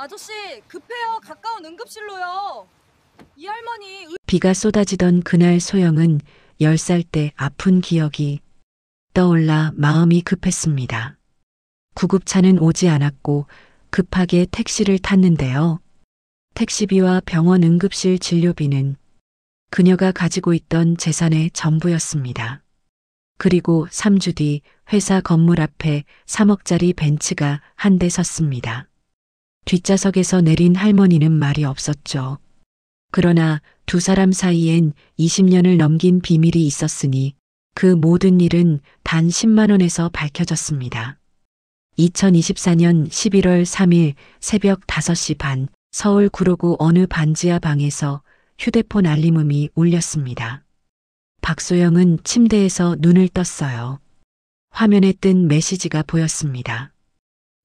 아저씨, 급해요. 가까운 응급실로요. 이 할머니 비가 쏟아지던 그날 소영은 10살 때 아픈 기억이 떠올라 마음이 급했습니다. 구급차는 오지 않았고 급하게 택시를 탔는데요. 택시비와 병원 응급실 진료비는 그녀가 가지고 있던 재산의 전부였습니다. 그리고 3주 뒤 회사 건물 앞에 3억짜리 벤츠가 한 대 섰습니다. 뒷좌석에서 내린 할머니는 말이 없었죠. 그러나 두 사람 사이엔 20년을 넘긴 비밀이 있었으니 그 모든 일은 단 10만 원에서 밝혀졌습니다. 2024년 11월 3일 새벽 5시 반 서울 구로구 어느 반지하 방에서 휴대폰 알림음이 울렸습니다. 박소영은 침대에서 눈을 떴어요. 화면에 뜬 메시지가 보였습니다.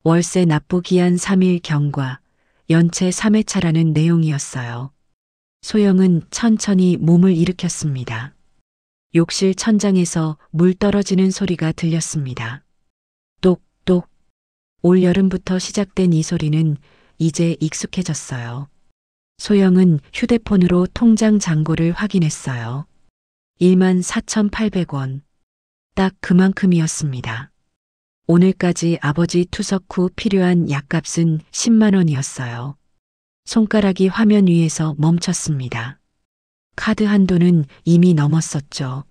월세 납부 기한 3일 경과, 연체 3회차라는 내용이었어요. 소영은 천천히 몸을 일으켰습니다. 욕실 천장에서 물 떨어지는 소리가 들렸습니다. 똑똑. 올여름부터 시작된 이 소리는 이제 익숙해졌어요. 소영은 휴대폰으로 통장 잔고를 확인했어요. 14,800원. 딱 그만큼이었습니다. 오늘까지 아버지 투석 후 필요한 약값은 10만 원이었어요. 손가락이 화면 위에서 멈췄습니다. 카드 한도는 이미 넘었었죠.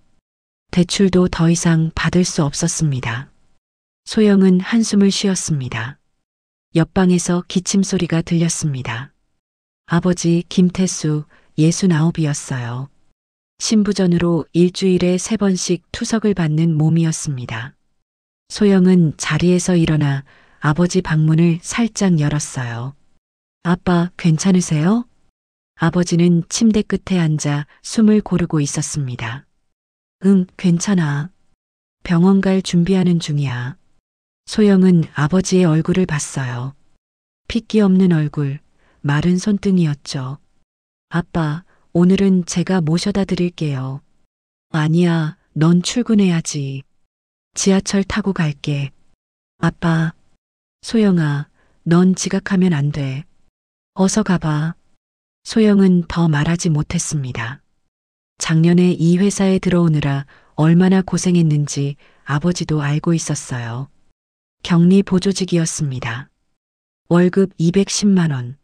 대출도 더 이상 받을 수 없었습니다. 소영은 한숨을 쉬었습니다. 옆방에서 기침 소리가 들렸습니다. 아버지 김태수 69이었어요. 신부전으로 일주일에 3번씩 투석을 받는 몸이었습니다. 소영은 자리에서 일어나 아버지 방문을 살짝 열었어요. 아빠, 괜찮으세요? 아버지는 침대 끝에 앉아 숨을 고르고 있었습니다. 응, 괜찮아. 병원 갈 준비하는 중이야. 소영은 아버지의 얼굴을 봤어요. 핏기 없는 얼굴, 마른 손등이었죠. 아빠, 오늘은 제가 모셔다 드릴게요. 아니야, 넌 출근해야지. 지하철 타고 갈게. 아빠, 소영아, 넌 지각하면 안 돼. 어서 가봐. 소영은 더 말하지 못했습니다. 작년에 이 회사에 들어오느라 얼마나 고생했는지 아버지도 알고 있었어요. 격리 보조직이었습니다. 월급 210만 원.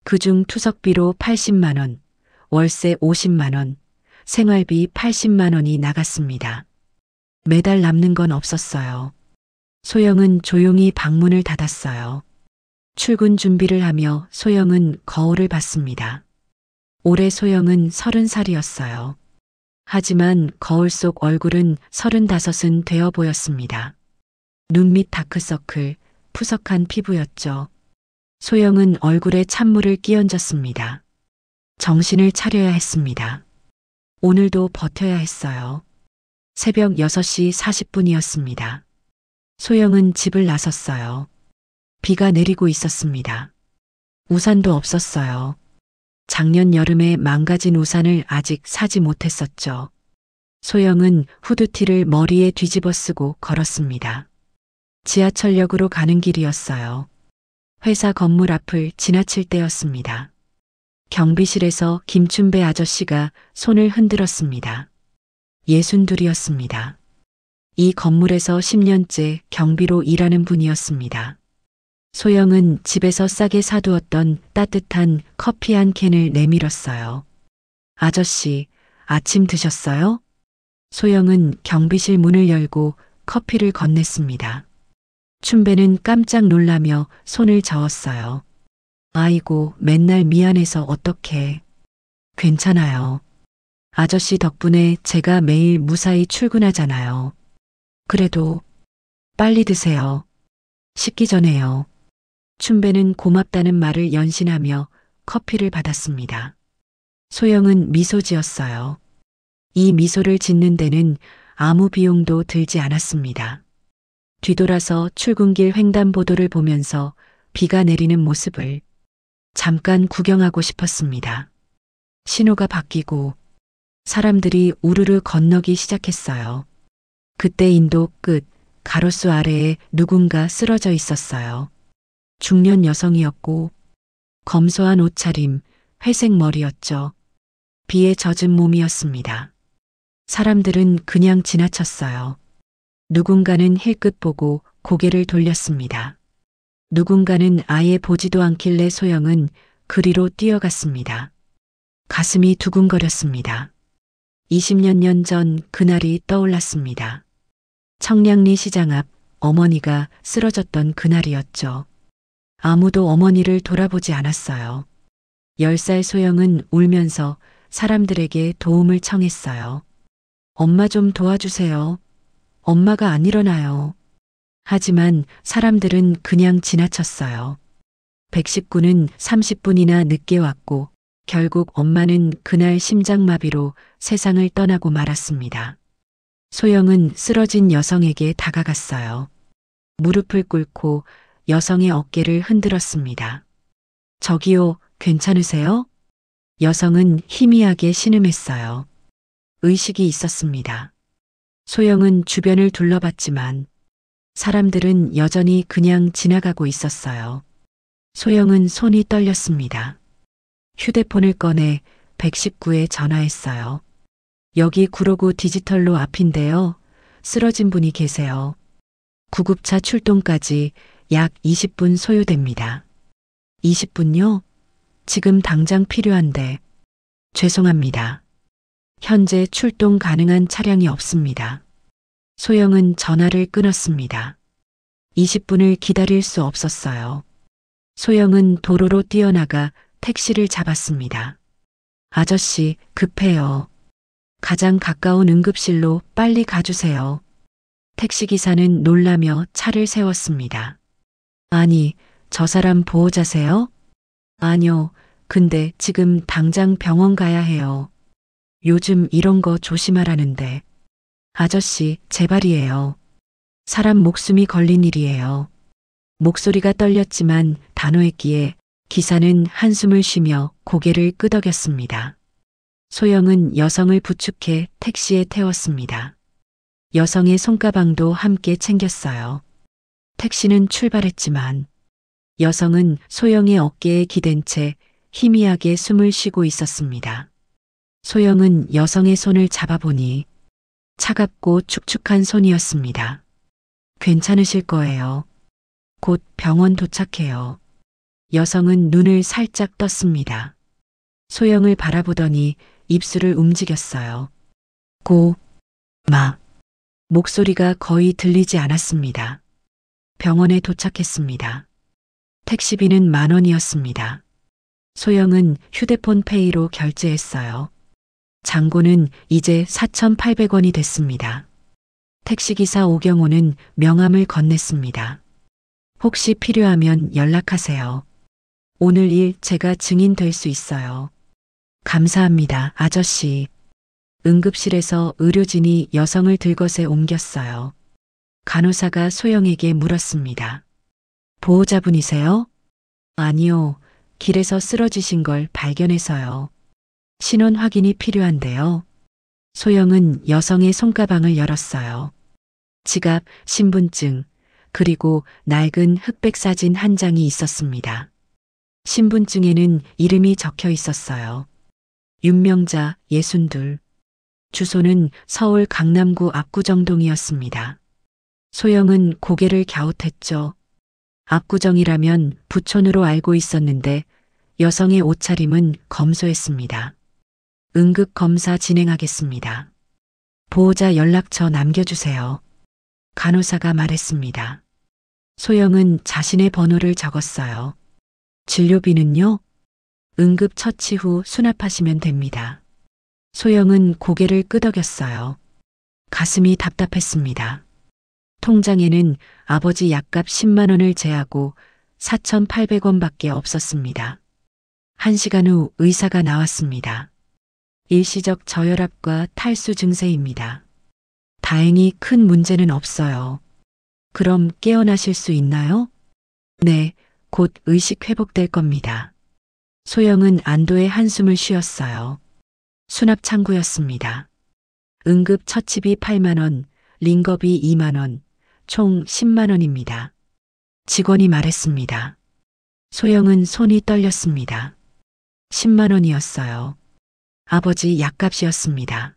그중 투석비로 80만 원, 월세 50만 원, 생활비 80만 원이 나갔습니다. 매달 남는 건 없었어요. 소영은 조용히 방문을 닫았어요. 출근 준비를 하며 소영은 거울을 봤습니다. 올해 소영은 30살이었어요. 하지만 거울 속 얼굴은 35은 되어 보였습니다. 눈 밑 다크서클, 푸석한 피부였죠. 소영은 얼굴에 찬물을 끼얹었습니다. 정신을 차려야 했습니다. 오늘도 버텨야 했어요. 새벽 6시 40분이었습니다. 소영은 집을 나섰어요. 비가 내리고 있었습니다. 우산도 없었어요. 작년 여름에 망가진 우산을 아직 사지 못했었죠. 소영은 후드티를 머리에 뒤집어 쓰고 걸었습니다. 지하철역으로 가는 길이었어요. 회사 건물 앞을 지나칠 때였습니다. 경비실에서 김춘배 아저씨가 손을 흔들었습니다. 62이었습니다. 이 건물에서 10년째 경비로 일하는 분이었습니다. 소영은 집에서 싸게 사두었던 따뜻한 커피 한 캔을 내밀었어요. 아저씨, 아침 드셨어요? 소영은 경비실 문을 열고 커피를 건넸습니다. 춘배는 깜짝 놀라며 손을 저었어요. 아이고, 맨날 미안해서 어떡해. 괜찮아요. 아저씨 덕분에 제가 매일 무사히 출근하잖아요. 그래도 빨리 드세요. 식기 전에요. 춘배는 고맙다는 말을 연신하며 커피를 받았습니다. 소영은 미소 지었어요. 이 미소를 짓는 데는 아무 비용도 들지 않았습니다. 뒤돌아서 출근길 횡단보도를 보면서 비가 내리는 모습을 잠깐 구경하고 싶었습니다. 신호가 바뀌고 사람들이 우르르 건너기 시작했어요. 그때 인도 끝 가로수 아래에 누군가 쓰러져 있었어요. 중년 여성이었고 검소한 옷차림, 회색 머리였죠. 비에 젖은 몸이었습니다. 사람들은 그냥 지나쳤어요. 누군가는 힐끗 보고 고개를 돌렸습니다. 누군가는 아예 보지도 않길래 소영은 그리로 뛰어갔습니다. 가슴이 두근거렸습니다. 20년 전 그날이 떠올랐습니다. 청량리 시장 앞 어머니가 쓰러졌던 그날이었죠. 아무도 어머니를 돌아보지 않았어요. 10살 소영은 울면서 사람들에게 도움을 청했어요. 엄마 좀 도와주세요. 엄마가 안 일어나요. 하지만 사람들은 그냥 지나쳤어요. 119는 30분이나 늦게 왔고 결국 엄마는 그날 심장마비로 세상을 떠나고 말았습니다. 소영은 쓰러진 여성에게 다가갔어요. 무릎을 꿇고 여성의 어깨를 흔들었습니다. 저기요, 괜찮으세요? 여성은 희미하게 신음했어요. 의식이 있었습니다. 소영은 주변을 둘러봤지만 사람들은 여전히 그냥 지나가고 있었어요. 소영은 손이 떨렸습니다. 휴대폰을 꺼내 119에 전화했어요. 여기 구로구 디지털로 앞인데요. 쓰러진 분이 계세요. 구급차 출동까지 약 20분 소요됩니다. 20분요? 지금 당장 필요한데. 죄송합니다. 현재 출동 가능한 차량이 없습니다. 소영은 전화를 끊었습니다. 20분을 기다릴 수 없었어요. 소영은 도로로 뛰어나가 택시를 잡았습니다. 아저씨, 급해요. 가장 가까운 응급실로 빨리 가주세요. 택시기사는 놀라며 차를 세웠습니다. 아니, 저 사람 보호자세요? 아니요, 근데 지금 당장 병원 가야 해요. 요즘 이런 거 조심하라는데. 아저씨, 제발이에요. 사람 목숨이 걸린 일이에요. 목소리가 떨렸지만 단호했기에 기사는 한숨을 쉬며 고개를 끄덕였습니다. 소영은 여성을 부축해 택시에 태웠습니다. 여성의 손가방도 함께 챙겼어요. 택시는 출발했지만 여성은 소영의 어깨에 기댄 채 희미하게 숨을 쉬고 있었습니다. 소영은 여성의 손을 잡아보니 차갑고 축축한 손이었습니다. 괜찮으실 거예요. 곧 병원 도착해요. 여성은 눈을 살짝 떴습니다. 소영을 바라보더니 입술을 움직였어요. 목소리가 거의 들리지 않았습니다. 병원에 도착했습니다. 택시비는 10,000원이었습니다. 소영은 휴대폰 페이로 결제했어요. 잔고는 이제 4,800원이 됐습니다. 택시기사 오경호는 명함을 건넸습니다. 혹시 필요하면 연락하세요. 오늘 일 제가 증인 될 수 있어요. 감사합니다, 아저씨. 응급실에서 의료진이 여성을 들것에 옮겼어요. 간호사가 소영에게 물었습니다. 보호자분이세요? 아니요, 길에서 쓰러지신 걸 발견해서요. 신원 확인이 필요한데요. 소영은 여성의 손가방을 열었어요. 지갑, 신분증, 그리고 낡은 흑백 사진 한 장이 있었습니다. 신분증에는 이름이 적혀 있었어요. 윤명자 62. 주소는 서울 강남구 압구정동이었습니다. 소영은 고개를 갸웃했죠. 압구정이라면 부촌으로 알고 있었는데 여성의 옷차림은 검소했습니다. 응급검사 진행하겠습니다. 보호자 연락처 남겨주세요. 간호사가 말했습니다. 소영은 자신의 번호를 적었어요. 진료비는요? 응급처치 후 수납하시면 됩니다. 소영은 고개를 끄덕였어요. 가슴이 답답했습니다. 통장에는 아버지 약값 10만 원을 제하고 4,800원밖에 없었습니다. 1시간 후 의사가 나왔습니다. 일시적 저혈압과 탈수 증세입니다. 다행히 큰 문제는 없어요. 그럼 깨어나실 수 있나요? 네, 곧 의식 회복될 겁니다. 소영은 안도의 한숨을 쉬었어요. 수납 창구였습니다. 응급 처치비 8만 원, 링거비 2만 원, 총 10만 원입니다. 직원이 말했습니다. 소영은 손이 떨렸습니다. 10만 원이었어요. 아버지 약값이었습니다.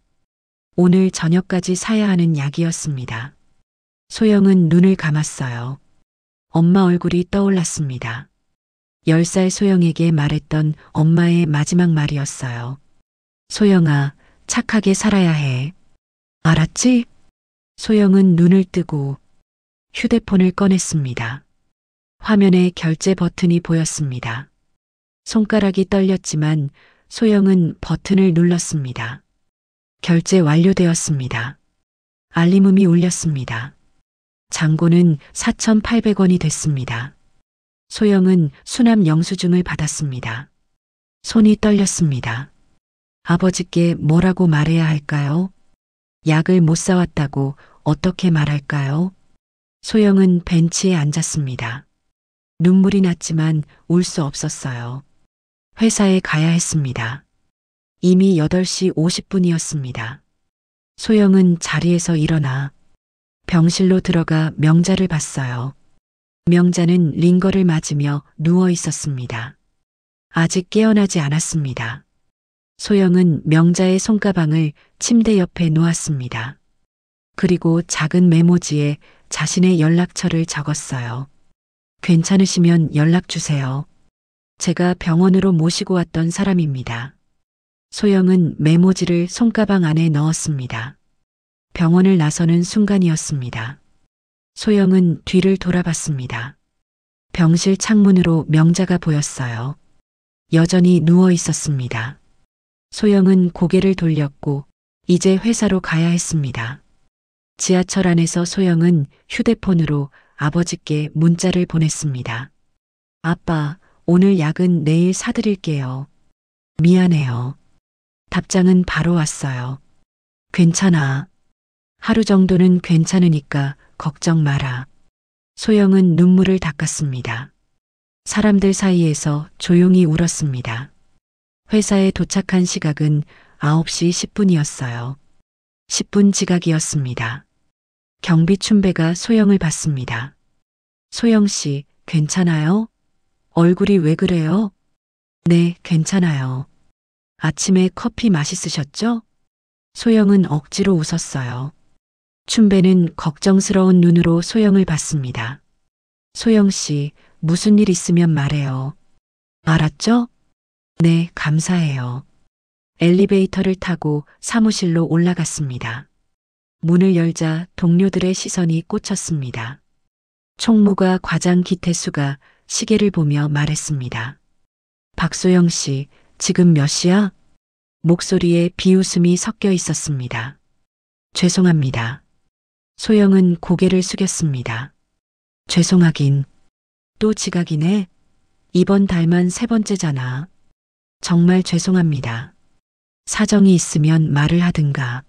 오늘 저녁까지 사야 하는 약이었습니다. 소영은 눈을 감았어요. 엄마 얼굴이 떠올랐습니다. 10살 소영에게 말했던 엄마의 마지막 말이었어요. 소영아, 착하게 살아야 해. 알았지? 소영은 눈을 뜨고 휴대폰을 꺼냈습니다. 화면에 결제 버튼이 보였습니다. 손가락이 떨렸지만 소영은 버튼을 눌렀습니다. 결제 완료되었습니다. 알림음이 울렸습니다. 잔고는 4,800원이 됐습니다. 소영은 수납 영수증을 받았습니다. 손이 떨렸습니다. 아버지께 뭐라고 말해야 할까요? 약을 못 사왔다고 어떻게 말할까요? 소영은 벤치에 앉았습니다. 눈물이 났지만 울 수 없었어요. 회사에 가야 했습니다. 이미 8시 50분이었습니다. 소영은 자리에서 일어나 병실로 들어가 명자를 봤어요. 명자는 링거를 맞으며 누워 있었습니다. 아직 깨어나지 않았습니다. 소영은 명자의 손가방을 침대 옆에 놓았습니다. 그리고 작은 메모지에 자신의 연락처를 적었어요. 괜찮으시면 연락 주세요. 제가 병원으로 모시고 왔던 사람입니다. 소영은 메모지를 손가방 안에 넣었습니다. 병원을 나서는 순간이었습니다. 소영은 뒤를 돌아봤습니다. 병실 창문으로 명자가 보였어요. 여전히 누워 있었습니다. 소영은 고개를 돌렸고 이제 회사로 가야 했습니다. 지하철 안에서 소영은 휴대폰으로 아버지께 문자를 보냈습니다. 아빠, 오늘 약은 내일 사드릴게요. 미안해요. 답장은 바로 왔어요. 괜찮아. 하루 정도는 괜찮으니까 걱정 마라. 소영은 눈물을 닦았습니다. 사람들 사이에서 조용히 울었습니다. 회사에 도착한 시각은 9시 10분이었어요. 10분 지각이었습니다. 경비 춘배가 소영을 봤습니다. 소영 씨, 괜찮아요? 얼굴이 왜 그래요? 네, 괜찮아요. 아침에 커피 맛있으셨죠? 소영은 억지로 웃었어요. 춘배는 걱정스러운 눈으로 소영을 봤습니다. 소영 씨, 무슨 일 있으면 말해요. 알았죠? 네, 감사해요. 엘리베이터를 타고 사무실로 올라갔습니다. 문을 열자 동료들의 시선이 꽂혔습니다. 총무가 과장 기태수가 시계를 보며 말했습니다. 박소영 씨, 지금 몇 시야? 목소리에 비웃음이 섞여 있었습니다. 죄송합니다. 소영은 고개를 숙였습니다. 죄송하긴. 또 지각이네. 이번 달만 3번째잖아. 정말 죄송합니다. 사정이 있으면 말을 하든가.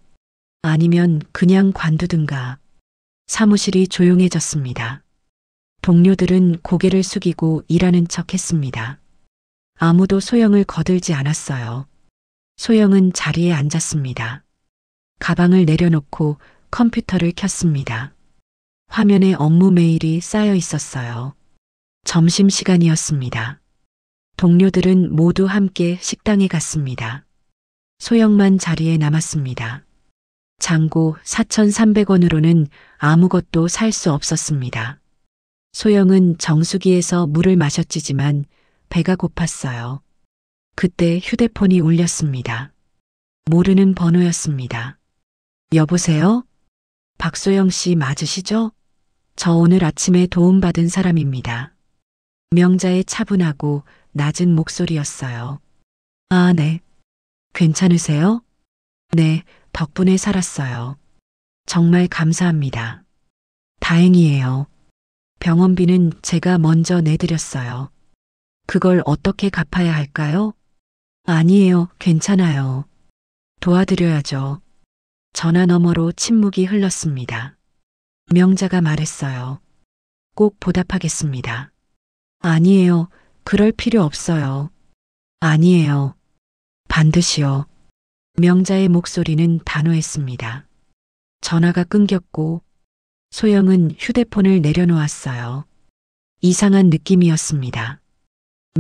아니면 그냥 관두든가. 사무실이 조용해졌습니다. 동료들은 고개를 숙이고 일하는 척 했습니다. 아무도 소영을 거들지 않았어요. 소영은 자리에 앉았습니다. 가방을 내려놓고 컴퓨터를 켰습니다. 화면에 업무 메일이 쌓여 있었어요. 점심시간이었습니다. 동료들은 모두 함께 식당에 갔습니다. 소영만 자리에 남았습니다. 잔고 4,300원으로는 아무것도 살 수 없었습니다. 소영은 정수기에서 물을 마셨지만 배가 고팠어요. 그때 휴대폰이 울렸습니다. 모르는 번호였습니다. 여보세요? 박소영 씨 맞으시죠? 저 오늘 아침에 도움받은 사람입니다. 명자의 차분하고 낮은 목소리였어요. 아, 네. 괜찮으세요? 네, 덕분에 살았어요. 정말 감사합니다. 다행이에요. 병원비는 제가 먼저 내드렸어요. 그걸 어떻게 갚아야 할까요? 아니에요, 괜찮아요. 도와드려야죠. 전화 너머로 침묵이 흘렀습니다. 명자가 말했어요. 꼭 보답하겠습니다. 아니에요, 그럴 필요 없어요. 아니에요. 반드시요. 명자의 목소리는 단호했습니다. 전화가 끊겼고 소영은 휴대폰을 내려놓았어요. 이상한 느낌이었습니다. 10분 지각이었습니다. 10분 지각이었습니다. 소영은 휴대폰을 내려놓았어요. 이상한 느낌이었습니다.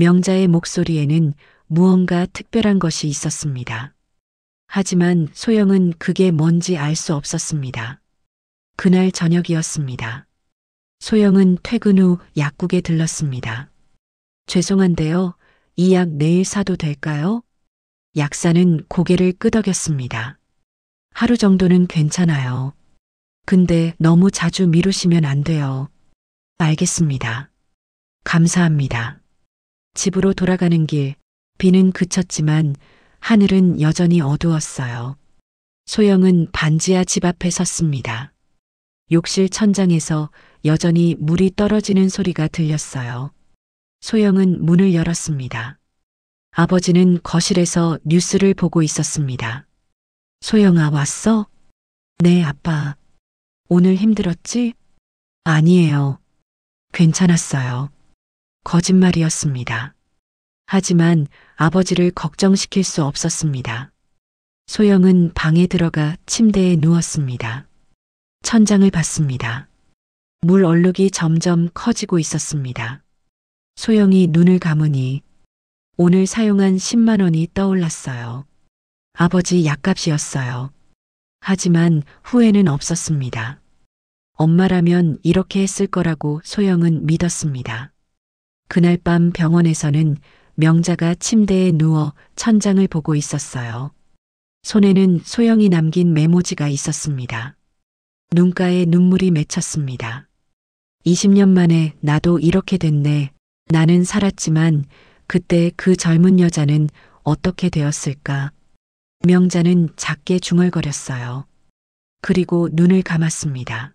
명자의 목소리에는 무언가 특별한 것이 있었습니다. 하지만 소영은 그게 뭔지 알 수 없었습니다. 그날 저녁이었습니다. 소영은 퇴근 후 약국에 들렀습니다. 죄송한데요. 이 약 내일 사도 될까요? 약사는 고개를 끄덕였습니다. 하루 정도는 괜찮아요. 근데 너무 자주 미루시면 안 돼요. 알겠습니다. 감사합니다. 집으로 돌아가는 길, 비는 그쳤지만 하늘은 여전히 어두웠어요. 소영은 반지하 집 앞에 섰습니다. 욕실 천장에서 여전히 물이 떨어지는 소리가 들렸어요. 소영은 문을 열었습니다. 아버지는 거실에서 뉴스를 보고 있었습니다. 소영아, 왔어? 네, 아빠. 오늘 힘들었지? 아니에요. 괜찮았어요. 거짓말이었습니다. 하지만 아버지를 걱정시킬 수 없었습니다. 소영은 방에 들어가 침대에 누웠습니다. 천장을 봤습니다. 물 얼룩이 점점 커지고 있었습니다. 소영이 눈을 감으니 오늘 사용한 10만 원이 떠올랐어요. 아버지 약값이었어요. 하지만 후회는 없었습니다. 엄마라면 이렇게 했을 거라고 소영은 믿었습니다. 그날 밤 병원에서는 명자가 침대에 누워 천장을 보고 있었어요. 손에는 소영이 남긴 메모지가 있었습니다. 눈가에 눈물이 맺혔습니다. 20년 만에 나도 이렇게 됐네. 나는 살았지만 그때 그 젊은 여자는 어떻게 되었을까? 명자는 작게 중얼거렸어요. 그리고 눈을 감았습니다.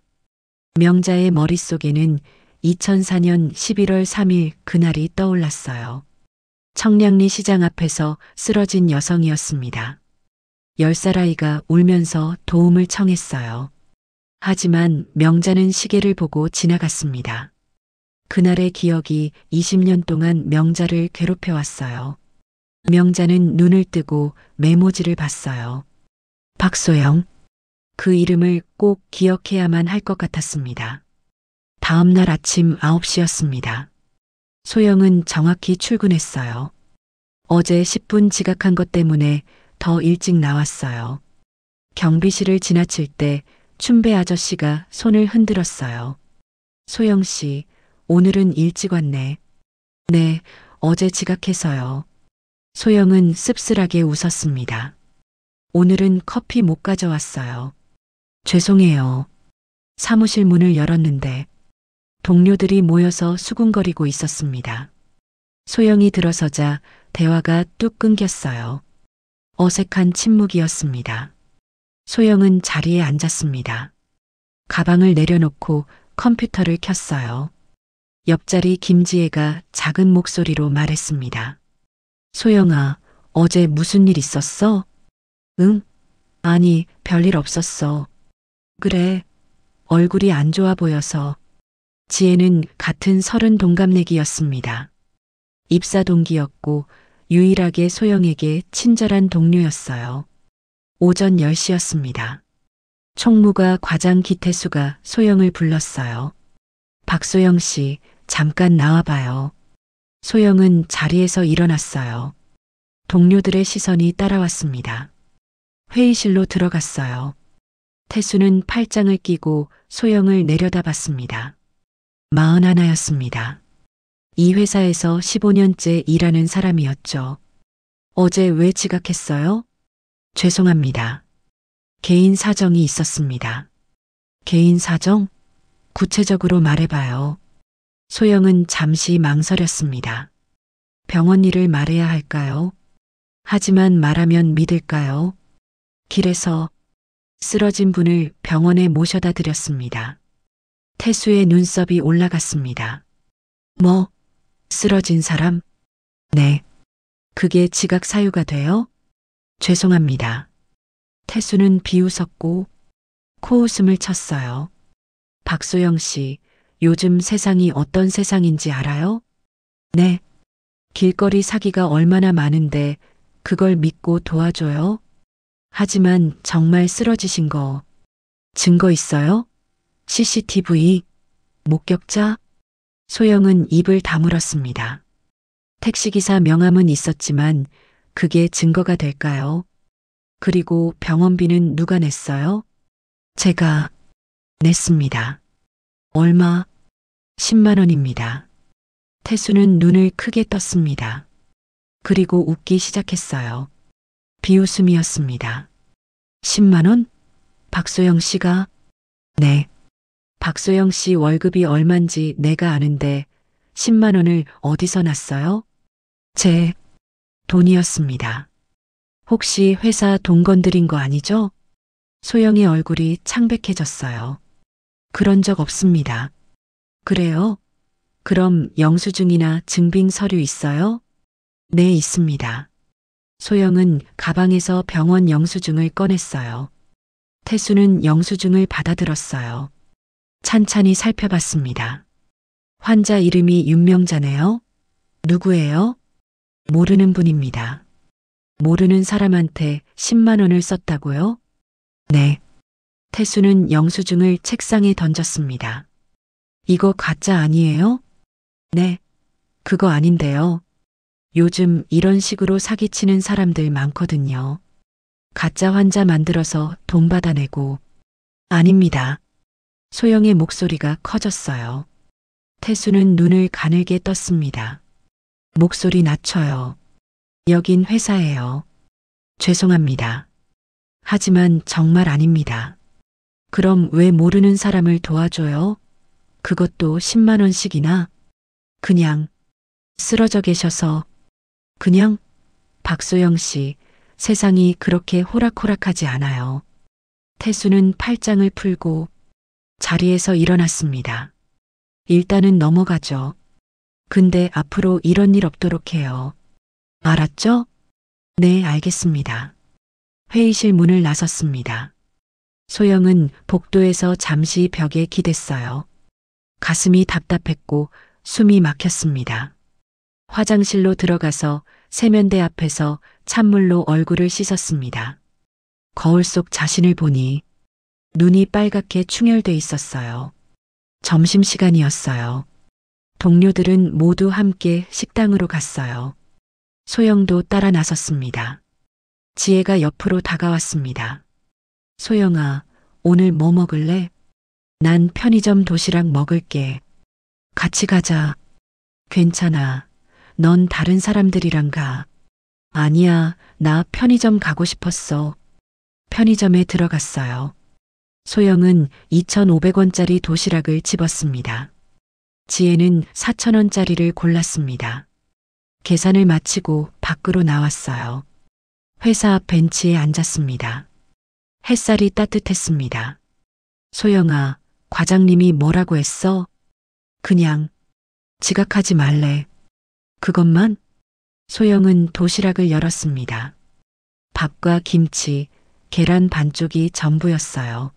명자의 머릿속에는 2004년 11월 3일 그날이 떠올랐어요. 청량리 시장 앞에서 쓰러진 여성이었습니다. 10살 아이가 울면서 도움을 청했어요. 하지만 명자는 시계를 보고 지나갔습니다. 그날의 기억이 20년 동안 명자를 괴롭혀왔어요. 명자는 눈을 뜨고 메모지를 봤어요. 박소영. 그 이름을 꼭 기억해야만 할 것 같았습니다. 다음 날 아침 9시였습니다. 소영은 정확히 출근했어요. 어제 10분 지각한 것 때문에 더 일찍 나왔어요. 경비실을 지나칠 때 춘배 아저씨가 손을 흔들었어요. 소영 씨, 오늘은 일찍 왔네. 네, 어제 지각해서요. 소영은 씁쓸하게 웃었습니다. 오늘은 커피 못 가져왔어요. 죄송해요. 사무실 문을 열었는데 동료들이 모여서 수군거리고 있었습니다. 소영이 들어서자 대화가 뚝 끊겼어요. 어색한 침묵이었습니다. 소영은 자리에 앉았습니다. 가방을 내려놓고 컴퓨터를 켰어요. 옆자리 김지혜가 작은 목소리로 말했습니다. 소영아, 어제 무슨 일 있었어? 응? 아니, 별일 없었어. 그래, 얼굴이 안 좋아 보여서. 지혜는 같은 30 동갑내기였습니다. 입사 동기였고 유일하게 소영에게 친절한 동료였어요. 오전 10시였습니다. 총무가 과장 기태수가 소영을 불렀어요. 박소영 씨, 잠깐 나와봐요. 소영은 자리에서 일어났어요. 동료들의 시선이 따라왔습니다. 회의실로 들어갔어요. 태수는 팔짱을 끼고 소영을 내려다봤습니다. 41였습니다. 이 회사에서 15년째 일하는 사람이었죠. 어제 왜 지각했어요? 죄송합니다. 개인 사정이 있었습니다. 개인 사정? 구체적으로 말해봐요. 소영은 잠시 망설였습니다. 병원 일을 말해야 할까요? 하지만 말하면 믿을까요? 길에서 쓰러진 분을 병원에 모셔다 드렸습니다. 태수의 눈썹이 올라갔습니다. 뭐? 쓰러진 사람? 네. 그게 지각 사유가 돼요? 죄송합니다. 태수는 비웃었고 코웃음을 쳤어요. 박소영 씨, 요즘 세상이 어떤 세상인지 알아요? 네. 길거리 사기가 얼마나 많은데 그걸 믿고 도와줘요? 하지만 정말 쓰러지신 거 증거 있어요? CCTV? 목격자? 소영은 입을 다물었습니다. 택시기사 명함은 있었지만 그게 증거가 될까요? 그리고 병원비는 누가 냈어요? 제가 냈습니다. 얼마? 10만 원입니다. 태수는 눈을 크게 떴습니다. 그리고 웃기 시작했어요. 비웃음이었습니다. 10만 원? 박소영 씨가? 네. 박소영 씨 월급이 얼만지 내가 아는데 10만 원을 어디서 났어요? 제 돈이었습니다. 혹시 회사 돈 건드린 거 아니죠? 소영의 얼굴이 창백해졌어요. 그런 적 없습니다. 그래요? 그럼 영수증이나 증빙 서류 있어요? 네, 있습니다. 소영은 가방에서 병원 영수증을 꺼냈어요. 태수는 영수증을 받아들었어요. 찬찬히 살펴봤습니다. 환자 이름이 윤명자네요. 누구예요? 모르는 분입니다. 모르는 사람한테 10만 원을 썼다고요? 네. 태수는 영수증을 책상에 던졌습니다. 이거 가짜 아니에요? 네. 그거 아닌데요. 요즘 이런 식으로 사기치는 사람들 많거든요. 가짜 환자 만들어서 돈 받아내고. 아닙니다. 소영의 목소리가 커졌어요. 태수는 눈을 가늘게 떴습니다. 목소리 낮춰요. 여긴 회사예요. 죄송합니다. 하지만 정말 아닙니다. 그럼 왜 모르는 사람을 도와줘요? 그것도 10만 원씩이나? 그냥 쓰러져 계셔서. 그냥? 박소영 씨, 세상이 그렇게 호락호락하지 않아요. 태수는 팔짱을 풀고 자리에서 일어났습니다. 일단은 넘어가죠. 근데 앞으로 이런 일 없도록 해요. 알았죠? 네, 알겠습니다. 회의실 문을 나섰습니다. 소영은 복도에서 잠시 벽에 기댔어요. 가슴이 답답했고 숨이 막혔습니다. 화장실로 들어가서 세면대 앞에서 찬물로 얼굴을 씻었습니다. 거울 속 자신을 보니 눈이 빨갛게 충혈돼 있었어요. 점심시간이었어요. 동료들은 모두 함께 식당으로 갔어요. 소영도 따라 나섰습니다. 지혜가 옆으로 다가왔습니다. 소영아, 오늘 뭐 먹을래? 난 편의점 도시락 먹을게. 같이 가자. 괜찮아. 넌 다른 사람들이랑 가. 아니야, 나 편의점 가고 싶었어. 편의점에 들어갔어요. 소영은 2,500원짜리 도시락을 집었습니다. 지혜는 4,000원짜리를 골랐습니다. 계산을 마치고 밖으로 나왔어요. 회사 앞 벤치에 앉았습니다. 햇살이 따뜻했습니다. 소영아, 과장님이 뭐라고 했어? 그냥 지각하지 말래. 그것만? 소영은 도시락을 열었습니다. 밥과 김치, 계란 반쪽이 전부였어요.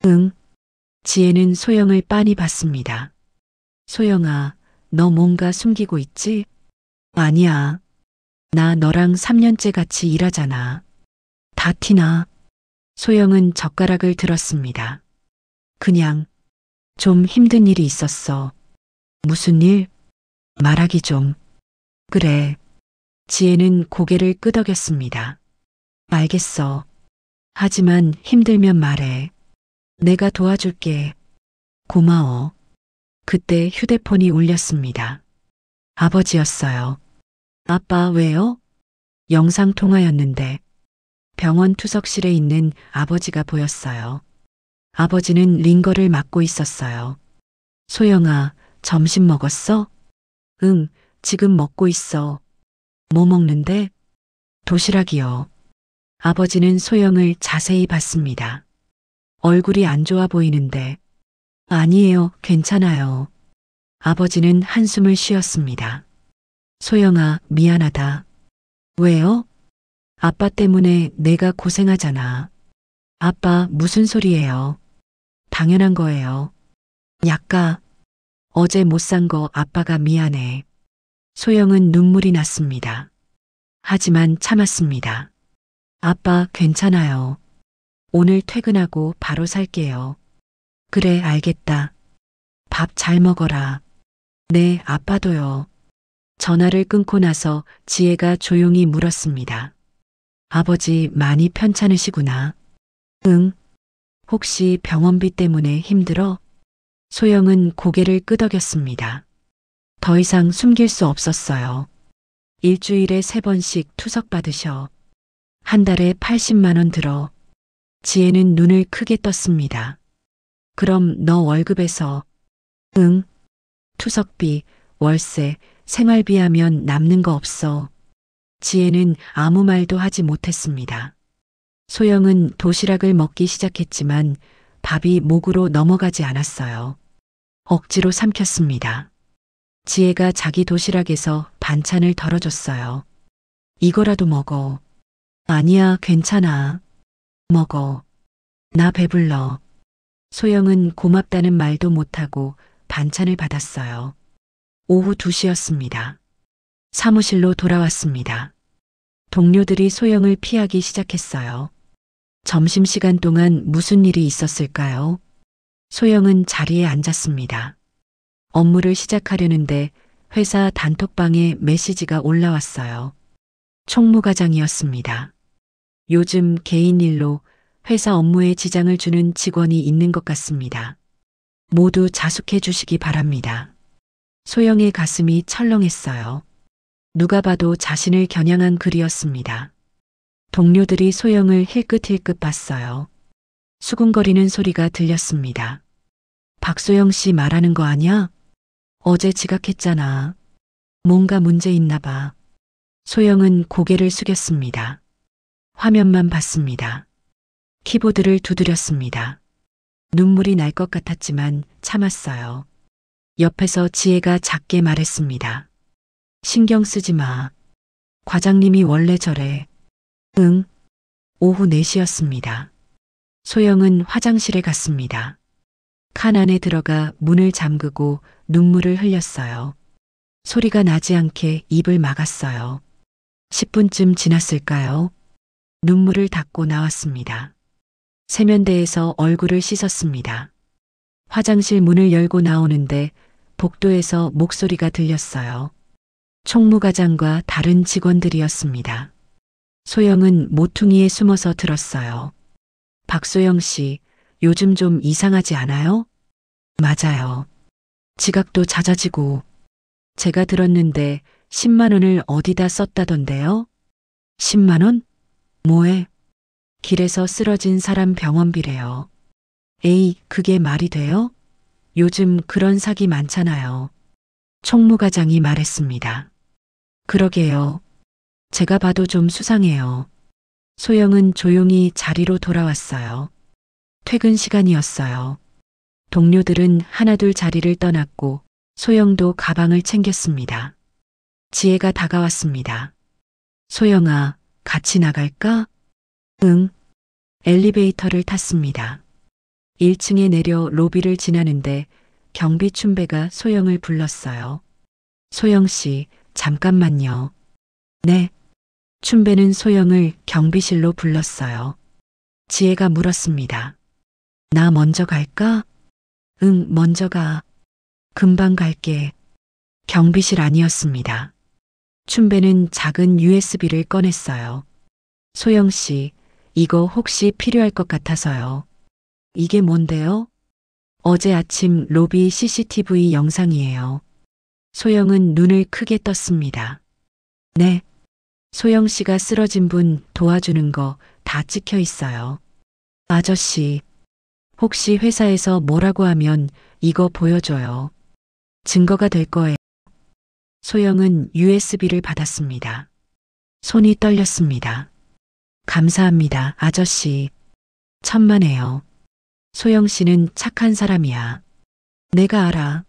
응. 지혜는 소영을 빤히 봤습니다. 소영아, 너 뭔가 숨기고 있지? 아니야. 나 너랑 3년째 같이 일하잖아. 다 티나. 소영은 젓가락을 들었습니다. 그냥 좀 힘든 일이 있었어. 무슨 일? 말하기 좀. 그래. 지혜는 고개를 끄덕였습니다. 알겠어. 하지만 힘들면 말해. 내가 도와줄게. 고마워. 그때 휴대폰이 울렸습니다. 아버지였어요. 아빠 왜요? 영상통화였는데 병원 투석실에 있는 아버지가 보였어요. 아버지는 링거를 맡고 있었어요. 소영아, 점심 먹었어? 응, 지금 먹고 있어. 뭐 먹는데? 도시락이요. 아버지는 소영을 자세히 봤습니다. 얼굴이 안 좋아 보이는데. 아니에요, 괜찮아요. 아버지는 한숨을 쉬었습니다. 소영아, 미안하다. 왜요? 아빠 때문에 내가 고생하잖아. 아빠, 무슨 소리예요? 당연한 거예요. 약가, 어제 못 산 거 아빠가 미안해. 소영은 눈물이 났습니다. 하지만 참았습니다. 아빠, 괜찮아요. 오늘 퇴근하고 바로 살게요. 그래, 알겠다. 밥 잘 먹어라. 네, 아빠도요. 전화를 끊고 나서 지혜가 조용히 물었습니다. 아버지 많이 편찮으시구나. 응. 혹시 병원비 때문에 힘들어? 소영은 고개를 끄덕였습니다. 더 이상 숨길 수 없었어요. 일주일에 3번씩 투석 받으셔. 한 달에 80만 원 들어. 지혜는 눈을 크게 떴습니다. 그럼 너 월급에서. 응. 투석비, 월세, 생활비 하면 남는 거 없어. 지혜는 아무 말도 하지 못했습니다. 소영은 도시락을 먹기 시작했지만 밥이 목으로 넘어가지 않았어요. 억지로 삼켰습니다. 지혜가 자기 도시락에서 반찬을 덜어줬어요. 이거라도 먹어. 아니야, 괜찮아. 먹어. 나 배불러. 소영은 고맙다는 말도 못하고 반찬을 받았어요. 오후 2시였습니다. 사무실로 돌아왔습니다. 동료들이 소영을 피하기 시작했어요. 점심시간 동안 무슨 일이 있었을까요? 소영은 자리에 앉았습니다. 업무를 시작하려는데 회사 단톡방에 메시지가 올라왔어요. 총무과장이었습니다. 요즘 개인 일로 회사 업무에 지장을 주는 직원이 있는 것 같습니다. 모두 자숙해 주시기 바랍니다. 소영의 가슴이 철렁했어요. 누가 봐도 자신을 겨냥한 글이었습니다. 동료들이 소영을 힐끗힐끗 봤어요. 수군거리는 소리가 들렸습니다. 박소영 씨 말하는 거 아냐? 어제 지각했잖아. 뭔가 문제 있나 봐. 소영은 고개를 숙였습니다. 화면만 봤습니다. 키보드를 두드렸습니다. 눈물이 날 것 같았지만 참았어요. 옆에서 지혜가 작게 말했습니다. 신경 쓰지 마. 과장님이 원래 저래. 응. 오후 4시였습니다. 소영은 화장실에 갔습니다. 칸 안에 들어가 문을 잠그고 눈물을 흘렸어요. 소리가 나지 않게 입을 막았어요. 10분쯤 지났을까요? 눈물을 닦고 나왔습니다. 세면대에서 얼굴을 씻었습니다. 화장실 문을 열고 나오는데 복도에서 목소리가 들렸어요. 총무과장과 다른 직원들이었습니다. 소영은 모퉁이에 숨어서 들었어요. 박소영 씨, 요즘 좀 이상하지 않아요? 맞아요. 지각도 잦아지고. 제가 들었는데 10만 원을 어디다 썼다던데요? 10만 원? 뭐해? 길에서 쓰러진 사람 병원비래요. 에이, 그게 말이 돼요? 요즘 그런 사기 많잖아요. 총무과장이 말했습니다. 그러게요. 제가 봐도 좀 수상해요. 소영은 조용히 자리로 돌아왔어요. 퇴근 시간이었어요. 동료들은 하나둘 자리를 떠났고 소영도 가방을 챙겼습니다. 지혜가 다가왔습니다. 소영아, 같이 나갈까? 응. 엘리베이터를 탔습니다. 1층에 내려 로비를 지나는데 경비 춘배가 소영을 불렀어요. 소영 씨, 잠깐만요. 네. 춘배는 소영을 경비실로 불렀어요. 지혜가 물었습니다. 나 먼저 갈까? 응, 먼저 가. 금방 갈게. 경비실 아니었습니다. 춘배는 작은 USB를 꺼냈어요. 소영 씨, 이거 혹시 필요할 것 같아서요. 이게 뭔데요? 어제 아침 로비 CCTV 영상이에요. 소영은 눈을 크게 떴습니다. 네. 소영 씨가 쓰러진 분 도와주는 거 다 찍혀 있어요. 아저씨, 혹시 회사에서 뭐라고 하면 이거 보여줘요. 증거가 될 거예요. 소영은 USB를 받았습니다. 손이 떨렸습니다. 감사합니다, 아저씨. 천만에요. 소영 씨는 착한 사람이야. 내가 알아.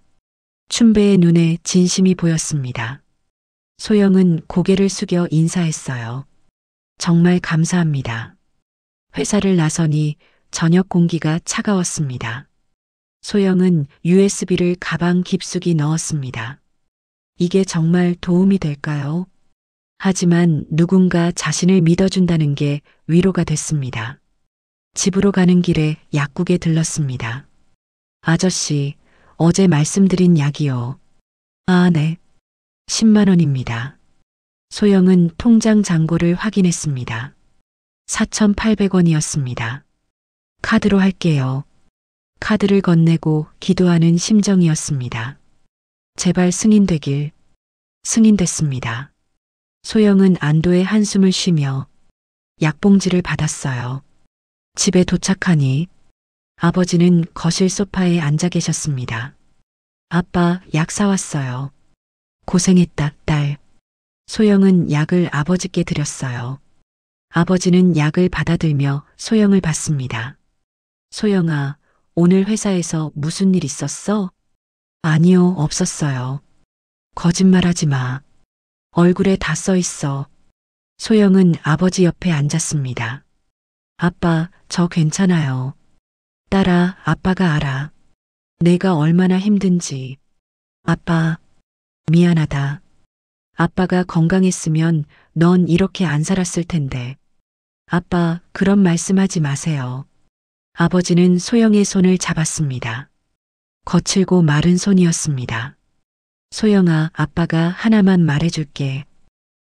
춘배의 눈에 진심이 보였습니다. 소영은 고개를 숙여 인사했어요. 정말 감사합니다. 회사를 나서니 저녁 공기가 차가웠습니다. 소영은 USB를 가방 깊숙이 넣었습니다. 이게 정말 도움이 될까요? 하지만 누군가 자신을 믿어준다는 게 위로가 됐습니다. 집으로 가는 길에 약국에 들렀습니다. 아저씨, 어제 말씀드린 약이요. 아, 네. 10만 원입니다. 소영은 통장 잔고를 확인했습니다. 4,800원이었습니다. 카드로 할게요. 카드를 건네고 기도하는 심정이었습니다. 제발 승인되길. 승인됐습니다. 소영은 안도의 한숨을 쉬며 약봉지를 받았어요. 집에 도착하니 아버지는 거실 소파에 앉아 계셨습니다. 아빠, 약 사왔어요. 고생했다, 딸. 소영은 약을 아버지께 드렸어요. 아버지는 약을 받아들며 소영을 봤습니다. 소영아, 오늘 회사에서 무슨 일 있었어? 아니요, 없었어요. 거짓말하지 마. 얼굴에 다 써 있어. 소영은 아버지 옆에 앉았습니다. 아빠, 저 괜찮아요. 딸아, 아빠가 알아. 내가 얼마나 힘든지. 아빠, 미안하다. 아빠가 건강했으면 넌 이렇게 안 살았을 텐데. 아빠, 그런 말씀하지 마세요. 아버지는 소영의 손을 잡았습니다. 거칠고 마른 손이었습니다. 소영아, 아빠가 하나만 말해줄게.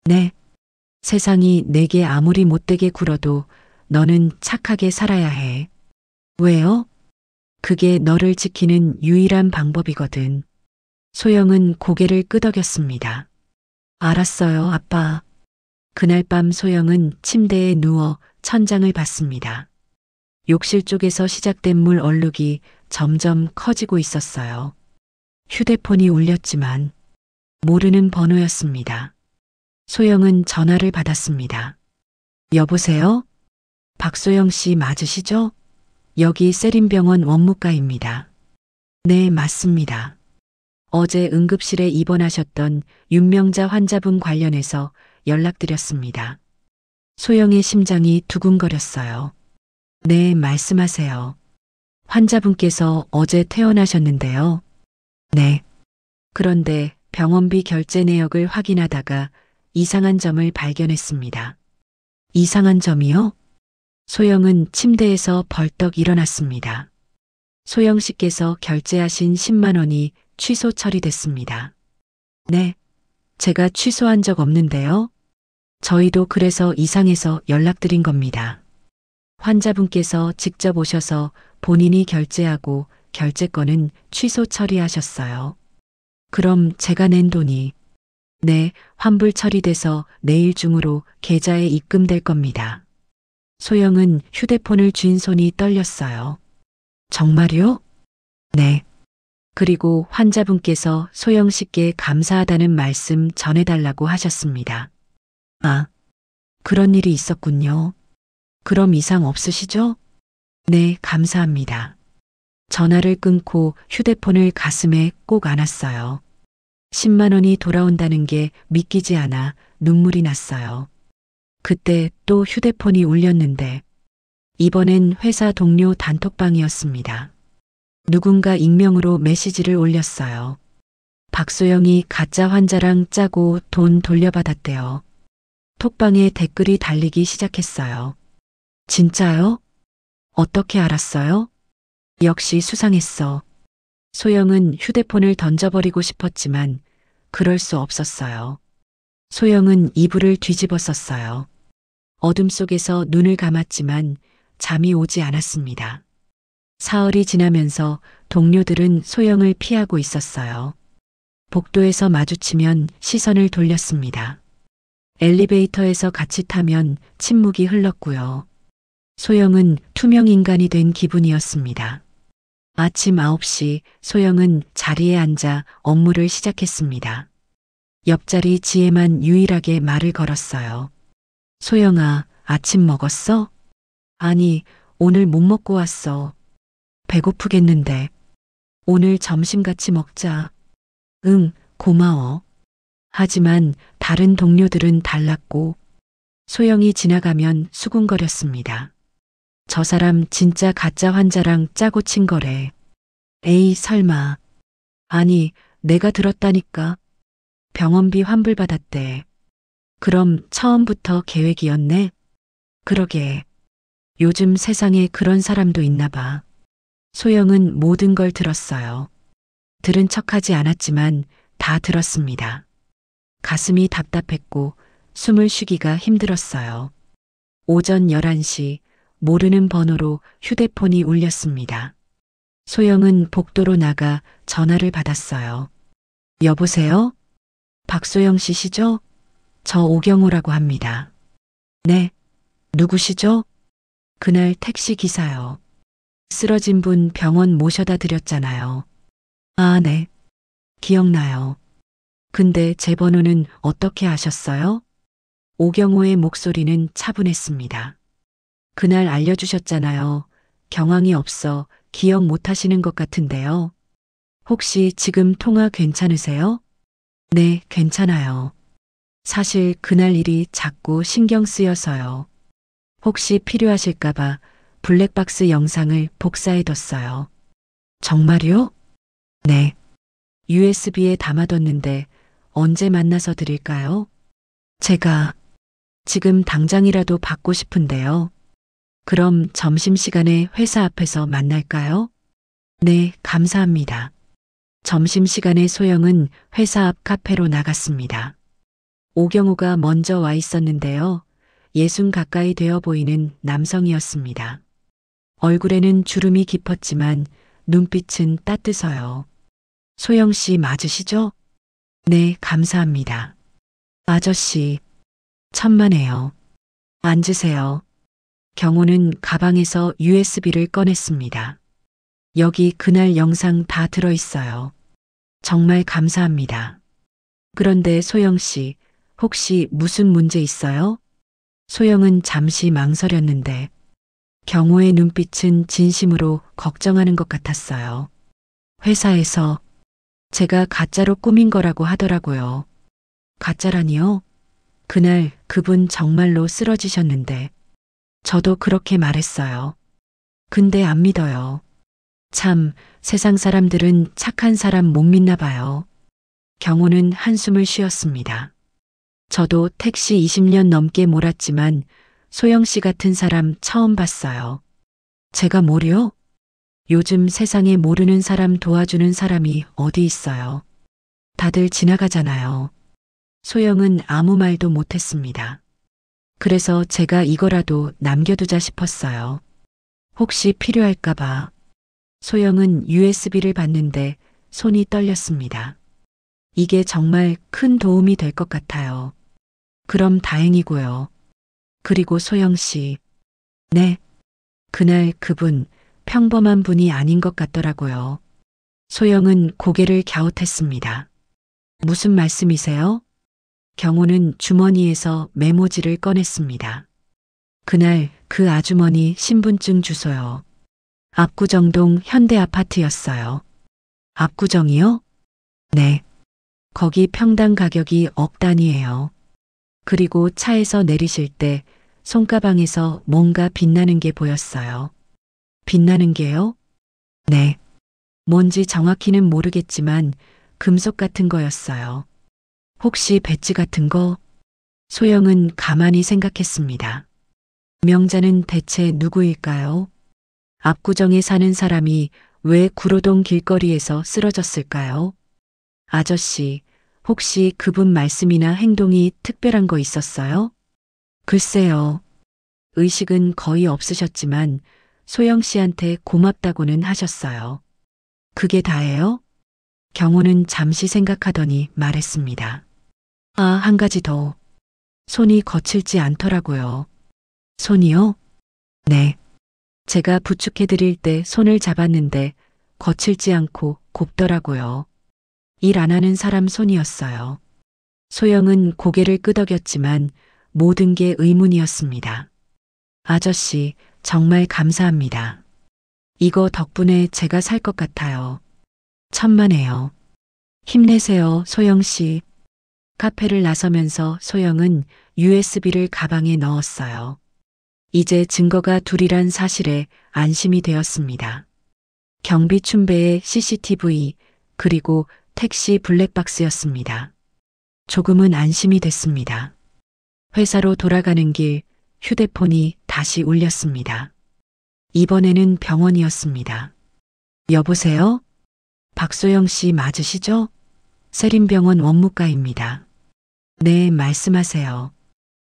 네. 세상이 내게 아무리 못되게 굴어도 너는 착하게 살아야 해. 왜요? 그게 너를 지키는 유일한 방법이거든. 소영은 고개를 끄덕였습니다. 알았어요, 아빠. 그날 밤 소영은 침대에 누워 천장을 봤습니다. 욕실 쪽에서 시작된 물 얼룩이 점점 커지고 있었어요. 휴대폰이 울렸지만 모르는 번호였습니다. 소영은 전화를 받았습니다. 여보세요? 박소영 씨 맞으시죠? 여기 세림병원 원무과입니다. 네, 맞습니다. 어제 응급실에 입원하셨던 윤명자 환자분 관련해서 연락드렸습니다. 소영의 심장이 두근거렸어요. 네, 말씀하세요. 환자분께서 어제 퇴원하셨는데요. 네. 그런데 병원비 결제 내역을 확인하다가 이상한 점을 발견했습니다. 이상한 점이요? 소영은 침대에서 벌떡 일어났습니다. 소영 씨께서 결제하신 10만 원이 취소 처리됐습니다. 네. 제가 취소한 적 없는데요. 저희도 그래서 이상해서 연락드린 겁니다. 환자분께서 직접 오셔서 본인이 결제하고 결제권은 취소 처리하셨어요. 그럼 제가 낸 돈이 네, 환불 처리돼서 내일 중으로 계좌에 입금될 겁니다. 소영은 휴대폰을 쥔 손이 떨렸어요. 정말요? 네. 그리고 환자분께서 소영 씨께 감사하다는 말씀 전해달라고 하셨습니다. 아, 그런 일이 있었군요. 그럼 이상 없으시죠? 네, 감사합니다. 전화를 끊고 휴대폰을 가슴에 꼭 안았어요. 10만 원이 돌아온다는 게 믿기지 않아 눈물이 났어요. 그때 또 휴대폰이 울렸는데 이번엔 회사 동료 단톡방이었습니다. 누군가 익명으로 메시지를 올렸어요. 박소영이 가짜 환자랑 짜고 돈 돌려받았대요. 톡방에 댓글이 달리기 시작했어요. 진짜요? 어떻게 알았어요? 역시 수상했어. 소영은 휴대폰을 던져버리고 싶었지만 그럴 수 없었어요. 소영은 이불을 뒤집어 썼어요. 어둠 속에서 눈을 감았지만 잠이 오지 않았습니다. 사흘이 지나면서 동료들은 소영을 피하고 있었어요. 복도에서 마주치면 시선을 돌렸습니다. 엘리베이터에서 같이 타면 침묵이 흘렀고요. 소영은 투명 인간이 된 기분이었습니다. 아침 9시 소영은 자리에 앉아 업무를 시작했습니다. 옆자리 지혜만 유일하게 말을 걸었어요. 소영아, 아침 먹었어? 아니, 오늘 못 먹고 왔어. 배고프겠는데. 오늘 점심 같이 먹자. 응, 고마워. 하지만 다른 동료들은 달랐고 소영이 지나가면 수군거렸습니다. 저 사람 진짜 가짜 환자랑 짜고 친 거래. 에이, 설마. 아니, 내가 들었다니까. 병원비 환불받았대. 그럼 처음부터 계획이었네? 그러게. 요즘 세상에 그런 사람도 있나 봐. 소영은 모든 걸 들었어요. 들은 척하지 않았지만 다 들었습니다. 가슴이 답답했고 숨을 쉬기가 힘들었어요. 오전 11시 모르는 번호로 휴대폰이 울렸습니다. 소영은 복도로 나가 전화를 받았어요. 여보세요? 박소영 씨시죠? 저 오경호라고 합니다. 네. 누구시죠? 그날 택시 기사요. 쓰러진 분 병원 모셔다 드렸잖아요. 아, 네. 기억나요. 근데 제 번호는 어떻게 아셨어요? 오경호의 목소리는 차분했습니다. 그날 알려주셨잖아요. 경황이 없어 기억 못 하시는 것 같은데요. 혹시 지금 통화 괜찮으세요? 네, 괜찮아요. 사실 그날 일이 자꾸 신경 쓰여서요. 혹시 필요하실까봐 블랙박스 영상을 복사해뒀어요. 정말요? 네. USB에 담아뒀는데 언제 만나서 드릴까요? 제가 지금 당장이라도 받고 싶은데요. 그럼 점심시간에 회사 앞에서 만날까요? 네, 감사합니다. 점심시간에 소영은 회사 앞 카페로 나갔습니다. 오경호가 먼저 와 있었는데요. 60 가까이 되어 보이는 남성이었습니다. 얼굴에는 주름이 깊었지만 눈빛은 따뜻해요. 소영 씨 맞으시죠? 네, 감사합니다. 아저씨, 천만에요. 앉으세요. 경호는 가방에서 USB를 꺼냈습니다. 여기 그날 영상 다 들어있어요. 정말 감사합니다. 그런데 소영 씨, 혹시 무슨 문제 있어요? 소영은 잠시 망설였는데 경호의 눈빛은 진심으로 걱정하는 것 같았어요. 회사에서 제가 가짜로 꾸민 거라고 하더라고요. 가짜라니요? 그날 그분 정말로 쓰러지셨는데 저도 그렇게 말했어요. 근데 안 믿어요. 참, 세상 사람들은 착한 사람 못 믿나 봐요. 경호는 한숨을 쉬었습니다. 저도 택시 20년 넘게 몰았지만 소영 씨 같은 사람 처음 봤어요. 제가 뭐요? 요즘 세상에 모르는 사람 도와주는 사람이 어디 있어요. 다들 지나가잖아요. 소영은 아무 말도 못했습니다. 그래서 제가 이거라도 남겨두자 싶었어요. 혹시 필요할까봐. 소영은 USB를 봤는데 손이 떨렸습니다. 이게 정말 큰 도움이 될 것 같아요. 그럼 다행이고요. 그리고 소영 씨. 네. 그날 그분 평범한 분이 아닌 것 같더라고요. 소영은 고개를 갸웃했습니다. 무슨 말씀이세요? 경호는 주머니에서 메모지를 꺼냈습니다. 그날 그 아주머니 신분증 주소요. 압구정동 현대아파트였어요. 압구정이요? 네. 거기 평당 가격이 억 단위예요. 그리고 차에서 내리실 때 손가방에서 뭔가 빛나는 게 보였어요. 빛나는 게요? 네. 뭔지 정확히는 모르겠지만 금속 같은 거였어요. 혹시 배지 같은 거? 소영은 가만히 생각했습니다. 명자는 대체 누구일까요? 압구정에 사는 사람이 왜 구로동 길거리에서 쓰러졌을까요? 아저씨, 혹시 그분 말씀이나 행동이 특별한 거 있었어요? 글쎄요. 의식은 거의 없으셨지만 소영 씨한테 고맙다고는 하셨어요. 그게 다예요? 경호는 잠시 생각하더니 말했습니다. 아, 한 가지 더. 손이 거칠지 않더라고요. 손이요? 네. 제가 부축해 드릴 때 손을 잡았는데 거칠지 않고 곱더라고요. 일 안 하는 사람 손이었어요. 소영은 고개를 끄덕였지만 모든 게 의문이었습니다. 아저씨, 정말 감사합니다. 이거 덕분에 제가 살 것 같아요. 천만에요. 힘내세요, 소영 씨. 카페를 나서면서 소영은 USB를 가방에 넣었어요. 이제 증거가 둘이란 사실에 안심이 되었습니다. 경비춘배의 CCTV 그리고 택시 블랙박스였습니다. 조금은 안심이 됐습니다. 회사로 돌아가는 길 휴대폰이 다시 울렸습니다. 이번에는 병원이었습니다. 여보세요? 박소영 씨 맞으시죠? 세림병원 원무과입니다. 네, 말씀하세요.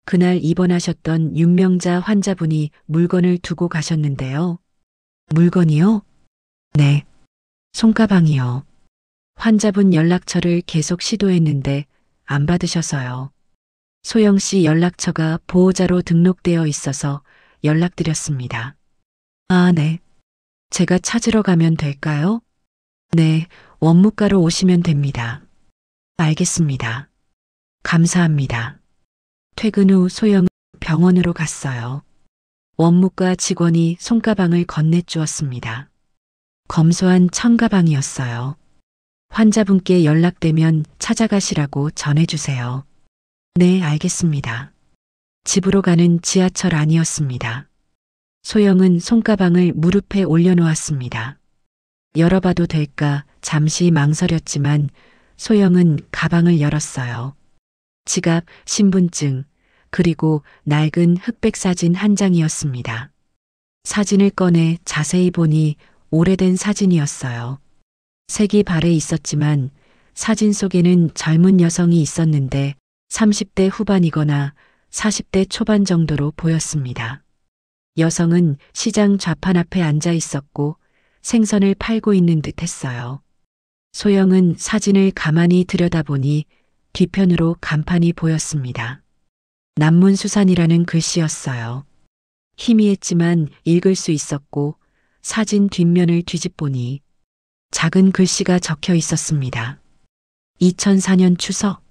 그날 입원하셨던 윤명자 환자분이 물건을 두고 가셨는데요. 물건이요? 네. 손가방이요. 환자분 연락처를 계속 시도했는데 안 받으셔서요. 소영 씨 연락처가 보호자로 등록되어 있어서 연락드렸습니다. 아, 네. 제가 찾으러 가면 될까요? 네, 원무과로 오시면 됩니다. 알겠습니다. 감사합니다. 퇴근 후 소영은 병원으로 갔어요. 원무과 직원이 손가방을 건네주었습니다. 검소한 청가방이었어요. 환자분께 연락되면 찾아가시라고 전해주세요. 네, 알겠습니다. 집으로 가는 지하철 안이었습니다. 소영은 손가방을 무릎에 올려놓았습니다. 열어봐도 될까 잠시 망설였지만 소영은 가방을 열었어요. 지갑, 신분증, 그리고 낡은 흑백 사진 한 장이었습니다. 사진을 꺼내 자세히 보니 오래된 사진이었어요. 색이 발해 있었지만 사진 속에는 젊은 여성이 있었는데 30대 후반이거나 40대 초반 정도로 보였습니다. 여성은 시장 좌판 앞에 앉아 있었고 생선을 팔고 있는 듯 했어요. 소영은 사진을 가만히 들여다보니 뒤편으로 간판이 보였습니다. 남문수산이라는 글씨였어요. 희미했지만 읽을 수 있었고 사진 뒷면을 뒤집보니 작은 글씨가 적혀 있었습니다. 2004년 추석.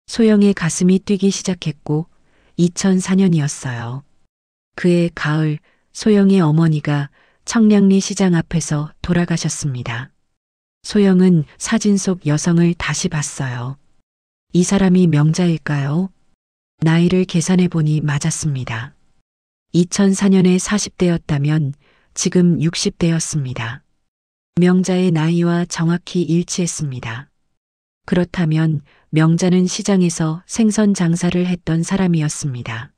소영의 가슴이 뛰기 시작했고 2004년이었어요. 그해 가을 소영의 어머니가 청량리 시장 앞에서 돌아가셨습니다. 소영은 사진 속 여성을 다시 봤어요. 이 사람이 명자일까요? 나이를 계산해 보니 맞았습니다. 2004년에 40대였다면 지금 60대였습니다. 명자의 나이와 정확히 일치했습니다. 그렇다면 명자는 시장에서 생선 장사를 했던 사람이었습니다.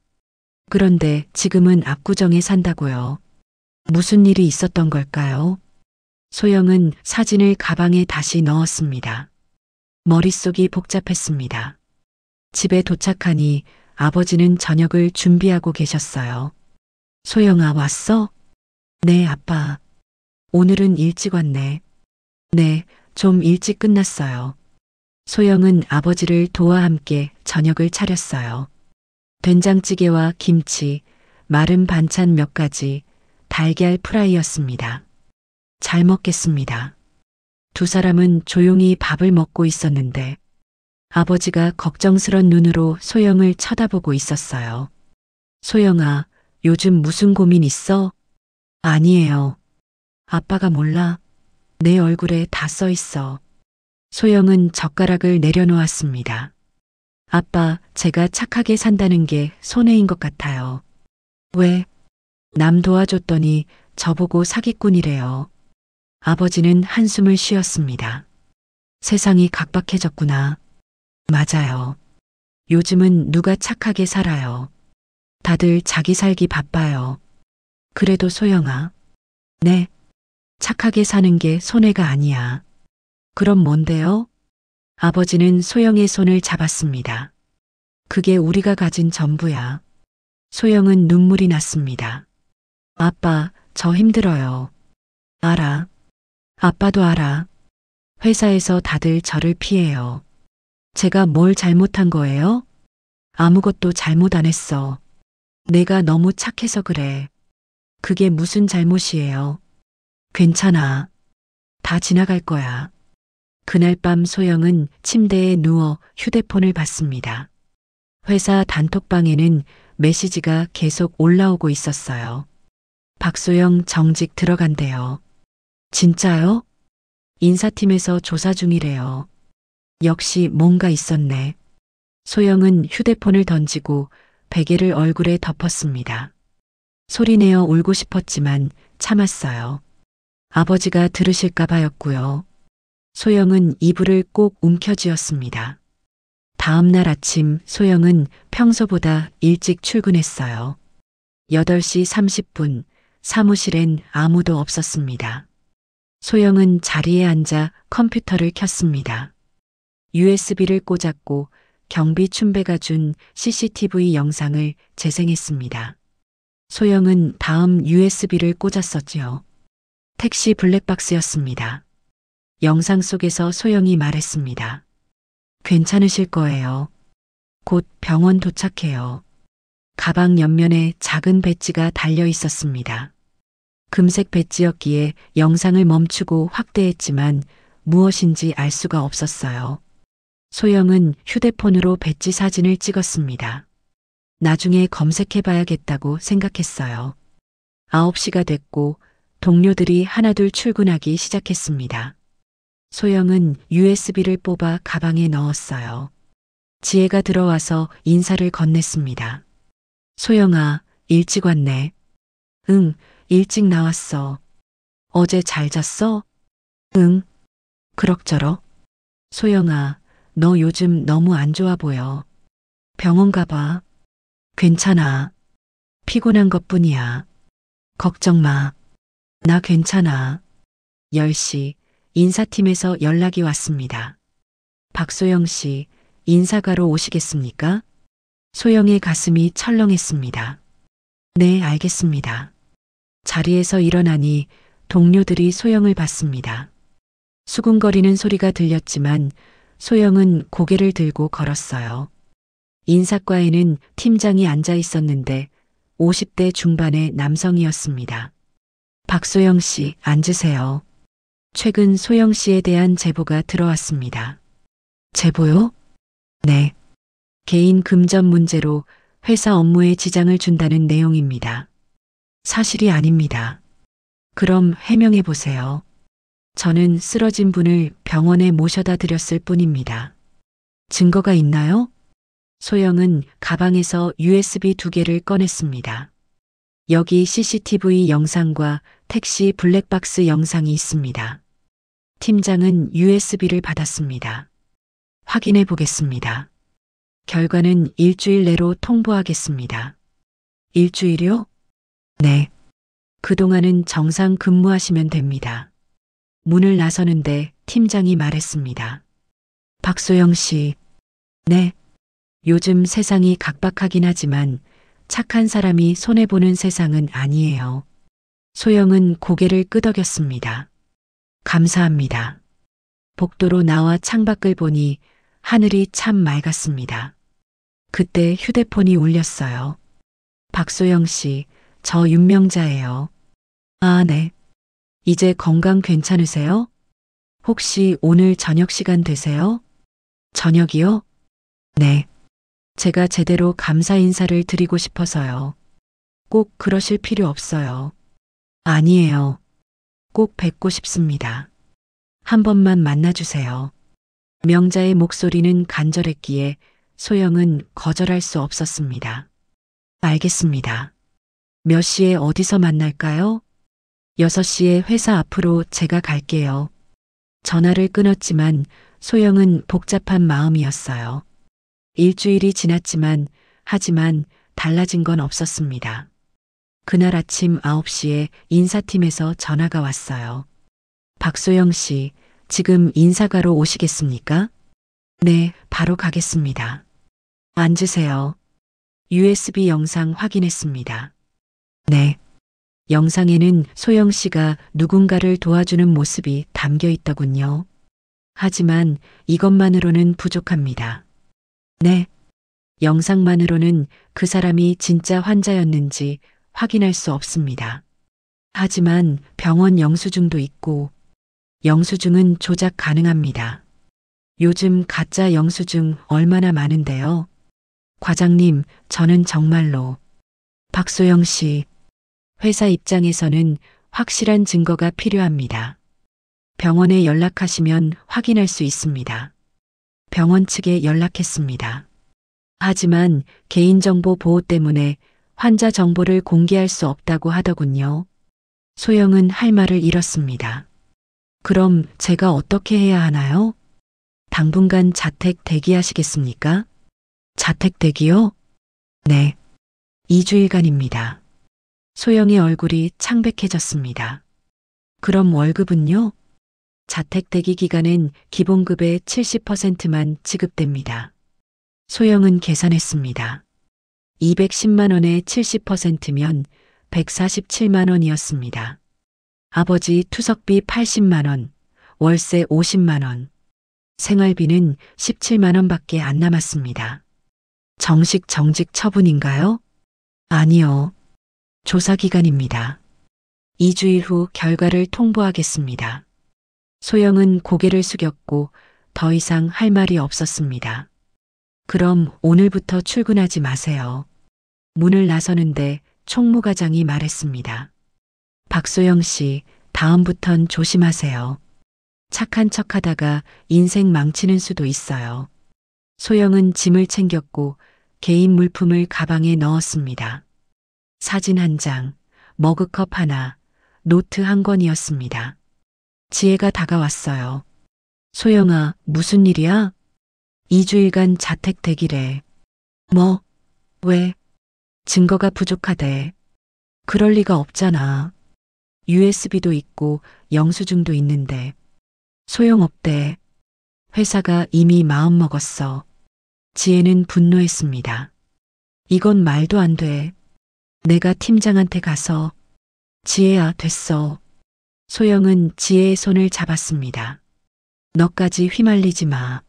그런데 지금은 압구정에 산다고요. 무슨 일이 있었던 걸까요? 소영은 사진을 가방에 다시 넣었습니다. 머릿속이 복잡했습니다. 집에 도착하니 아버지는 저녁을 준비하고 계셨어요. 소영아, 왔어? 네, 아빠. 오늘은 일찍 왔네. 네, 좀 일찍 끝났어요. 소영은 아버지를 도와 함께 저녁을 차렸어요. 된장찌개와 김치, 마른 반찬 몇 가지, 달걀 프라이였습니다. 잘 먹겠습니다. 두 사람은 조용히 밥을 먹고 있었는데 아버지가 걱정스런 눈으로 소영을 쳐다보고 있었어요. 소영아, 요즘 무슨 고민 있어? 아니에요. 아빠가 몰라. 내 얼굴에 다 써 있어. 소영은 젓가락을 내려놓았습니다. 아빠, 제가 착하게 산다는 게 손해인 것 같아요. 왜? 남 도와줬더니 저보고 사기꾼이래요. 아버지는 한숨을 쉬었습니다. 세상이 각박해졌구나. 맞아요. 요즘은 누가 착하게 살아요. 다들 자기 살기 바빠요. 그래도 소영아. 네. 착하게 사는 게 손해가 아니야. 그럼 뭔데요? 아버지는 소영의 손을 잡았습니다. 그게 우리가 가진 전부야. 소영은 눈물이 났습니다. 아빠, 저 힘들어요. 알아. 아빠도 알아. 회사에서 다들 저를 피해요. 제가 뭘 잘못한 거예요? 아무것도 잘못 안 했어. 내가 너무 착해서 그래. 그게 무슨 잘못이에요? 괜찮아. 다 지나갈 거야. 그날 밤 소영은 침대에 누워 휴대폰을 봤습니다. 회사 단톡방에는 메시지가 계속 올라오고 있었어요. 박소영 정직 들어간대요. 진짜요? 인사팀에서 조사 중이래요. 역시 뭔가 있었네. 소영은 휴대폰을 던지고 베개를 얼굴에 덮었습니다. 소리내어 울고 싶었지만 참았어요. 아버지가 들으실까 봐였고요. 소영은 이불을 꼭 움켜쥐었습니다. 다음 날 아침 소영은 평소보다 일찍 출근했어요. 8시 30분 사무실엔 아무도 없었습니다. 소영은 자리에 앉아 컴퓨터를 켰습니다. USB를 꽂았고 경비 춘배가 준 CCTV 영상을 재생했습니다. 소영은 다음 USB를 꽂았었지요. 택시 블랙박스였습니다. 영상 속에서 소영이 말했습니다. 괜찮으실 거예요. 곧 병원 도착해요. 가방 옆면에 작은 배지가 달려 있었습니다. 금색 배지였기에 영상을 멈추고 확대했지만 무엇인지 알 수가 없었어요. 소영은 휴대폰으로 배지 사진을 찍었습니다. 나중에 검색해봐야겠다고 생각했어요. 9시가 됐고 동료들이 하나둘 출근하기 시작했습니다. 소영은 USB를 뽑아 가방에 넣었어요. 지혜가 들어와서 인사를 건넸습니다. 소영아, 일찍 왔네. 응, 일찍 나왔어. 어제 잘 잤어? 응, 그럭저럭. 소영아, 너 요즘 너무 안 좋아 보여. 병원 가봐. 괜찮아. 피곤한 것뿐이야. 걱정 마. 나 괜찮아. 10시 인사팀에서 연락이 왔습니다. 박소영 씨, 인사가로 오시겠습니까? 소영의 가슴이 철렁했습니다. 네, 알겠습니다. 자리에서 일어나니 동료들이 소영을 봤습니다. 수군거리는 소리가 들렸지만 소영은 고개를 들고 걸었어요. 인사과에는 팀장이 앉아 있었는데 50대 중반의 남성이었습니다. 박소영 씨, 앉으세요. 최근 소영 씨에 대한 제보가 들어왔습니다. 제보요? 네. 개인 금전 문제로 회사 업무에 지장을 준다는 내용입니다. 사실이 아닙니다. 그럼 해명해 보세요. 저는 쓰러진 분을 병원에 모셔다 드렸을 뿐입니다. 증거가 있나요? 소영은 가방에서 USB 2개를 꺼냈습니다. 여기 CCTV 영상과 택시 블랙박스 영상이 있습니다. 팀장은 USB를 받았습니다. 확인해 보겠습니다. 결과는 일주일 내로 통보하겠습니다. 일주일이요? 네. 그동안은 정상 근무하시면 됩니다. 문을 나서는데 팀장이 말했습니다. 박소영 씨. 네. 요즘 세상이 각박하긴 하지만 착한 사람이 손해보는 세상은 아니에요. 소영은 고개를 끄덕였습니다. 감사합니다. 복도로 나와 창밖을 보니 하늘이 참 맑았습니다. 그때 휴대폰이 울렸어요. 박소영 씨, 저 윤명자예요. 아, 네. 이제 건강 괜찮으세요? 혹시 오늘 저녁 시간 되세요? 저녁이요? 네. 제가 제대로 감사 인사를 드리고 싶어서요. 꼭 그러실 필요 없어요. 아니에요. 꼭 뵙고 싶습니다. 한 번만 만나주세요. 명자의 목소리는 간절했기에 소영은 거절할 수 없었습니다. 알겠습니다. 몇 시에 어디서 만날까요? 6시에 회사 앞으로 제가 갈게요. 전화를 끊었지만 소영은 복잡한 마음이었어요. 일주일이 지났지만 하지만 달라진 건 없었습니다. 그날 아침 9시에 인사팀에서 전화가 왔어요. 박소영 씨, 지금 인사가로 오시겠습니까? 네, 바로 가겠습니다. 앉으세요. USB 영상 확인했습니다. 네. 영상에는 소영 씨가 누군가를 도와주는 모습이 담겨 있더군요. 하지만 이것만으로는 부족합니다. 네. 영상만으로는 그 사람이 진짜 환자였는지 확인할 수 없습니다. 하지만 병원 영수증도 있고 영수증은 조작 가능합니다. 요즘 가짜 영수증 얼마나 많은데요. 과장님, 저는 정말로 박소영 씨, 회사 입장에서는 확실한 증거가 필요합니다. 병원에 연락하시면 확인할 수 있습니다. 병원 측에 연락했습니다. 하지만 개인정보 보호 때문에 환자 정보를 공개할 수 없다고 하더군요. 소영은 할 말을 잃었습니다. 그럼 제가 어떻게 해야 하나요? 당분간 자택 대기하시겠습니까? 자택 대기요? 네. 2주일간입니다. 소영의 얼굴이 창백해졌습니다. 그럼 월급은요? 자택 대기 기간엔 기본급의 70%만 지급됩니다. 소영은 계산했습니다. 210만 원의 70%면 147만 원이었습니다. 아버지 투석비 80만 원, 월세 50만 원, 생활비는 17만 원밖에 안 남았습니다. 정직 처분인가요? 아니요. 조사 기간입니다. 2주일 후 결과를 통보하겠습니다. 소영은 고개를 숙였고 더 이상 할 말이 없었습니다. 그럼 오늘부터 출근하지 마세요. 문을 나서는데 총무과장이 말했습니다. 박소영 씨, 다음부턴 조심하세요. 착한 척 하다가 인생 망치는 수도 있어요. 소영은 짐을 챙겼고 개인 물품을 가방에 넣었습니다. 사진 한 장, 머그컵 하나, 노트 한 권이었습니다. 지혜가 다가왔어요. 소영아, 무슨 일이야? 2주일간 자택 대기래. 뭐? 왜? 증거가 부족하대. 그럴 리가 없잖아. USB도 있고 영수증도 있는데. 소용없대. 회사가 이미 마음먹었어. 지혜는 분노했습니다. 이건 말도 안 돼. 내가 팀장한테 가서. 지혜야, 됐어. 소영은 지혜의 손을 잡았습니다. 너까지 휘말리지 마.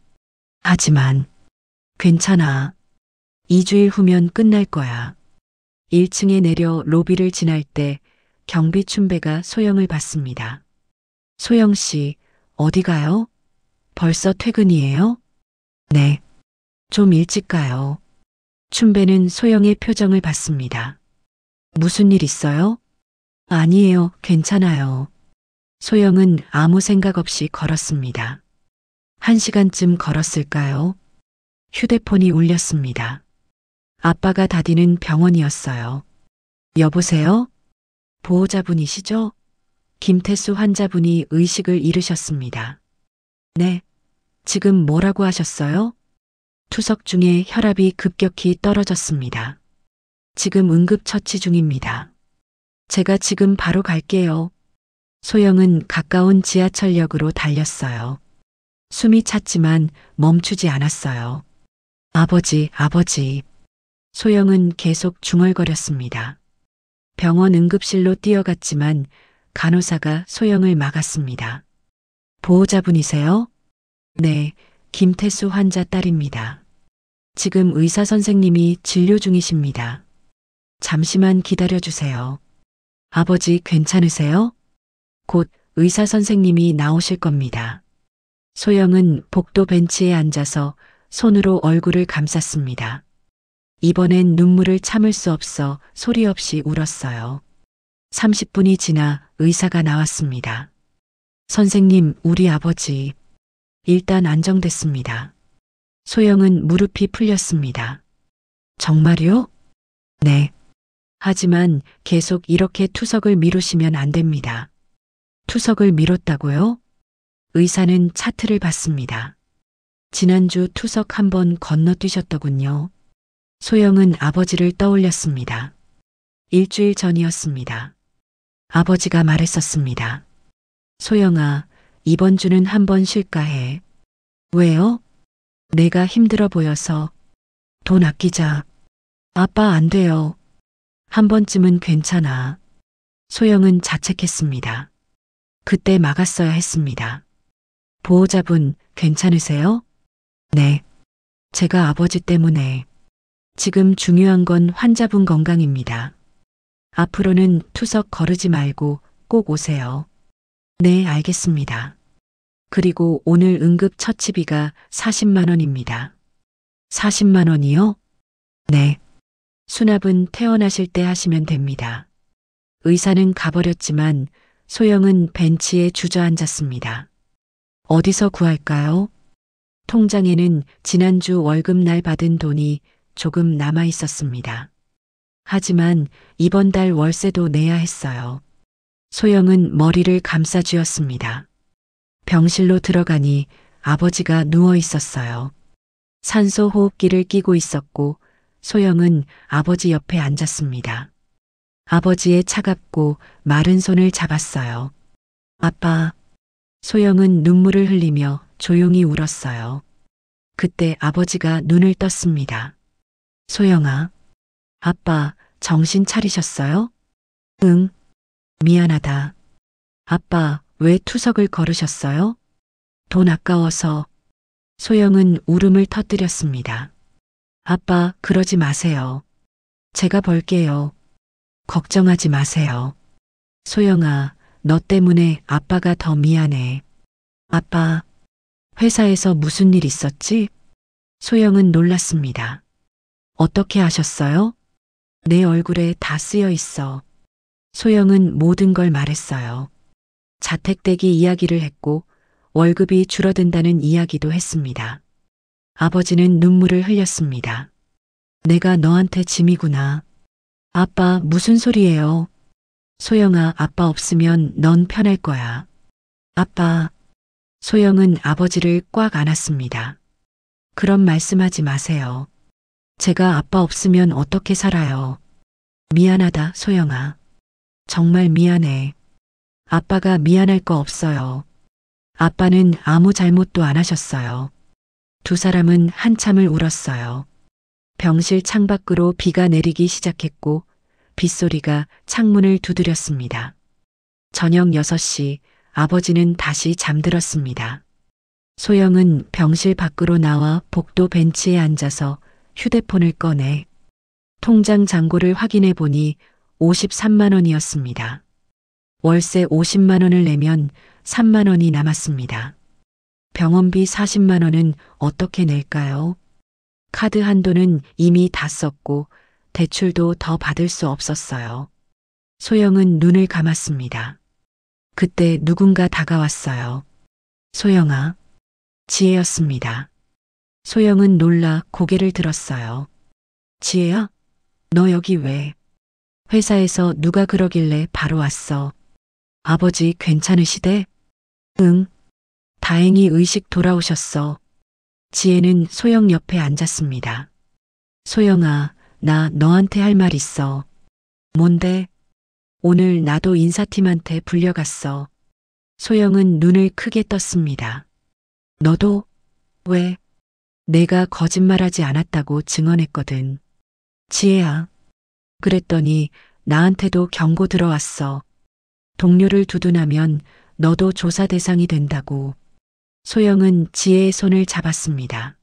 하지만 괜찮아. 2주일 후면 끝날 거야. 1층에 내려 로비를 지날 때 경비 춘배가 소영을 봤습니다. 소영 씨, 어디 가요? 벌써 퇴근이에요? 네. 좀 일찍 가요. 춘배는 소영의 표정을 봤습니다. 무슨 일 있어요? 아니에요, 괜찮아요. 소영은 아무 생각 없이 걸었습니다. 1시간쯤 걸었을까요? 휴대폰이 울렸습니다. 아빠가 다니는 병원이었어요. 여보세요? 보호자분이시죠? 김태수 환자분이 의식을 잃으셨습니다. 네. 지금 뭐라고 하셨어요? 투석 중에 혈압이 급격히 떨어졌습니다. 지금 응급처치 중입니다. 제가 지금 바로 갈게요. 소영은 가까운 지하철역으로 달렸어요. 숨이 찼지만 멈추지 않았어요. 아버지. 소영은 계속 중얼거렸습니다. 병원 응급실로 뛰어갔지만 간호사가 소영을 막았습니다. 보호자분이세요? 네, 김태수 환자 딸입니다. 지금 의사 선생님이 진료 중이십니다. 잠시만 기다려주세요. 아버지 괜찮으세요? 곧 의사 선생님이 나오실 겁니다. 소영은 복도 벤치에 앉아서 손으로 얼굴을 감쌌습니다. 이번엔 눈물을 참을 수 없어 소리 없이 울었어요. 30분이 지나 의사가 나왔습니다. 선생님, 우리 아버지. 일단 안정됐습니다. 소영은 무릎이 풀렸습니다. 정말요? 네. 하지만 계속 이렇게 투석을 미루시면 안 됩니다. 투석을 미뤘다고요? 의사는 차트를 봤습니다. 지난주 투석 한 번 건너뛰셨더군요. 소영은 아버지를 떠올렸습니다. 일주일 전이었습니다. 아버지가 말했었습니다. 소영아, 이번 주는 한 번 쉴까 해. 왜요? 내가 힘들어 보여서. 돈 아끼자. 아빠 안 돼요. 한 번쯤은 괜찮아. 소영은 자책했습니다. 그때 막았어야 했습니다. 보호자분, 괜찮으세요? 네. 제가 아버지 때문에. 지금 중요한 건 환자분 건강입니다. 앞으로는 투석 거르지 말고 꼭 오세요. 네, 알겠습니다. 그리고 오늘 응급 처치비가 40만 원입니다. 40만 원이요? 네. 수납은 퇴원하실 때 하시면 됩니다. 의사는 가버렸지만 소영은 벤치에 주저앉았습니다. 어디서 구할까요? 통장에는 지난주 월급날 받은 돈이 조금 남아 있었습니다. 하지만 이번 달 월세도 내야 했어요. 소영은 머리를 감싸쥐었습니다. 병실로 들어가니 아버지가 누워 있었어요. 산소 호흡기를 끼고 있었고 소영은 아버지 옆에 앉았습니다. 아버지의 차갑고 마른 손을 잡았어요. 아빠. 소영은 눈물을 흘리며 조용히 울었어요. 그때 아버지가 눈을 떴습니다. 소영아, 아빠 정신 차리셨어요? 응, 미안하다. 아빠 왜 투석을 걸으셨어요? 돈 아까워서. 소영은 울음을 터뜨렸습니다. 아빠 그러지 마세요. 제가 벌게요. 걱정하지 마세요. 소영아, 너 때문에 아빠가 더 미안해. 아빠, 회사에서 무슨 일 있었지? 소영은 놀랐습니다. 어떻게 아셨어요? 내 얼굴에 다 쓰여 있어. 소영은 모든 걸 말했어요. 자택대기 이야기를 했고 월급이 줄어든다는 이야기도 했습니다. 아버지는 눈물을 흘렸습니다. 내가 너한테 짐이구나. 아빠 무슨 소리예요? 소영아, 아빠 없으면 넌 편할 거야. 아빠. 소영은 아버지를 꽉 안았습니다. 그런 말씀하지 마세요. 제가 아빠 없으면 어떻게 살아요? 미안하다, 소영아. 정말 미안해. 아빠가 미안할 거 없어요. 아빠는 아무 잘못도 안 하셨어요. 두 사람은 한참을 울었어요. 병실 창밖으로 비가 내리기 시작했고 빗소리가 창문을 두드렸습니다. 저녁 6시 아버지는 다시 잠들었습니다. 소영은 병실 밖으로 나와 복도 벤치에 앉아서 휴대폰을 꺼내 통장 잔고를 확인해 보니 53만 원이었습니다. 월세 50만 원을 내면 3만 원이 남았습니다. 병원비 40만 원은 어떻게 낼까요? 카드 한도는 이미 다 썼고 대출도 더 받을 수 없었어요. 소영은 눈을 감았습니다. 그때 누군가 다가왔어요. 소영아. 지혜였습니다. 소영은 놀라 고개를 들었어요. 지혜야? 너 여기 왜? 회사에서 누가 그러길래 바로 왔어. 아버지 괜찮으시대? 응. 다행히 의식 돌아오셨어. 지혜는 소영 옆에 앉았습니다. 소영아, 나 너한테 할 말 있어. 뭔데? 오늘 나도 인사팀한테 불려갔어. 소영은 눈을 크게 떴습니다. 너도? 왜? 내가 거짓말하지 않았다고 증언했거든. 지혜야. 그랬더니 나한테도 경고 들어왔어. 동료를 두둔하면 너도 조사 대상이 된다고. 소영은 지혜의 손을 잡았습니다.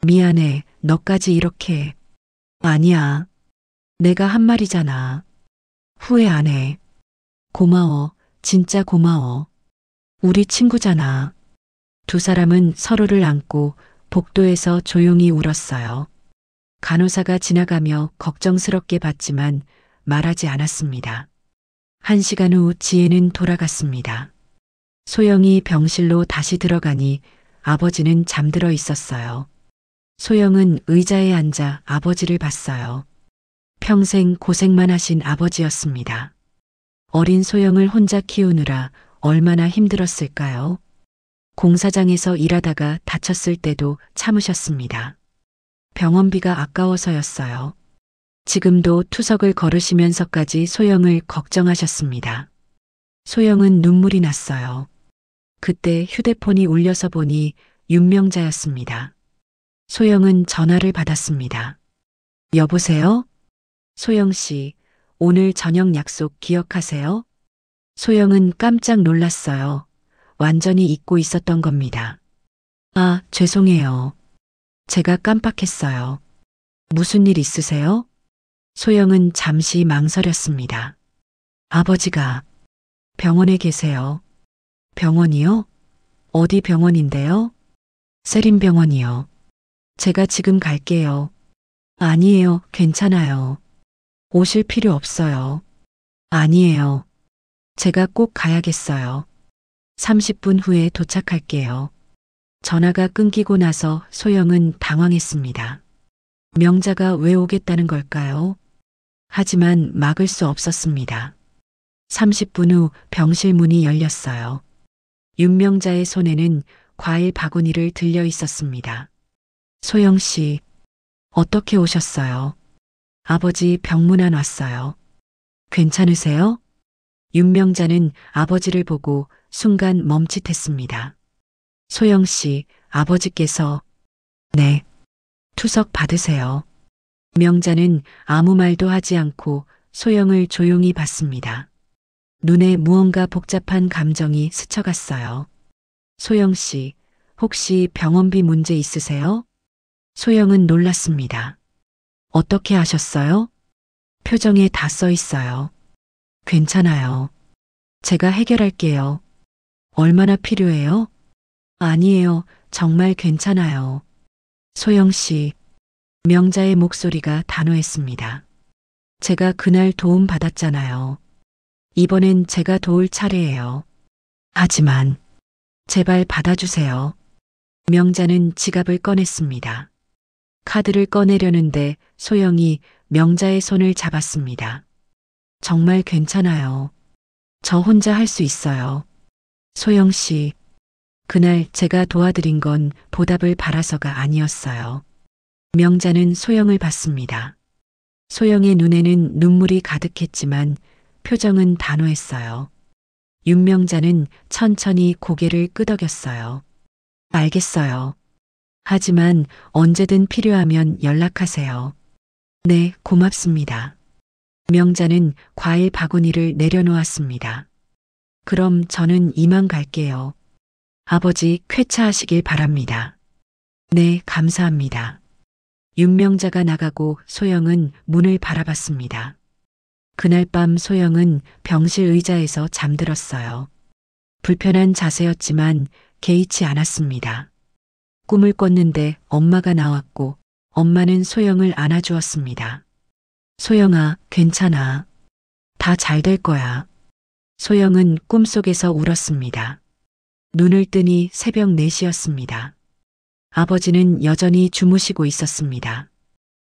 미안해, 너까지 이렇게. 아니야. 내가 한 말이잖아. 후회 안 해. 고마워, 진짜 고마워. 우리 친구잖아. 두 사람은 서로를 안고 복도에서 조용히 울었어요. 간호사가 지나가며 걱정스럽게 봤지만 말하지 않았습니다. 1시간 후 지혜는 돌아갔습니다. 소영이 병실로 다시 들어가니 아버지는 잠들어 있었어요. 소영은 의자에 앉아 아버지를 봤어요. 평생 고생만 하신 아버지였습니다. 어린 소영을 혼자 키우느라 얼마나 힘들었을까요? 공사장에서 일하다가 다쳤을 때도 참으셨습니다. 병원비가 아까워서였어요. 지금도 투석을 걸으시면서까지 소영을 걱정하셨습니다. 소영은 눈물이 났어요. 그때 휴대폰이 울려서 보니 윤명자였습니다. 소영은 전화를 받았습니다. 여보세요? 소영 씨, 오늘 저녁 약속 기억하세요? 소영은 깜짝 놀랐어요. 완전히 잊고 있었던 겁니다. 아, 죄송해요. 제가 깜빡했어요. 무슨 일 있으세요? 소영은 잠시 망설였습니다. 아버지가 병원에 계세요. 병원이요? 어디 병원인데요? 세림병원이요. 제가 지금 갈게요. 아니에요, 괜찮아요. 오실 필요 없어요. 아니에요. 제가 꼭 가야겠어요. 30분 후에 도착할게요. 전화가 끊기고 나서 소영은 당황했습니다. 명자가 왜 오겠다는 걸까요? 하지만 막을 수 없었습니다. 30분 후 병실 문이 열렸어요. 윤명자의 손에는 과일 바구니를 들려 있었습니다. 소영 씨, 어떻게 오셨어요? 아버지 병문안 왔어요. 괜찮으세요? 윤명자는 아버지를 보고 순간 멈칫했습니다. 소영 씨, 아버지께서 네. 투석 받으세요. 명자는 아무 말도 하지 않고 소영을 조용히 봤습니다. 눈에 무언가 복잡한 감정이 스쳐갔어요. 소영 씨, 혹시 병원비 문제 있으세요? 소영은 놀랐습니다. 어떻게 아셨어요? 표정에 다 써 있어요. 괜찮아요. 제가 해결할게요. 얼마나 필요해요? 아니에요. 정말 괜찮아요. 소영 씨, 명자의 목소리가 단호했습니다. 제가 그날 도움 받았잖아요. 이번엔 제가 도울 차례예요. 하지만 제발 받아주세요. 명자는 지갑을 꺼냈습니다. 카드를 꺼내려는데 소영이 명자의 손을 잡았습니다. 정말 괜찮아요. 저 혼자 할 수 있어요. 소영 씨, 그날 제가 도와드린 건 보답을 바라서가 아니었어요. 명자는 소영을 봤습니다. 소영의 눈에는 눈물이 가득했지만 표정은 단호했어요. 윤명자는 천천히 고개를 끄덕였어요. 알겠어요. 하지만 언제든 필요하면 연락하세요. 네, 고맙습니다. 명자는 과일 바구니를 내려놓았습니다. 그럼 저는 이만 갈게요. 아버지 쾌차하시길 바랍니다. 네, 감사합니다. 윤명자가 나가고 소영은 문을 바라봤습니다. 그날 밤 소영은 병실 의자에서 잠들었어요. 불편한 자세였지만 개의치 않았습니다. 꿈을 꿨는데 엄마가 나왔고 엄마는 소영을 안아주었습니다. 소영아, 괜찮아. 다 잘 될 거야. 소영은 꿈속에서 울었습니다. 눈을 뜨니 새벽 4시였습니다. 아버지는 여전히 주무시고 있었습니다.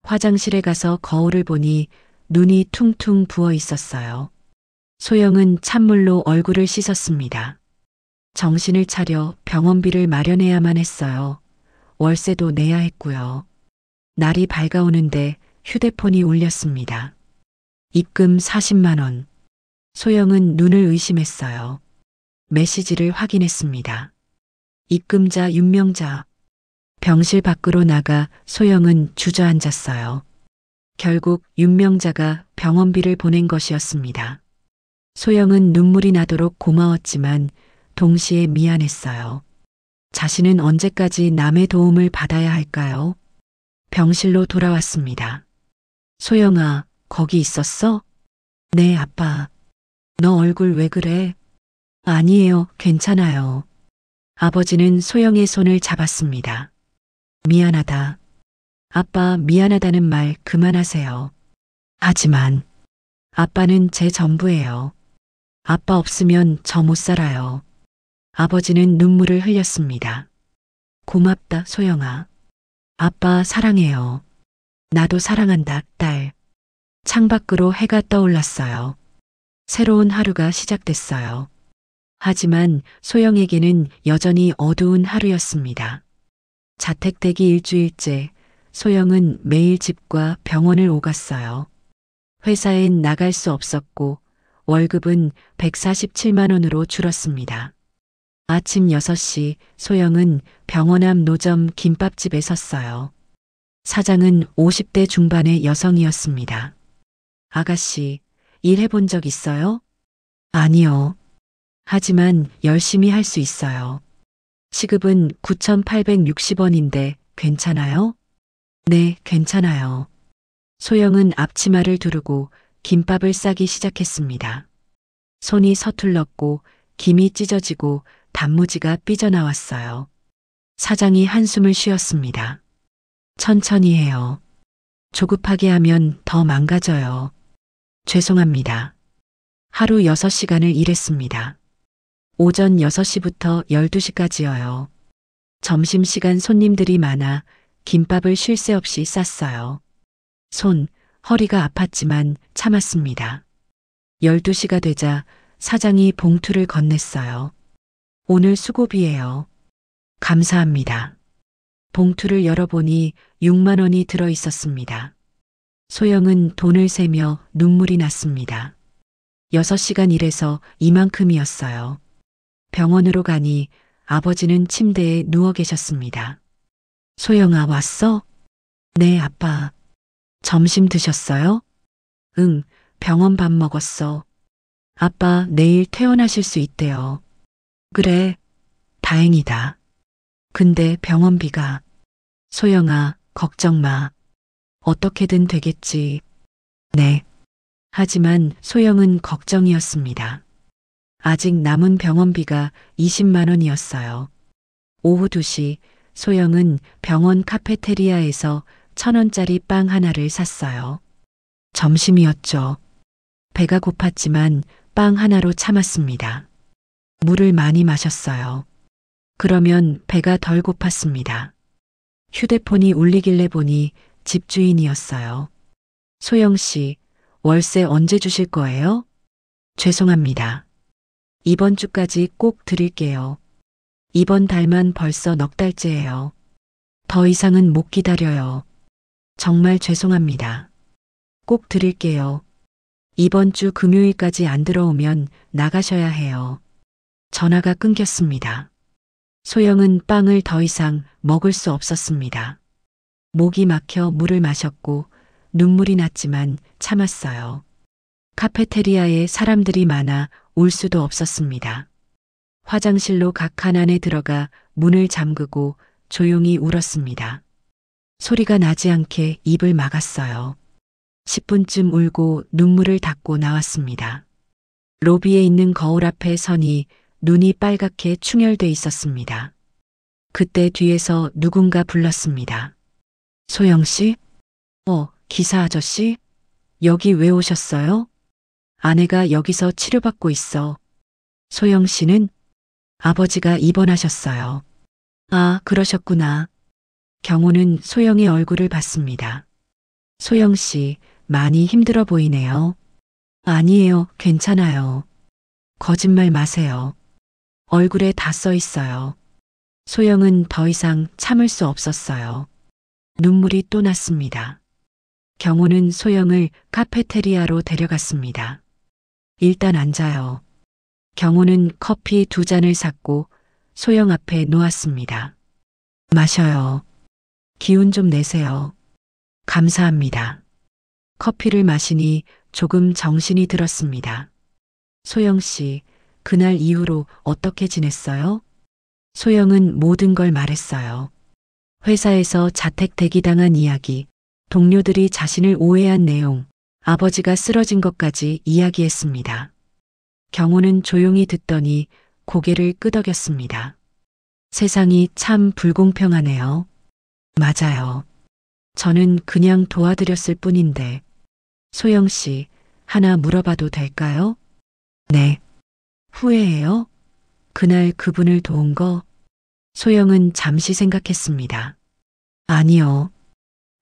화장실에 가서 거울을 보니 눈이 퉁퉁 부어 있었어요. 소영은 찬물로 얼굴을 씻었습니다. 정신을 차려 병원비를 마련해야만 했어요. 월세도 내야 했고요. 날이 밝아오는데 휴대폰이 울렸습니다. 입금 40만 원. 소영은 눈을 의심했어요. 메시지를 확인했습니다. 입금자 윤명자. 병실 밖으로 나가 소영은 주저앉았어요. 결국 윤명자가 병원비를 보낸 것이었습니다. 소영은 눈물이 나도록 고마웠지만 동시에 미안했어요. 자신은 언제까지 남의 도움을 받아야 할까요? 병실로 돌아왔습니다. 소영아, 거기 있었어? 네, 아빠. 너 얼굴 왜 그래? 아니에요, 괜찮아요. 아버지는 소영의 손을 잡았습니다. 미안하다. 아빠, 미안하다는 말 그만하세요. 하지만 아빠는 제 전부예요. 아빠 없으면 저 못 살아요. 아버지는 눈물을 흘렸습니다. 고맙다, 소영아. 아빠 사랑해요. 나도 사랑한다, 딸. 창밖으로 해가 떠올랐어요. 새로운 하루가 시작됐어요. 하지만 소영에게는 여전히 어두운 하루였습니다. 자택되기 일주일째 소영은 매일 집과 병원을 오갔어요. 회사엔 나갈 수 없었고 월급은 147만 원으로 줄었습니다. 아침 6시 소영은 병원 앞 노점 김밥집에 섰어요. 사장은 50대 중반의 여성이었습니다. 아가씨, 일해본 적 있어요? 아니요. 하지만 열심히 할 수 있어요. 시급은 9,860원인데 괜찮아요? 네, 괜찮아요. 소영은 앞치마를 두르고 김밥을 싸기 시작했습니다. 손이 서툴렀고 김이 찢어지고 단무지가 삐져나왔어요. 사장이 한숨을 쉬었습니다. 천천히 해요. 조급하게 하면 더 망가져요. 죄송합니다. 하루 6시간을 일했습니다. 오전 6시부터 12시까지요. 점심시간 손님들이 많아 김밥을 쉴 새 없이 쌌어요. 허리가 아팠지만 참았습니다. 12시가 되자 사장이 봉투를 건넸어요. 오늘 수고비예요. 감사합니다. 봉투를 열어보니 6만 원이 들어 있었습니다. 소영은 돈을 세며 눈물이 났습니다. 6시간 일해서 이만큼이었어요. 병원으로 가니 아버지는 침대에 누워 계셨습니다. 소영아, 왔어? 네, 아빠. 점심 드셨어요? 응, 병원 밥 먹었어. 아빠 내일 퇴원하실 수 있대요. 그래, 다행이다. 근데 병원비가. 소영아, 걱정 마. 어떻게든 되겠지. 네. 하지만 소영은 걱정이었습니다. 아직 남은 병원비가 20만 원이었어요. 오후 2시 소영은 병원 카페테리아에서 1,000원짜리 빵 하나를 샀어요. 점심이었죠. 배가 고팠지만 빵 하나로 참았습니다. 물을 많이 마셨어요. 그러면 배가 덜 고팠습니다. 휴대폰이 울리길래 보니 집주인이었어요. 소영 씨, 월세 언제 주실 거예요? 죄송합니다. 이번 주까지 꼭 드릴게요. 이번 달만 벌써 넉 달째예요. 더 이상은 못 기다려요. 정말 죄송합니다. 꼭 드릴게요. 이번 주 금요일까지 안 들어오면 나가셔야 해요. 전화가 끊겼습니다. 소영은 빵을 더 이상 먹을 수 없었습니다. 목이 막혀 물을 마셨고 눈물이 났지만 참았어요. 카페테리아에 사람들이 많아 올 수도 없었습니다. 화장실로 각 칸 안에 들어가 문을 잠그고 조용히 울었습니다. 소리가 나지 않게 입을 막았어요. 10분쯤 울고 눈물을 닦고 나왔습니다. 로비에 있는 거울 앞에 서니 눈이 빨갛게 충혈돼 있었습니다. 그때 뒤에서 누군가 불렀습니다. 소영 씨? 기사 아저씨? 여기 왜 오셨어요? 아내가 여기서 치료받고 있어. 소영 씨는? 아버지가 입원하셨어요. 아, 그러셨구나. 경호는 소영의 얼굴을 봤습니다. 소영 씨, 많이 힘들어 보이네요. 아니에요, 괜찮아요. 거짓말 마세요. 얼굴에 다 써 있어요. 소영은 더 이상 참을 수 없었어요. 눈물이 또 났습니다. 경호는 소영을 카페테리아로 데려갔습니다. 일단 앉아요. 경호는 커피 2잔을 샀고 소영 앞에 놓았습니다. 마셔요. 기운 좀 내세요. 감사합니다. 커피를 마시니 조금 정신이 들었습니다. 소영 씨, 그날 이후로 어떻게 지냈어요? 소영은 모든 걸 말했어요. 회사에서 자택 대기당한 이야기, 동료들이 자신을 오해한 내용, 아버지가 쓰러진 것까지 이야기했습니다. 경호는 조용히 듣더니 고개를 끄덕였습니다. 세상이 참 불공평하네요. 맞아요. 저는 그냥 도와드렸을 뿐인데. 소영 씨, 하나 물어봐도 될까요? 네. 후회해요? 그날 그분을 도운 거? 소영은 잠시 생각했습니다. 아니요.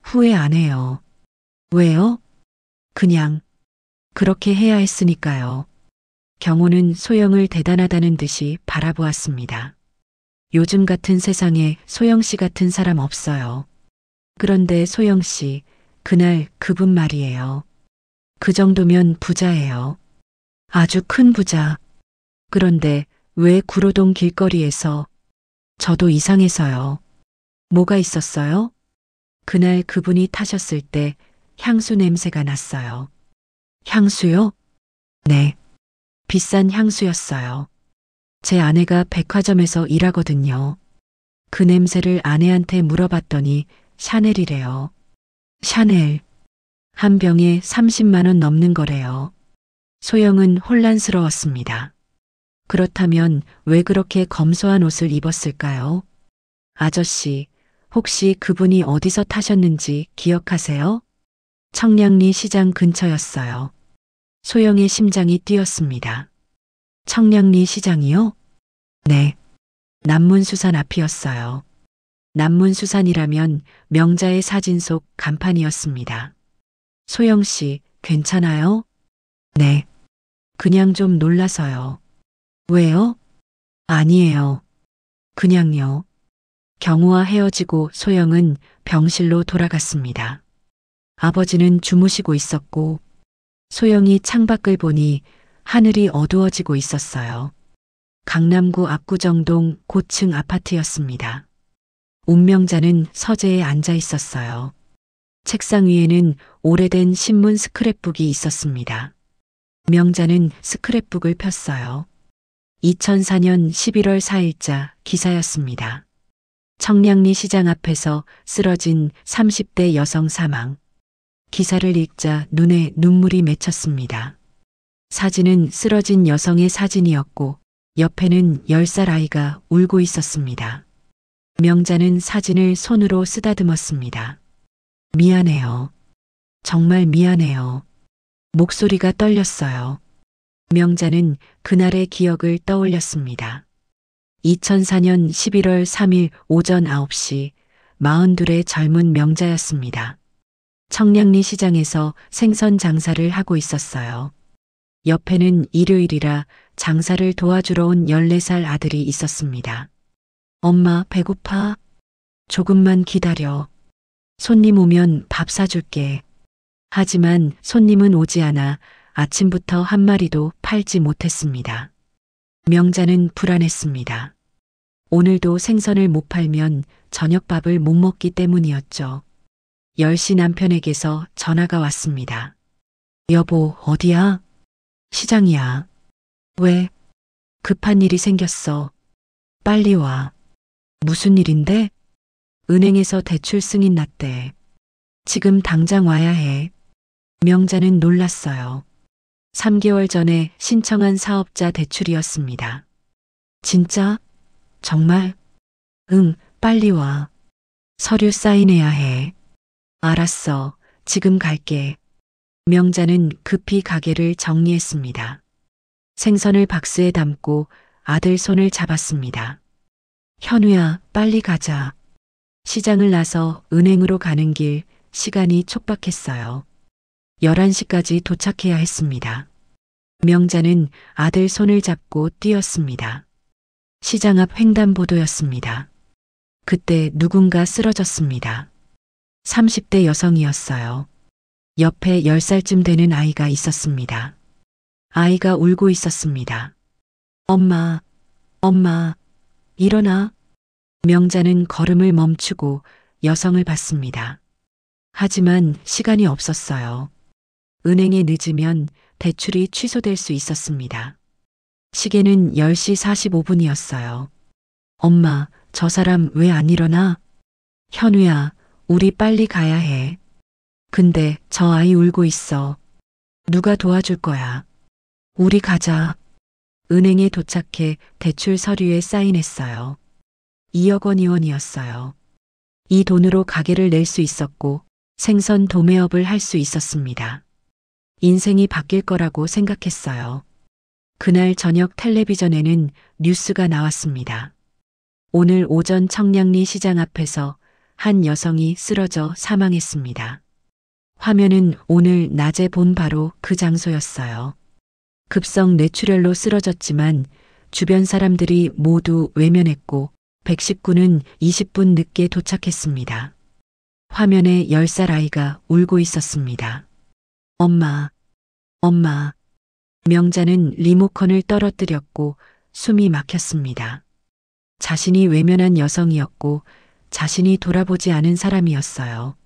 후회 안 해요. 왜요? 그냥 그렇게 해야 했으니까요. 경호는 소영을 대단하다는 듯이 바라보았습니다. 요즘 같은 세상에 소영 씨 같은 사람 없어요. 그런데 소영 씨, 그날 그분 말이에요. 그 정도면 부자예요. 아주 큰 부자. 그런데 왜 구로동 길거리에서? 저도 이상해서요. 뭐가 있었어요? 그날 그분이 타셨을 때 향수 냄새가 났어요. 향수요? 네. 비싼 향수였어요. 제 아내가 백화점에서 일하거든요. 그 냄새를 아내한테 물어봤더니 샤넬이래요. 샤넬. 한 병에 30만 원 넘는 거래요. 소영은 혼란스러웠습니다. 그렇다면 왜 그렇게 검소한 옷을 입었을까요? 아저씨, 혹시 그분이 어디서 타셨는지 기억하세요? 청량리 시장 근처였어요. 소영의 심장이 뛰었습니다. 청량리 시장이요? 네. 남문수산 앞이었어요. 남문수산이라면 명자의 사진 속 간판이었습니다. 소영 씨, 괜찮아요? 네. 그냥 좀 놀라서요. 왜요? 아니에요. 그냥요. 경호와 헤어지고 소영은 병실로 돌아갔습니다. 아버지는 주무시고 있었고 소영이 창밖을 보니 하늘이 어두워지고 있었어요. 강남구 압구정동 고층 아파트였습니다. 운명자는 서재에 앉아 있었어요. 책상 위에는 오래된 신문 스크랩북이 있었습니다. 명자는 스크랩북을 폈어요. 2004년 11월 4일자 기사였습니다. 청량리 시장 앞에서 쓰러진 30대 여성 사망. 기사를 읽자 눈에 눈물이 맺혔습니다. 사진은 쓰러진 여성의 사진이었고 옆에는 10살 아이가 울고 있었습니다. 명자는 사진을 손으로 쓰다듬었습니다. 미안해요. 정말 미안해요. 목소리가 떨렸어요. 명자는 그날의 기억을 떠올렸습니다. 2004년 11월 3일 오전 9시 42의 젊은 명자였습니다. 청량리 시장에서 생선 장사를 하고 있었어요. 옆에는 일요일이라 장사를 도와주러 온 14살 아들이 있었습니다. 엄마 배고파? 조금만 기다려. 손님 오면 밥 사줄게. 하지만 손님은 오지 않아 아침부터 한 마리도 팔지 못했습니다. 명자는 불안했습니다. 오늘도 생선을 못 팔면 저녁밥을 못 먹기 때문이었죠. 10시 남편에게서 전화가 왔습니다. 여보, 어디야? 시장이야. 왜? 급한 일이 생겼어. 빨리 와. 무슨 일인데? 은행에서 대출 승인 났대. 지금 당장 와야 해. 명자는 놀랐어요. 3개월 전에 신청한 사업자 대출이었습니다. 진짜? 정말? 응, 빨리 와. 서류 사인해야 해. 알았어. 지금 갈게. 명자는 급히 가게를 정리했습니다. 생선을 박스에 담고 아들 손을 잡았습니다. 현우야, 빨리 가자. 시장을 나서 은행으로 가는 길 시간이 촉박했어요. 11시까지 도착해야 했습니다. 명자는 아들 손을 잡고 뛰었습니다. 시장 앞 횡단보도였습니다. 그때 누군가 쓰러졌습니다. 30대 여성이었어요. 옆에 10살쯤 되는 아이가 있었습니다. 아이가 울고 있었습니다. 엄마, 엄마, 일어나. 명자는 걸음을 멈추고 여성을 봤습니다. 하지만 시간이 없었어요. 은행에 늦으면 대출이 취소될 수 있었습니다. 시계는 10시 45분이었어요. 엄마, 저 사람 왜 안 일어나? 현우야, 우리 빨리 가야 해. 근데 저 아이 울고 있어. 누가 도와줄 거야? 우리 가자. 은행에 도착해 대출 서류에 사인했어요. 2억 원이었어요. 이 돈으로 가게를 낼 수 있었고 생선 도매업을 할 수 있었습니다. 인생이 바뀔 거라고 생각했어요. 그날 저녁 텔레비전에는 뉴스가 나왔습니다. 오늘 오전 청량리 시장 앞에서 한 여성이 쓰러져 사망했습니다. 화면은 오늘 낮에 본 바로 그 장소였어요. 급성 뇌출혈로 쓰러졌지만 주변 사람들이 모두 외면했고 119는 20분 늦게 도착했습니다. 화면에 10살 아이가 울고 있었습니다. 엄마, 엄마. 명자는 리모컨을 떨어뜨렸고 숨이 막혔습니다. 자신이 외면한 여성이었고 자신이 돌아보지 않은 사람이었어요.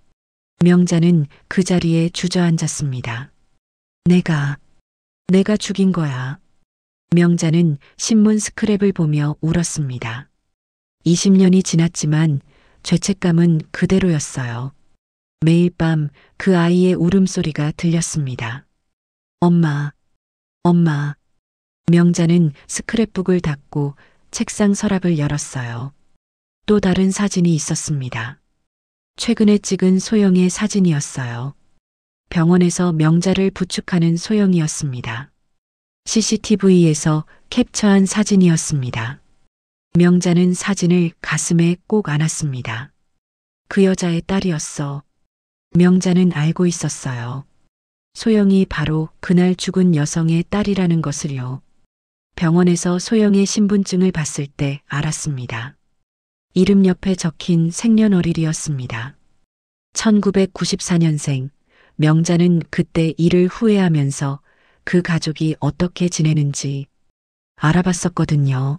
명자는 그 자리에 주저앉았습니다. 내가 죽인 거야. 명자는 신문 스크랩을 보며 울었습니다. 20년이 지났지만 죄책감은 그대로였어요. 매일 밤 그 아이의 울음소리가 들렸습니다. 엄마, 엄마. 명자는 스크랩북을 닫고 책상 서랍을 열었어요. 또 다른 사진이 있었습니다. 최근에 찍은 소영의 사진이었어요. 병원에서 명자를 부축하는 소영이었습니다. CCTV에서 캡처한 사진이었습니다. 명자는 사진을 가슴에 꼭 안았습니다. 그 여자의 딸이었어. 명자는 알고 있었어요. 소영이 바로 그날 죽은 여성의 딸이라는 것을요. 병원에서 소영의 신분증을 봤을 때 알았습니다. 이름 옆에 적힌 생년월일이었습니다. 1994년생. 명자는 그때 일을 후회하면서 그 가족이 어떻게 지내는지 알아봤었거든요.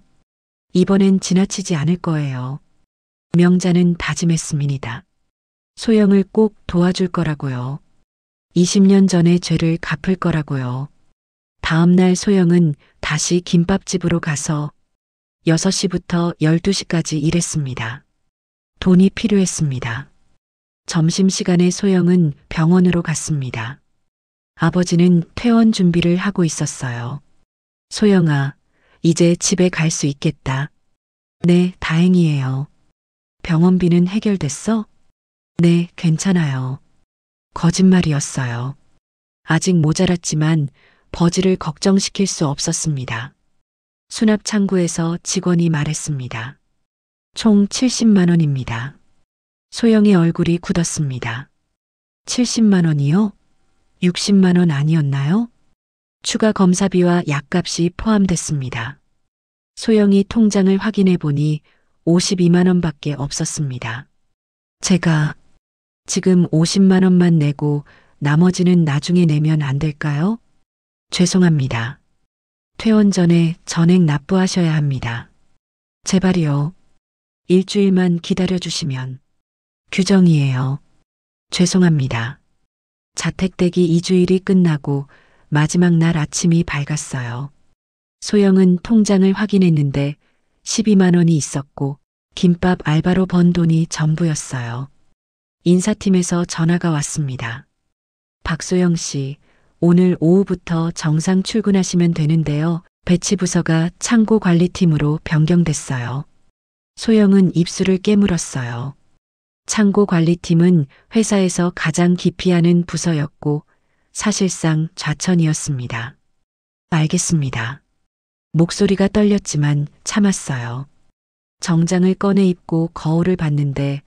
이번엔 지나치지 않을 거예요. 명자는 다짐했습니다. 소영을 꼭 도와줄 거라고요. 20년 전의 죄를 갚을 거라고요. 다음 날 소영은 다시 김밥집으로 가서 6시부터 12시까지 일했습니다. 돈이 필요했습니다. 점심시간에 소영은 병원으로 갔습니다. 아버지는 퇴원 준비를 하고 있었어요. 소영아, 이제 집에 갈 수 있겠다. 네, 다행이에요. 병원비는 해결됐어? 네, 괜찮아요. 거짓말이었어요. 아직 모자랐지만 버지를 걱정시킬 수 없었습니다. 수납 창구에서 직원이 말했습니다. 총 70만 원입니다. 소영의 얼굴이 굳었습니다. 70만 원이요? 60만 원 아니었나요? 추가 검사비와 약값이 포함됐습니다. 소영이 통장을 확인해 보니 52만 원밖에 없었습니다. 제가 지금 50만 원만 내고 나머지는 나중에 내면 안 될까요? 죄송합니다. 퇴원 전에 전액 납부하셔야 합니다. 제발이요. 일주일만 기다려주시면. 규정이에요. 죄송합니다. 자택대기 2주일이 끝나고 마지막 날 아침이 밝았어요. 소영은 통장을 확인했는데 12만 원이 있었고 김밥 알바로 번 돈이 전부였어요. 인사팀에서 전화가 왔습니다. 박소영 씨, 오늘 오후부터 정상 출근하시면 되는데요. 배치부서가 창고관리팀으로 변경됐어요. 소영은 입술을 깨물었어요. 창고관리팀은 회사에서 가장 기피하는 부서였고 사실상 좌천이었습니다. 알겠습니다. 목소리가 떨렸지만 참았어요. 정장을 꺼내 입고 거울을 봤는데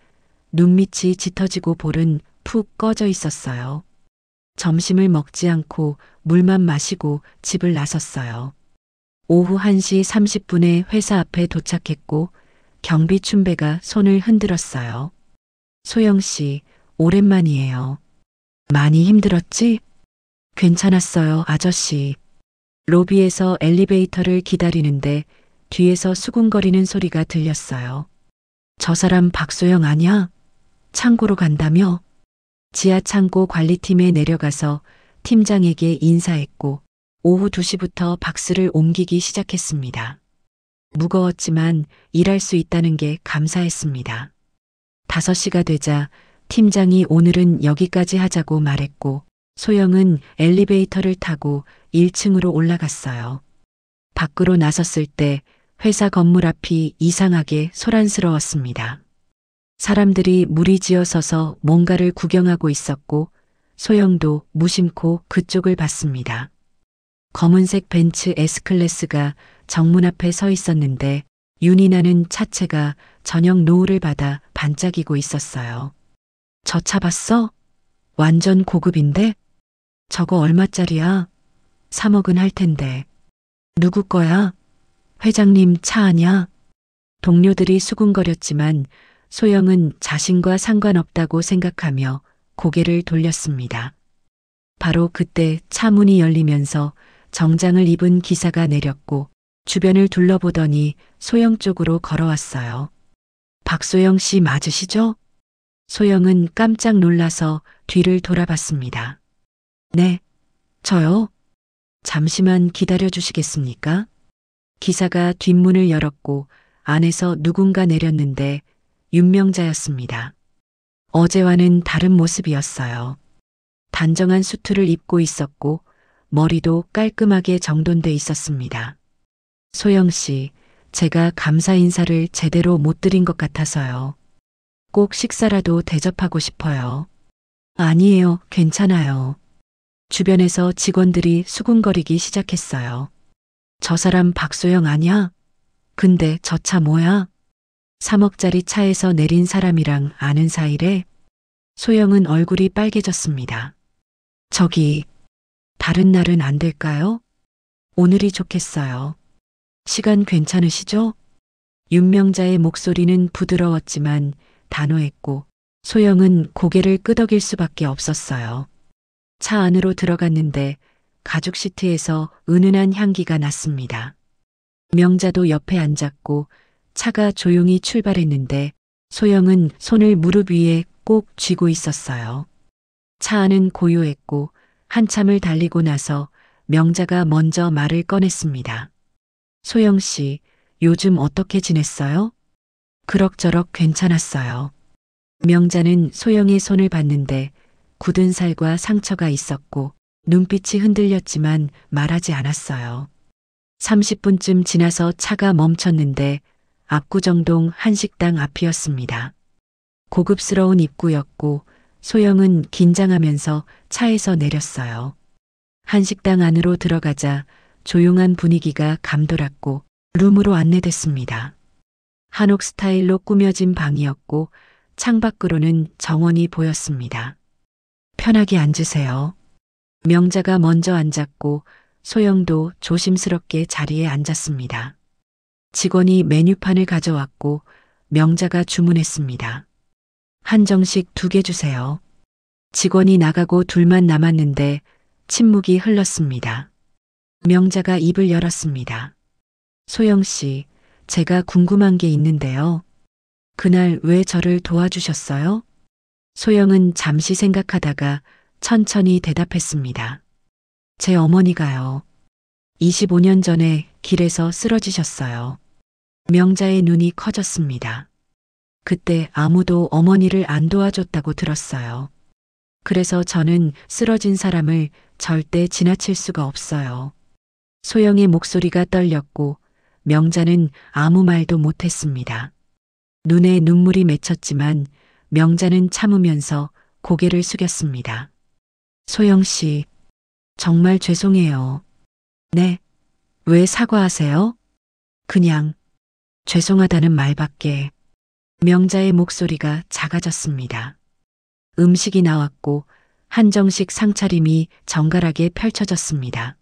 눈밑이 짙어지고 볼은 푹 꺼져 있었어요. 점심을 먹지 않고 물만 마시고 집을 나섰어요. 오후 1시 30분에 회사 앞에 도착했고 경비 춘배가 손을 흔들었어요. 소영 씨, 오랜만이에요. 많이 힘들었지? 괜찮았어요, 아저씨. 로비에서 엘리베이터를 기다리는데 뒤에서 수군거리는 소리가 들렸어요. 저 사람 박소영 아냐? 창고로 간다며? 지하 창고 관리팀에 내려가서 팀장에게 인사했고 오후 2시부터 박스를 옮기기 시작했습니다. 무거웠지만 일할 수 있다는 게 감사했습니다. 5시가 되자 팀장이 오늘은 여기까지 하자고 말했고 소영은 엘리베이터를 타고 1층으로 올라갔어요. 밖으로 나섰을 때 회사 건물 앞이 이상하게 소란스러웠습니다. 사람들이 무리지어 서서 뭔가를 구경하고 있었고 소영도 무심코 그쪽을 봤습니다. 검은색 벤츠 S클래스가 정문 앞에 서 있었는데 윤이 나는 차체가 저녁 노을을 받아 반짝이고 있었어요. 저 차 봤어? 완전 고급인데? 저거 얼마짜리야? 3억은 할 텐데. 누구 거야? 회장님 차 아냐? 동료들이 수군거렸지만 소영은 자신과 상관없다고 생각하며 고개를 돌렸습니다. 바로 그때 차 문이 열리면서 정장을 입은 기사가 내렸고 주변을 둘러보더니 소영 쪽으로 걸어왔어요. 박소영 씨 맞으시죠? 소영은 깜짝 놀라서 뒤를 돌아봤습니다. 네, 저요? 잠시만 기다려 주시겠습니까? 기사가 뒷문을 열었고 안에서 누군가 내렸는데 윤명자였습니다. 어제와는 다른 모습이었어요. 단정한 수트를 입고 있었고 머리도 깔끔하게 정돈돼 있었습니다. 소영 씨, 제가 감사 인사를 제대로 못 드린 것 같아서요. 꼭 식사라도 대접하고 싶어요. 아니에요, 괜찮아요. 주변에서 직원들이 수군거리기 시작했어요. 저 사람 박소영 아냐? 근데 저 차 뭐야? 3억짜리 차에서 내린 사람이랑 아는 사이래? 소영은 얼굴이 빨개졌습니다. 저기, 다른 날은 안 될까요? 오늘이 좋겠어요. 시간 괜찮으시죠? 윤명자의 목소리는 부드러웠지만 단호했고 소영은 고개를 끄덕일 수밖에 없었어요. 차 안으로 들어갔는데 가죽 시트에서 은은한 향기가 났습니다. 명자도 옆에 앉았고 차가 조용히 출발했는데 소영은 손을 무릎 위에 꼭 쥐고 있었어요. 차 안은 고요했고 한참을 달리고 나서 명자가 먼저 말을 꺼냈습니다. 소영 씨, 요즘 어떻게 지냈어요? 그럭저럭 괜찮았어요. 명자는 소영의 손을 봤는데 굳은 살과 상처가 있었고 눈빛이 흔들렸지만 말하지 않았어요. 30분쯤 지나서 차가 멈췄는데 압구정동 한식당 앞이었습니다. 고급스러운 입구였고 소영은 긴장하면서 차에서 내렸어요. 한식당 안으로 들어가자 조용한 분위기가 감돌았고 룸으로 안내됐습니다. 한옥 스타일로 꾸며진 방이었고 창밖으로는 정원이 보였습니다. 편하게 앉으세요. 명자가 먼저 앉았고 소영도 조심스럽게 자리에 앉았습니다. 직원이 메뉴판을 가져왔고 명자가 주문했습니다. 한정식 2개 주세요. 직원이 나가고 둘만 남았는데 침묵이 흘렀습니다. 명자가 입을 열었습니다. 소영 씨, 제가 궁금한 게 있는데요. 그날 왜 저를 도와주셨어요? 소영은 잠시 생각하다가 천천히 대답했습니다. 제 어머니가요. 25년 전에 길에서 쓰러지셨어요. 명자의 눈이 커졌습니다. 그때 아무도 어머니를 안 도와줬다고 들었어요. 그래서 저는 쓰러진 사람을 절대 지나칠 수가 없어요. 소영의 목소리가 떨렸고 명자는 아무 말도 못했습니다. 눈에 눈물이 맺혔지만 명자는 참으면서 고개를 숙였습니다. 소영 씨, 정말 죄송해요. 네, 왜 사과하세요? 그냥 죄송하다는 말밖에. 명자의 목소리가 작아졌습니다. 음식이 나왔고 한정식 상차림이 정갈하게 펼쳐졌습니다.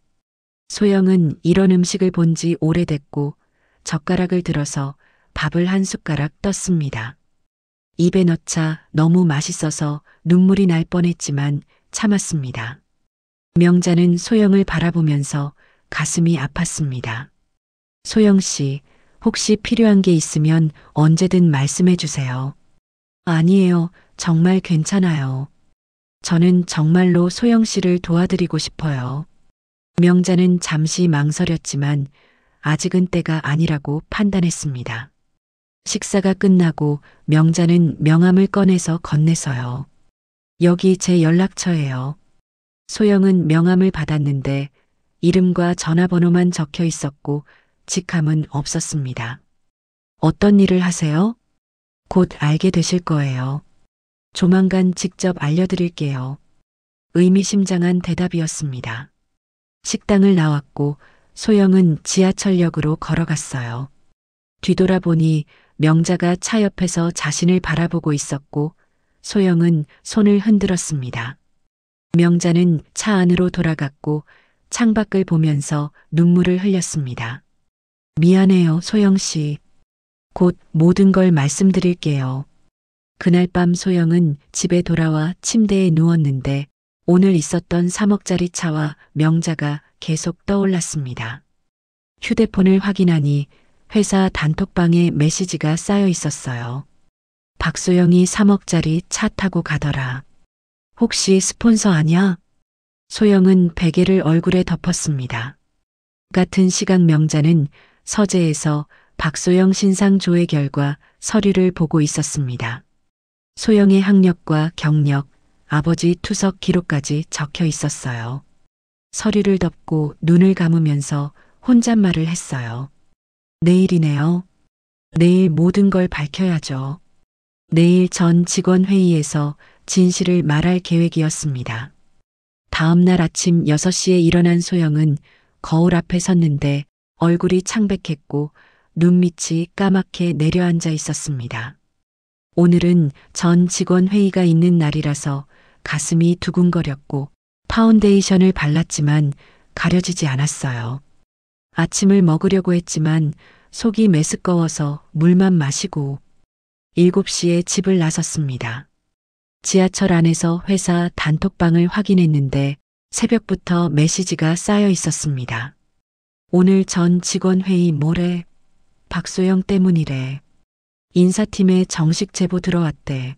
소영은 이런 음식을 본 지 오래됐고 젓가락을 들어서 밥을 한 숟가락 떴습니다. 입에 넣자 너무 맛있어서 눈물이 날 뻔했지만 참았습니다. 명자는 소영을 바라보면서 가슴이 아팠습니다. 소영 씨, 혹시 필요한 게 있으면 언제든 말씀해 주세요. 아니에요. 정말 괜찮아요. 저는 정말로 소영 씨를 도와드리고 싶어요. 명자는 잠시 망설였지만 아직은 때가 아니라고 판단했습니다. 식사가 끝나고 명자는 명함을 꺼내서 건네서요. 여기 제 연락처예요. 소영은 명함을 받았는데 이름과 전화번호만 적혀 있었고 직함은 없었습니다. 어떤 일을 하세요? 곧 알게 되실 거예요. 조만간 직접 알려드릴게요. 의미심장한 대답이었습니다. 식당을 나왔고 소영은 지하철역으로 걸어갔어요. 뒤돌아보니 명자가 차 옆에서 자신을 바라보고 있었고 소영은 손을 흔들었습니다. 명자는 차 안으로 돌아갔고 창밖을 보면서 눈물을 흘렸습니다. 미안해요, 소영 씨. 곧 모든 걸 말씀드릴게요. 그날 밤 소영은 집에 돌아와 침대에 누웠는데 오늘 있었던 3억짜리 차와 명자가 계속 떠올랐습니다. 휴대폰을 확인하니 회사 단톡방에 메시지가 쌓여 있었어요. 박소영이 3억짜리 차 타고 가더라. 혹시 스폰서 아냐? 소영은 베개를 얼굴에 덮었습니다. 같은 시각 명자는 서재에서 박소영 신상 조회 결과 서류를 보고 있었습니다. 소영의 학력과 경력, 아버지 투석 기록까지 적혀 있었어요. 서류를 덮고 눈을 감으면서 혼잣말을 했어요. 내일이네요. 내일 모든 걸 밝혀야죠. 내일 전 직원 회의에서 진실을 말할 계획이었습니다. 다음 날 아침 6시에 일어난 소영은 거울 앞에 섰는데 얼굴이 창백했고 눈밑이 까맣게 내려앉아 있었습니다. 오늘은 전 직원 회의가 있는 날이라서 가슴이 두근거렸고 파운데이션을 발랐지만 가려지지 않았어요. 아침을 먹으려고 했지만 속이 메스꺼워서 물만 마시고 7시에 집을 나섰습니다. 지하철 안에서 회사 단톡방을 확인했는데 새벽부터 메시지가 쌓여 있었습니다. 오늘 전 직원 회의 모레 박소영 때문이래. 인사팀에 정식 제보 들어왔대.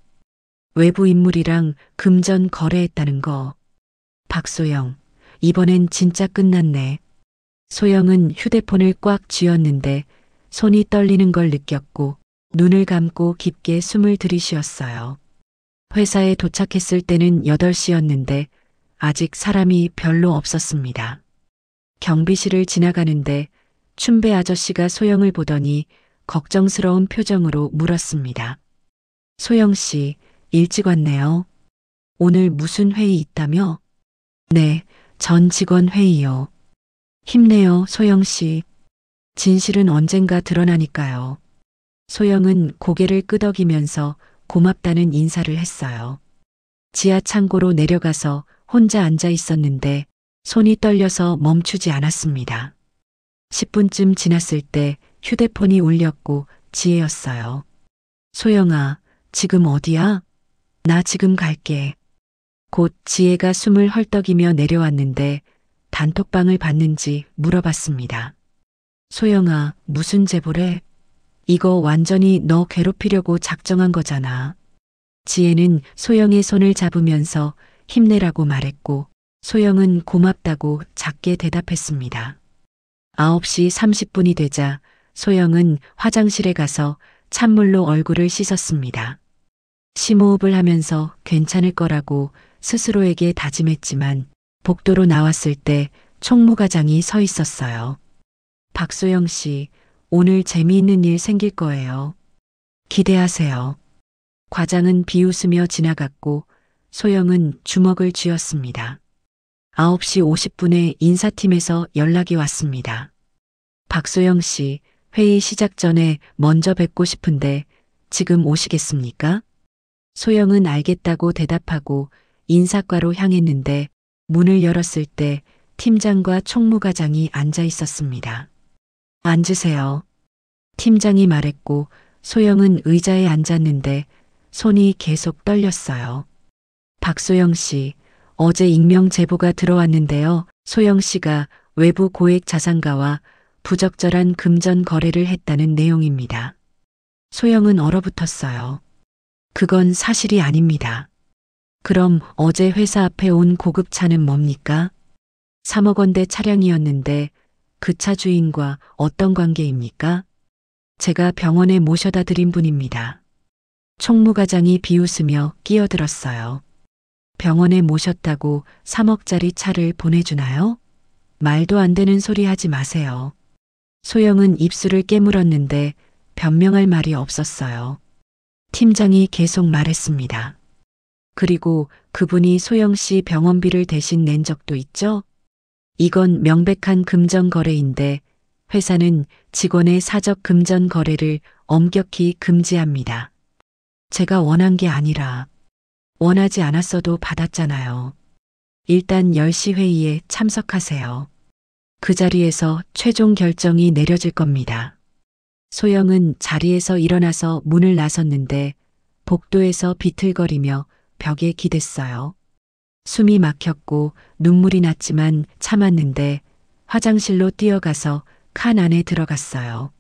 외부 인물이랑 금전 거래했다는 거. 박소영, 이번엔 진짜 끝났네. 소영은 휴대폰을 꽉 쥐었는데 손이 떨리는 걸 느꼈고 눈을 감고 깊게 숨을 들이쉬었어요. 회사에 도착했을 때는 8시였는데 아직 사람이 별로 없었습니다. 경비실을 지나가는데 춘배 아저씨가 소영을 보더니 걱정스러운 표정으로 물었습니다. 소영 씨, 일찍 왔네요. 오늘 무슨 회의 있다며? 네, 전 직원 회의요. 힘내요, 소영 씨. 진실은 언젠가 드러나니까요. 소영은 고개를 끄덕이면서 고맙다는 인사를 했어요. 지하 창고로 내려가서 혼자 앉아 있었는데 손이 떨려서 멈추지 않았습니다. 10분쯤 지났을 때 휴대폰이 울렸고 지혜였어요. 소영아, 지금 어디야? 나 지금 갈게. 곧 지혜가 숨을 헐떡이며 내려왔는데 단톡방을 봤는지 물어봤습니다. 소영아, 무슨 제보래? 이거 완전히 너 괴롭히려고 작정한 거잖아. 지혜는 소영의 손을 잡으면서 힘내라고 말했고 소영은 고맙다고 작게 대답했습니다. 9시 30분이 되자 소영은 화장실에 가서 찬물로 얼굴을 씻었습니다. 심호흡을 하면서 괜찮을 거라고 스스로에게 다짐했지만 복도로 나왔을 때 총무과장이 서 있었어요. 박소영 씨, 오늘 재미있는 일 생길 거예요. 기대하세요. 과장은 비웃으며 지나갔고 소영은 주먹을 쥐었습니다. 9시 50분에 인사팀에서 연락이 왔습니다. 박소영 씨, 회의 시작 전에 먼저 뵙고 싶은데 지금 오시겠습니까? 소영은 알겠다고 대답하고 인사과로 향했는데 문을 열었을 때 팀장과 총무과장이 앉아 있었습니다. 앉으세요. 팀장이 말했고 소영은 의자에 앉았는데 손이 계속 떨렸어요. 박소영 씨, 어제 익명 제보가 들어왔는데요. 소영 씨가 외부 고액 자산가와 부적절한 금전 거래를 했다는 내용입니다. 소영은 얼어붙었어요. 그건 사실이 아닙니다. 그럼 어제 회사 앞에 온 고급차는 뭡니까? 3억 원대 차량이었는데 그 차 주인과 어떤 관계입니까? 제가 병원에 모셔다 드린 분입니다. 총무과장이 비웃으며 끼어들었어요. 병원에 모셨다고 3억짜리 차를 보내주나요? 말도 안 되는 소리 하지 마세요. 소영은 입술을 깨물었는데 변명할 말이 없었어요. 팀장이 계속 말했습니다. 그리고 그분이 소영 씨 병원비를 대신 낸 적도 있죠? 이건 명백한 금전 거래인데 회사는 직원의 사적 금전 거래를 엄격히 금지합니다. 제가 원한 게 아니라 원하지 않았어도 받았잖아요. 일단 10시 회의에 참석하세요. 그 자리에서 최종 결정이 내려질 겁니다. 소영은 자리에서 일어나서 문을 나섰는데 복도에서 비틀거리며 벽에 기댔어요. 숨이 막혔고 눈물이 났지만 참았는데 화장실로 뛰어가서 칸 안에 들어갔어요.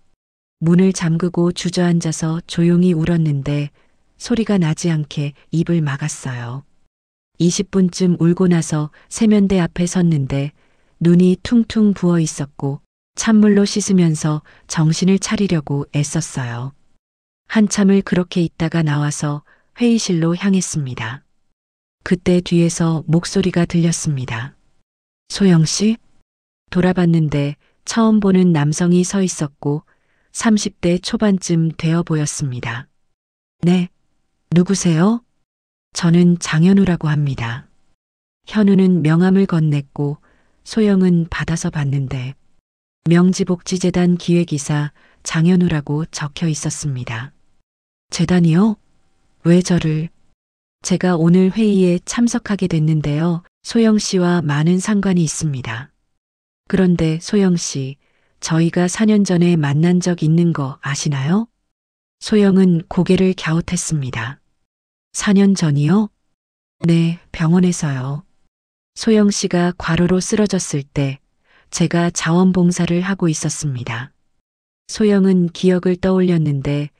문을 잠그고 주저앉아서 조용히 울었는데 소리가 나지 않게 입을 막았어요. 20분쯤 울고 나서 세면대 앞에 섰는데 눈이 퉁퉁 부어 있었고 찬물로 씻으면서 정신을 차리려고 애썼어요. 한참을 그렇게 있다가 나와서 회의실로 향했습니다. 그때 뒤에서 목소리가 들렸습니다. 소영 씨? 돌아봤는데 처음 보는 남성이 서 있었고 30대 초반쯤 되어 보였습니다. 네, 누구세요? 저는 장현우라고 합니다. 현우는 명함을 건넸고 소영은 받아서 봤는데 명지복지재단 기획이사 장현우라고 적혀 있었습니다. 재단이요? 왜 저를? 제가 오늘 회의에 참석하게 됐는데요. 소영 씨와 많은 상관이 있습니다. 그런데 소영 씨, 저희가 4년 전에 만난 적 있는 거 아시나요? 소영은 고개를 갸웃했습니다. 4년 전이요? 네, 병원에서요. 소영 씨가 과로로 쓰러졌을 때 제가 자원봉사를 하고 있었습니다. 소영은 기억을 떠올렸는데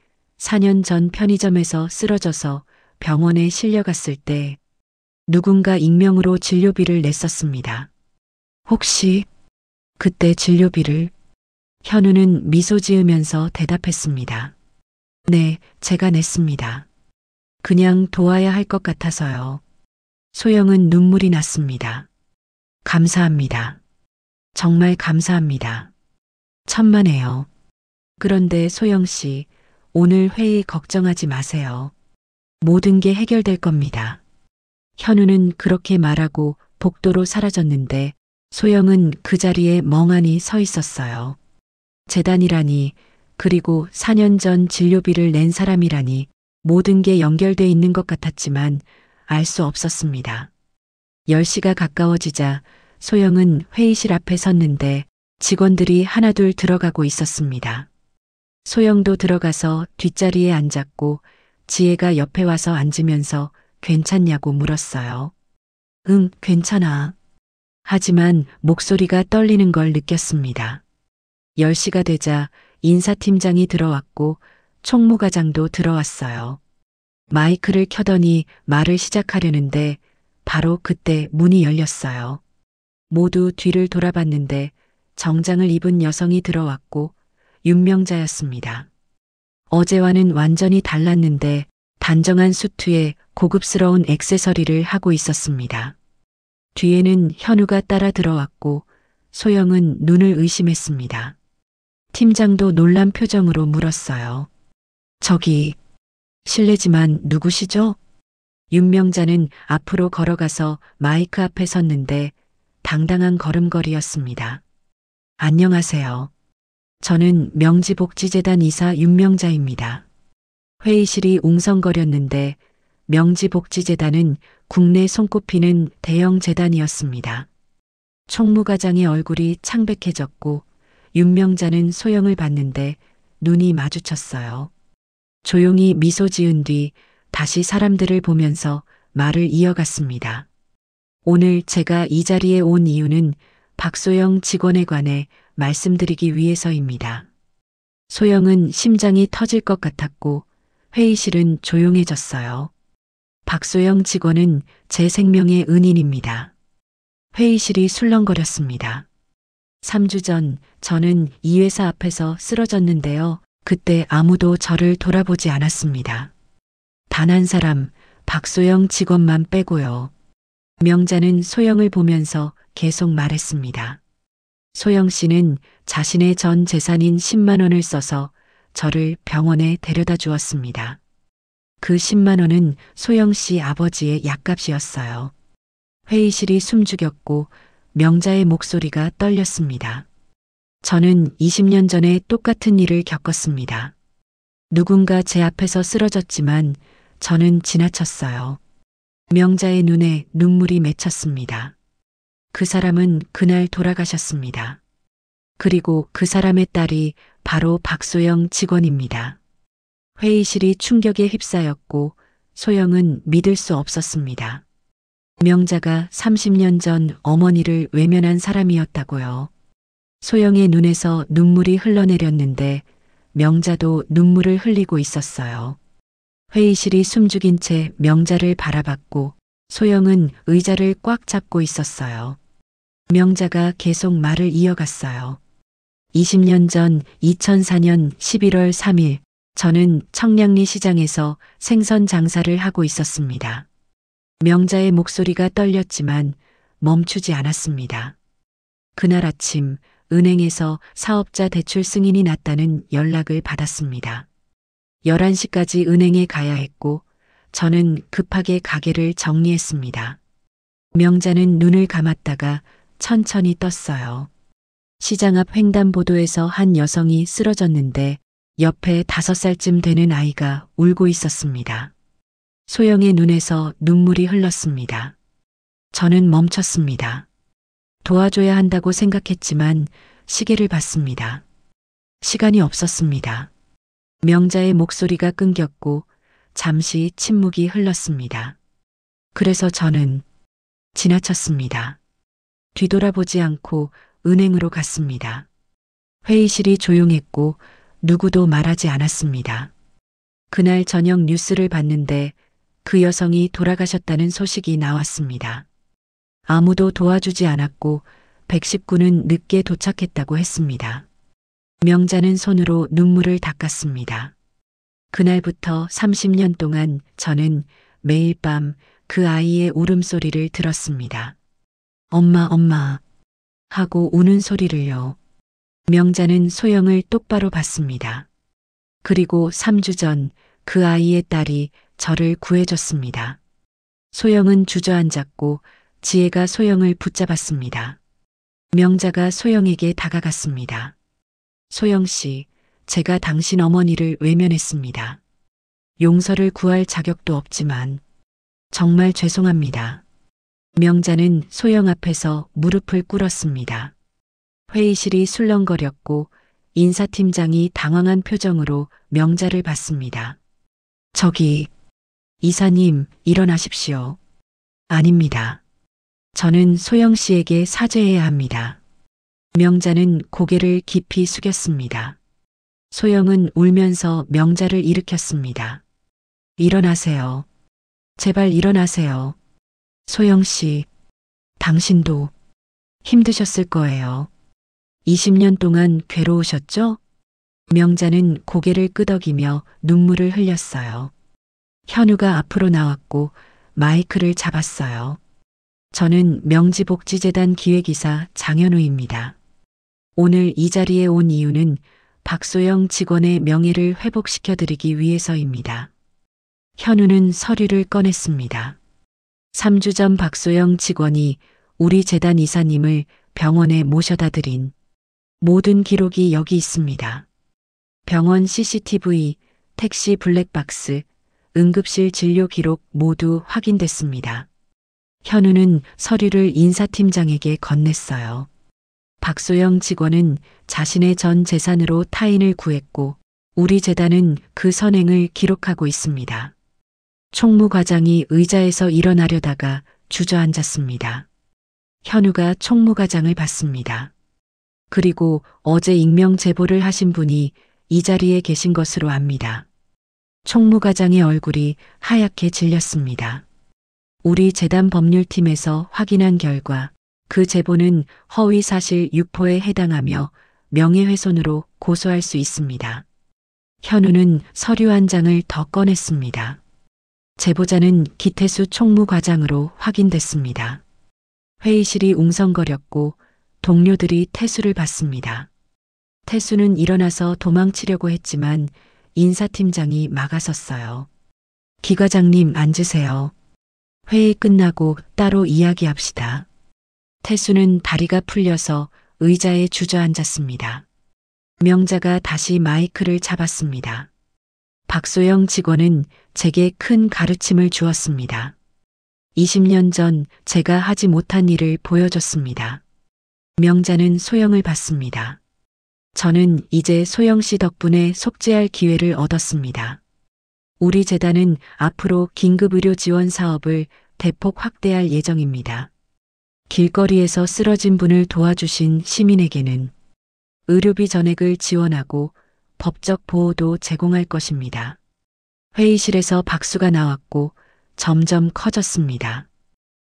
4년 전 편의점에서 쓰러져서 병원에 실려갔을 때 누군가 익명으로 진료비를 냈었습니다. 혹시 그때 진료비를? 현우는 미소 지으면서 대답했습니다. 네, 제가 냈습니다. 그냥 도와야 할 것 같아서요. 소영은 눈물이 났습니다. 감사합니다. 정말 감사합니다. 천만에요. 그런데 소영 씨, 오늘 회의 걱정하지 마세요. 모든 게 해결될 겁니다. 현우는 그렇게 말하고 복도로 사라졌는데 소영은 그 자리에 멍하니 서 있었어요. 재단이라니, 그리고 4년 전 진료비를 낸 사람이라니 모든 게 연결돼 있는 것 같았지만 알 수 없었습니다. 10시가 가까워지자 소영은 회의실 앞에 섰는데 직원들이 하나둘 들어가고 있었습니다. 소영도 들어가서 뒷자리에 앉았고 지혜가 옆에 와서 앉으면서 괜찮냐고 물었어요. 응, 괜찮아. 하지만 목소리가 떨리는 걸 느꼈습니다. 10시가 되자 인사팀장이 들어왔고 총무과장도 들어왔어요. 마이크를 켜더니 말을 시작하려는데 바로 그때 문이 열렸어요. 모두 뒤를 돌아봤는데 정장을 입은 여성이 들어왔고 윤명자였습니다. 어제와는 완전히 달랐는데 단정한 수트에 고급스러운 액세서리를 하고 있었습니다. 뒤에는 현우가 따라 들어왔고 소영은 눈을 의심했습니다. 팀장도 놀란 표정으로 물었어요. 저기, 실례지만 누구시죠? 윤명자는 앞으로 걸어가서 마이크 앞에 섰는데 당당한 걸음걸이였습니다. 안녕하세요. 저는 명지복지재단 이사 윤명자입니다. 회의실이 웅성거렸는데 명지복지재단은 국내 손꼽히는 대형 재단이었습니다. 총무과장의 얼굴이 창백해졌고 윤명자는 소영을 봤는데 눈이 마주쳤어요. 조용히 미소 지은 뒤 다시 사람들을 보면서 말을 이어갔습니다. 오늘 제가 이 자리에 온 이유는 박소영 직원에 관해 말씀드리기 위해서입니다. 소영은 심장이 터질 것 같았고 회의실은 조용해졌어요. 박소영 직원은 제 생명의 은인입니다. 회의실이 술렁거렸습니다. 3주 전 저는 이 회사 앞에서 쓰러졌는데요. 그때 아무도 저를 돌아보지 않았습니다. 단 한 사람, 박소영 직원만 빼고요. 명자는 소영을 보면서 계속 말했습니다. 소영 씨는 자신의 전 재산인 10만 원을 써서 저를 병원에 데려다 주었습니다. 그 10만 원은 소영 씨 아버지의 약값이었어요. 회의실이 숨죽였고 명자의 목소리가 떨렸습니다. 저는 20년 전에 똑같은 일을 겪었습니다. 누군가 제 앞에서 쓰러졌지만 저는 지나쳤어요. 명자의 눈에 눈물이 맺혔습니다. 그 사람은 그날 돌아가셨습니다. 그리고 그 사람의 딸이 바로 박소영 직원입니다. 회의실이 충격에 휩싸였고 소영은 믿을 수 없었습니다. 명자가 30년 전 어머니를 외면한 사람이었다고요. 소영의 눈에서 눈물이 흘러내렸는데 명자도 눈물을 흘리고 있었어요. 회의실이 숨죽인 채 명자를 바라봤고 소영은 의자를 꽉 잡고 있었어요. 명자가 계속 말을 이어갔어요. 20년 전 2004년 11월 3일 저는 청량리 시장에서 생선 장사를 하고 있었습니다. 명자의 목소리가 떨렸지만 멈추지 않았습니다. 그날 아침 은행에서 사업자 대출 승인이 났다는 연락을 받았습니다. 11시까지 은행에 가야 했고 저는 급하게 가게를 정리했습니다. 명자는 눈을 감았다가 천천히 떴어요. 시장 앞 횡단보도에서 한 여성이 쓰러졌는데 옆에 5살쯤 되는 아이가 울고 있었습니다. 소영의 눈에서 눈물이 흘렀습니다. 저는 멈췄습니다. 도와줘야 한다고 생각했지만 시계를 봤습니다. 시간이 없었습니다. 명자의 목소리가 끊겼고 잠시 침묵이 흘렀습니다. 그래서 저는 지나쳤습니다. 뒤돌아보지 않고 은행으로 갔습니다. 회의실이 조용했고 누구도 말하지 않았습니다. 그날 저녁 뉴스를 봤는데 그 여성이 돌아가셨다는 소식이 나왔습니다. 아무도 도와주지 않았고 119는 늦게 도착했다고 했습니다. 명자는 손으로 눈물을 닦았습니다. 그날부터 30년 동안 저는 매일 밤 그 아이의 울음소리를 들었습니다. 엄마, 엄마 하고 우는 소리를요. 명자는 소영을 똑바로 봤습니다. 그리고 3주 전 그 아이의 딸이 저를 구해줬습니다. 소영은 주저앉았고 지혜가 소영을 붙잡았습니다. 명자가 소영에게 다가갔습니다. 소영 씨, 제가 당신 어머니를 외면했습니다. 용서를 구할 자격도 없지만 정말 죄송합니다. 명자는 소영 앞에서 무릎을 꿇었습니다. 회의실이 술렁거렸고 인사팀장이 당황한 표정으로 명자를 봤습니다. 저기, 이사님, 일어나십시오. 아닙니다. 저는 소영 씨에게 사죄해야 합니다. 명자는 고개를 깊이 숙였습니다. 소영은 울면서 명자를 일으켰습니다. 일어나세요. 제발 일어나세요. 소영 씨, 당신도 힘드셨을 거예요. 20년 동안 괴로우셨죠? 명자는 고개를 끄덕이며 눈물을 흘렸어요. 현우가 앞으로 나왔고 마이크를 잡았어요. 저는 명지복지재단 기획이사 장현우입니다. 오늘 이 자리에 온 이유는 박소영 직원의 명예를 회복시켜드리기 위해서입니다. 현우는 서류를 꺼냈습니다. 3주 전 박소영 직원이 우리 재단 이사님을 병원에 모셔다 드린 모든 기록이 여기 있습니다. 병원 CCTV, 택시 블랙박스, 응급실 진료 기록 모두 확인됐습니다. 현우는 서류를 인사팀장에게 건넸어요. 박소영 직원은 자신의 전 재산으로 타인을 구했고 우리 재단은 그 선행을 기록하고 있습니다. 총무과장이 의자에서 일어나려다가 주저앉았습니다. 현우가 총무과장을 봤습니다. 그리고 어제 익명 제보를 하신 분이 이 자리에 계신 것으로 압니다. 총무과장의 얼굴이 하얗게 질렸습니다. 우리 재단 법률팀에서 확인한 결과 그 제보는 허위사실 유포에 해당하며 명예훼손으로 고소할 수 있습니다. 현우는 서류 한 장을 더 꺼냈습니다. 제보자는 기태수 총무과장으로 확인됐습니다. 회의실이 웅성거렸고 동료들이 태수를 봤습니다. 태수는 일어나서 도망치려고 했지만 인사팀장이 막아섰어요. 기 과장님 앉으세요. 회의 끝나고 따로 이야기합시다. 태수는 다리가 풀려서 의자에 주저앉았습니다. 명자가 다시 마이크를 잡았습니다. 박소영 직원은 제게 큰 가르침을 주었습니다. 20년 전 제가 하지 못한 일을 보여줬습니다. 명자는 소영을 봤습니다. 저는 이제 소영 씨 덕분에 속죄할 기회를 얻었습니다. 우리 재단은 앞으로 긴급의료 지원 사업을 대폭 확대할 예정입니다. 길거리에서 쓰러진 분을 도와주신 시민에게는 의료비 전액을 지원하고 법적 보호도 제공할 것입니다. 회의실에서 박수가 나왔고 점점 커졌습니다.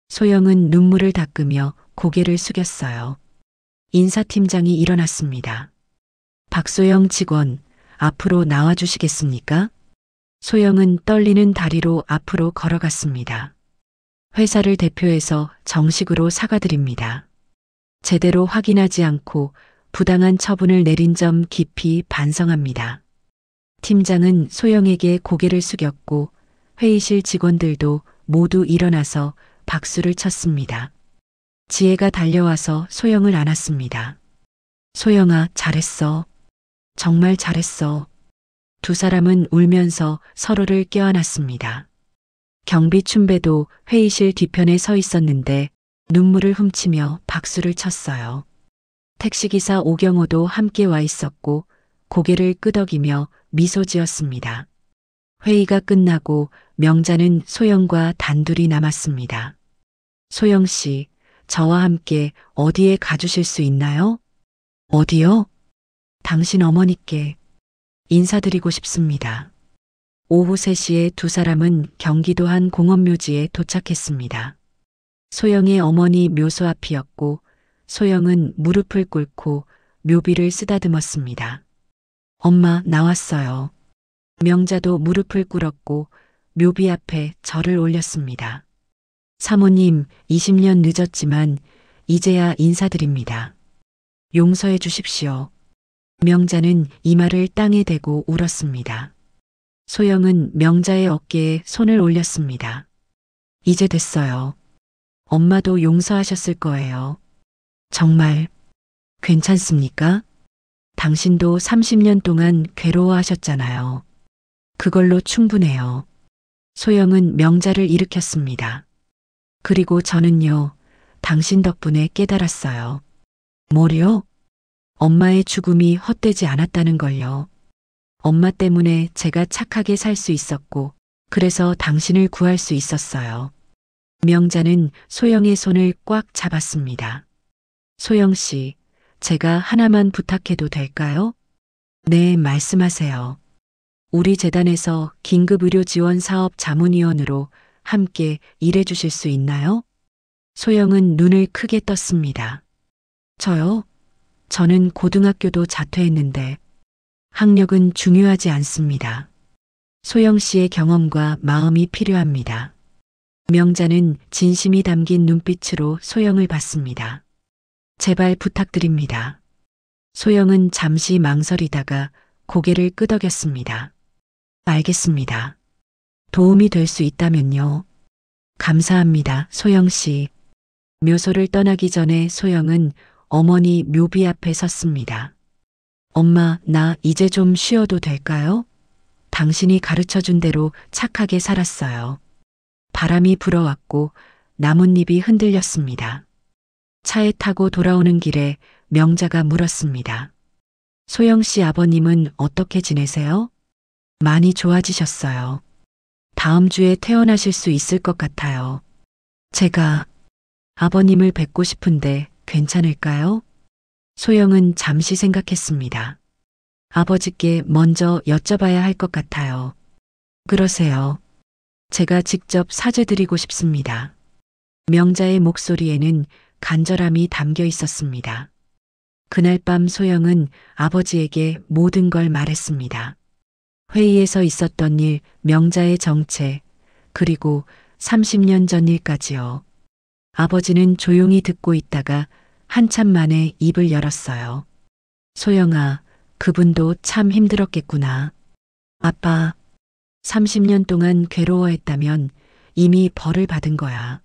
소영은 눈물을 닦으며 고개를 숙였어요. 인사팀장이 일어났습니다. 박소영 직원, 앞으로 나와주시겠습니까? 소영은 떨리는 다리로 앞으로 걸어갔습니다. 회사를 대표해서 정식으로 사과드립니다. 제대로 확인하지 않고 부당한 처분을 내린 점 깊이 반성합니다. 팀장은 소영에게 고개를 숙였고 회의실 직원들도 모두 일어나서 박수를 쳤습니다. 지혜가 달려와서 소영을 안았습니다. 소영아, 잘했어. 정말 잘했어. 두 사람은 울면서 서로를 껴안았습니다. 경비춘배도 회의실 뒤편에 서 있었는데 눈물을 훔치며 박수를 쳤어요. 택시기사 오경호도 함께 와 있었고 고개를 끄덕이며 미소 지었습니다. 회의가 끝나고 명자는 소영과 단둘이 남았습니다. 소영 씨, 저와 함께 어디에 가주실 수 있나요? 어디요? 당신 어머니께 인사드리고 싶습니다. 오후 3시에 두 사람은 경기도 한 공원묘지에 도착했습니다. 소영의 어머니 묘소 앞이었고 소영은 무릎을 꿇고 묘비를 쓰다듬었습니다. 엄마, 나왔어요. 명자도 무릎을 꿇었고 묘비 앞에 절을 올렸습니다. 사모님, 20년 늦었지만 이제야 인사드립니다. 용서해 주십시오. 명자는 이마를 땅에 대고 울었습니다. 소영은 명자의 어깨에 손을 올렸습니다. 이제 됐어요. 엄마도 용서하셨을 거예요. 정말 괜찮습니까? 당신도 30년 동안 괴로워하셨잖아요. 그걸로 충분해요. 소영은 명자를 일으켰습니다. 그리고 저는요, 당신 덕분에 깨달았어요. 뭐요? 엄마의 죽음이 헛되지 않았다는 걸요. 엄마 때문에 제가 착하게 살 수 있었고, 그래서 당신을 구할 수 있었어요. 명자는 소영의 손을 꽉 잡았습니다. 소영 씨, 제가 하나만 부탁해도 될까요? 네, 말씀하세요. 우리 재단에서 긴급의료지원 사업 자문위원으로 함께 일해 주실 수 있나요? 소영은 눈을 크게 떴습니다. 저요? 저는 고등학교도 자퇴했는데 학력은 중요하지 않습니다. 소영 씨의 경험과 마음이 필요합니다. 명자는 진심이 담긴 눈빛으로 소영을 봤습니다. 제발 부탁드립니다. 소영은 잠시 망설이다가 고개를 끄덕였습니다. 알겠습니다. 도움이 될 수 있다면요. 감사합니다, 소영 씨. 묘소를 떠나기 전에 소영은 어머니 묘비 앞에 섰습니다. 엄마, 나 이제 좀 쉬어도 될까요? 당신이 가르쳐준 대로 착하게 살았어요. 바람이 불어왔고 나뭇잎이 흔들렸습니다. 차에 타고 돌아오는 길에 명자가 물었습니다. 소영 씨 아버님은 어떻게 지내세요? 많이 좋아지셨어요. 다음 주에 퇴원하실 수 있을 것 같아요. 제가 아버님을 뵙고 싶은데 괜찮을까요? 소영은 잠시 생각했습니다. 아버지께 먼저 여쭤봐야 할 것 같아요. 그러세요. 제가 직접 사죄드리고 싶습니다. 명자의 목소리에는 간절함이 담겨 있었습니다. 그날 밤 소영은 아버지에게 모든 걸 말했습니다. 회의에서 있었던 일, 명자의 정체, 그리고 30년 전 일까지요. 아버지는 조용히 듣고 있다가 한참 만에 입을 열었어요. 소영아, 그분도 참 힘들었겠구나. 아빠, 30년 동안 괴로워했다면 이미 벌을 받은 거야.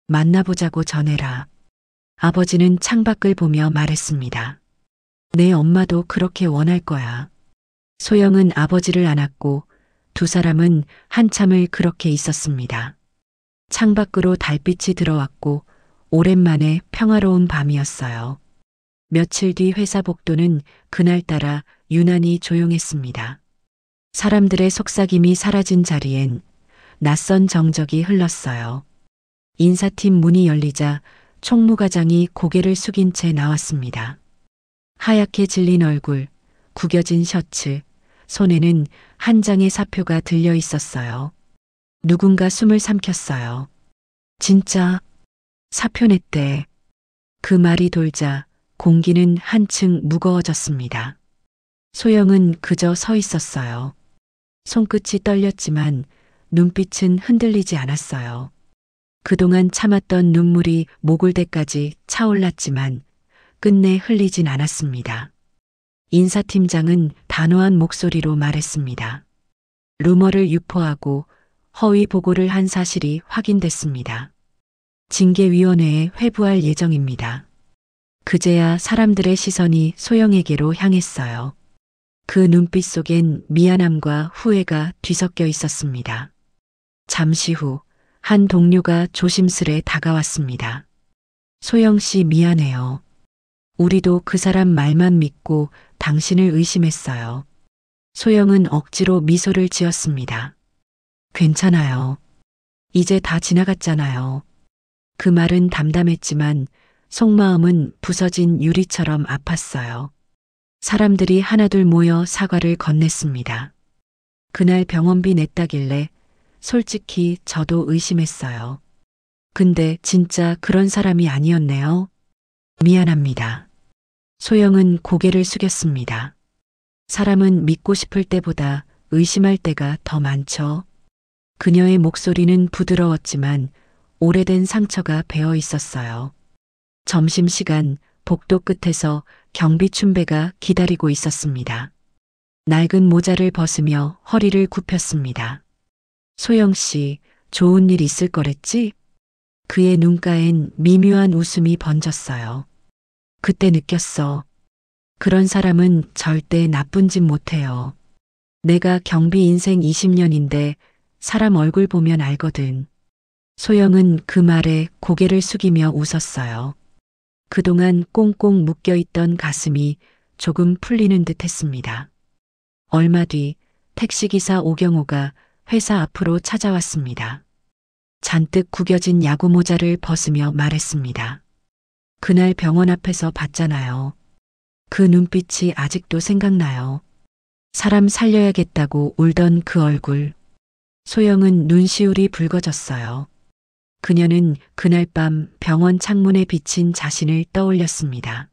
만나보자고 전해라. 아버지는 창밖을 보며 말했습니다. 내 엄마도 그렇게 원할 거야. 소영은 아버지를 안았고 두 사람은 한참을 그렇게 있었습니다. 창밖으로 달빛이 들어왔고 오랜만에 평화로운 밤이었어요. 며칠 뒤 회사 복도는 그날따라 유난히 조용했습니다. 사람들의 속삭임이 사라진 자리엔 낯선 정적이 흘렀어요. 인사팀 문이 열리자 총무과장이 고개를 숙인 채 나왔습니다. 하얗게 질린 얼굴, 구겨진 셔츠, 손에는 한 장의 사표가 들려 있었어요. 누군가 숨을 삼켰어요. 진짜 사표 냈대. 그 말이 돌자 공기는 한층 무거워졌습니다. 소영은 그저 서 있었어요. 손끝이 떨렸지만 눈빛은 흔들리지 않았어요. 그동안 참았던 눈물이 모골대까지 차올랐지만 끝내 흘리진 않았습니다. 인사팀장은 단호한 목소리로 말했습니다. 루머를 유포하고 허위 보고를 한 사실이 확인됐습니다. 징계위원회에 회부할 예정입니다. 그제야 사람들의 시선이 소영에게로 향했어요. 그 눈빛 속엔 미안함과 후회가 뒤섞여 있었습니다. 잠시 후 한 동료가 조심스레 다가왔습니다. 소영 씨 미안해요. 우리도 그 사람 말만 믿고 당신을 의심했어요. 소영은 억지로 미소를 지었습니다. 괜찮아요. 이제 다 지나갔잖아요. 그 말은 담담했지만 속마음은 부서진 유리처럼 아팠어요. 사람들이 하나둘 모여 사과를 건넸습니다. 그날 병원비 냈다길래 솔직히 저도 의심했어요. 근데 진짜 그런 사람이 아니었네요. 미안합니다. 소영은 고개를 숙였습니다. 사람은 믿고 싶을 때보다 의심할 때가 더 많죠. 그녀의 목소리는 부드러웠지만 오래된 상처가 배어 있었어요. 점심시간 복도 끝에서 경비춘배가 기다리고 있었습니다. 낡은 모자를 벗으며 허리를 굽혔습니다. 소영 씨, 좋은 일 있을 거랬지? 그의 눈가엔 미묘한 웃음이 번졌어요. 그때 느꼈어. 그런 사람은 절대 나쁜 짓 못해요. 내가 경비 인생 20년인데 사람 얼굴 보면 알거든. 소영은 그 말에 고개를 숙이며 웃었어요. 그동안 꽁꽁 묶여있던 가슴이 조금 풀리는 듯 했습니다. 얼마 뒤 택시기사 오경호가 회사 앞으로 찾아왔습니다. 잔뜩 구겨진 야구 모자를 벗으며 말했습니다. 그날 병원 앞에서 봤잖아요. 그 눈빛이 아직도 생각나요. 사람 살려야겠다고 울던 그 얼굴. 소영은 눈시울이 붉어졌어요. 그녀는 그날 밤 병원 창문에 비친 자신을 떠올렸습니다.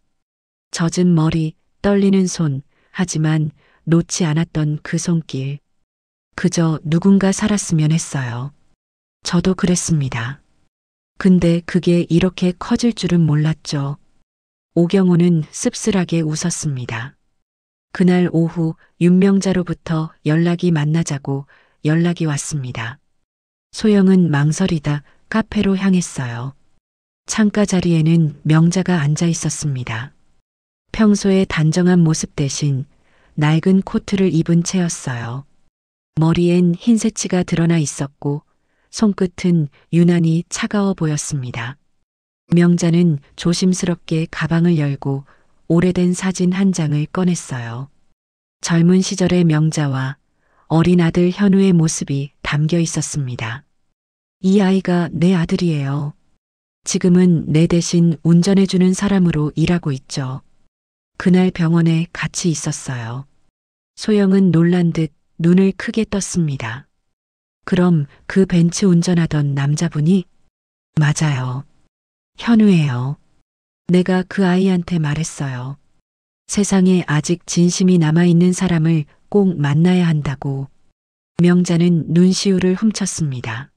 젖은 머리, 떨리는 손, 하지만 놓지 않았던 그 손길. 그저 누군가 살았으면 했어요. 저도 그랬습니다. 근데 그게 이렇게 커질 줄은 몰랐죠. 오경호는 씁쓸하게 웃었습니다. 그날 오후 윤명자로부터 연락이 만나자고 연락이 왔습니다. 소영은 망설이다 카페로 향했어요. 창가 자리에는 명자가 앉아 있었습니다. 평소의 단정한 모습 대신 낡은 코트를 입은 채였어요. 머리엔 흰 새치가 드러나 있었고 손끝은 유난히 차가워 보였습니다. 명자는 조심스럽게 가방을 열고 오래된 사진 한 장을 꺼냈어요. 젊은 시절의 명자와 어린 아들 현우의 모습이 담겨 있었습니다. 이 아이가 내 아들이에요. 지금은 내 대신 운전해주는 사람으로 일하고 있죠. 그날 병원에 같이 있었어요. 소영은 놀란 듯 눈을 크게 떴습니다. 그럼 그 벤츠 운전하던 남자분이? 맞아요. 현우예요. 내가 그 아이한테 말했어요. 세상에 아직 진심이 남아있는 사람을 꼭 만나야 한다고. 명자는 눈시울을 훔쳤습니다.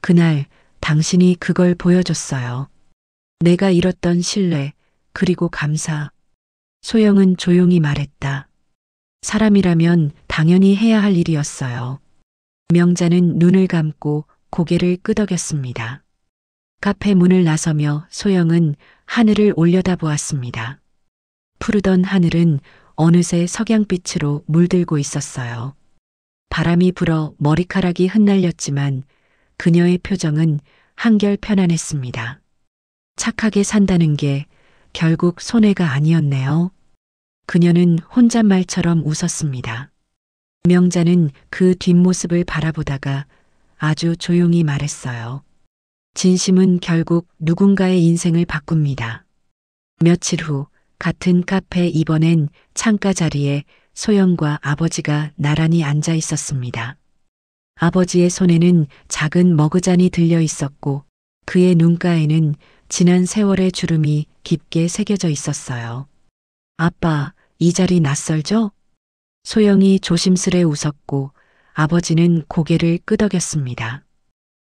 그날 당신이 그걸 보여줬어요. 내가 잃었던 신뢰, 그리고 감사. 소영은 조용히 말했다. 사람이라면 당연히 해야 할 일이었어요. 명자는 눈을 감고 고개를 끄덕였습니다. 카페 문을 나서며 소영은 하늘을 올려다보았습니다. 푸르던 하늘은 어느새 석양빛으로 물들고 있었어요. 바람이 불어 머리카락이 흩날렸지만 그녀의 표정은 한결 편안했습니다. 착하게 산다는 게 결국 손해가 아니었네요. 그녀는 혼잣말처럼 웃었습니다. 명자는 그 뒷모습을 바라보다가 아주 조용히 말했어요. 진심은 결국 누군가의 인생을 바꿉니다. 며칠 후 같은 카페 이번엔 창가 자리에 소영과 아버지가 나란히 앉아 있었습니다. 아버지의 손에는 작은 머그잔이 들려 있었고 그의 눈가에는 지난 세월의 주름이 깊게 새겨져 있었어요. 아빠, 이 자리 낯설죠? 소영이 조심스레 웃었고 아버지는 고개를 끄덕였습니다.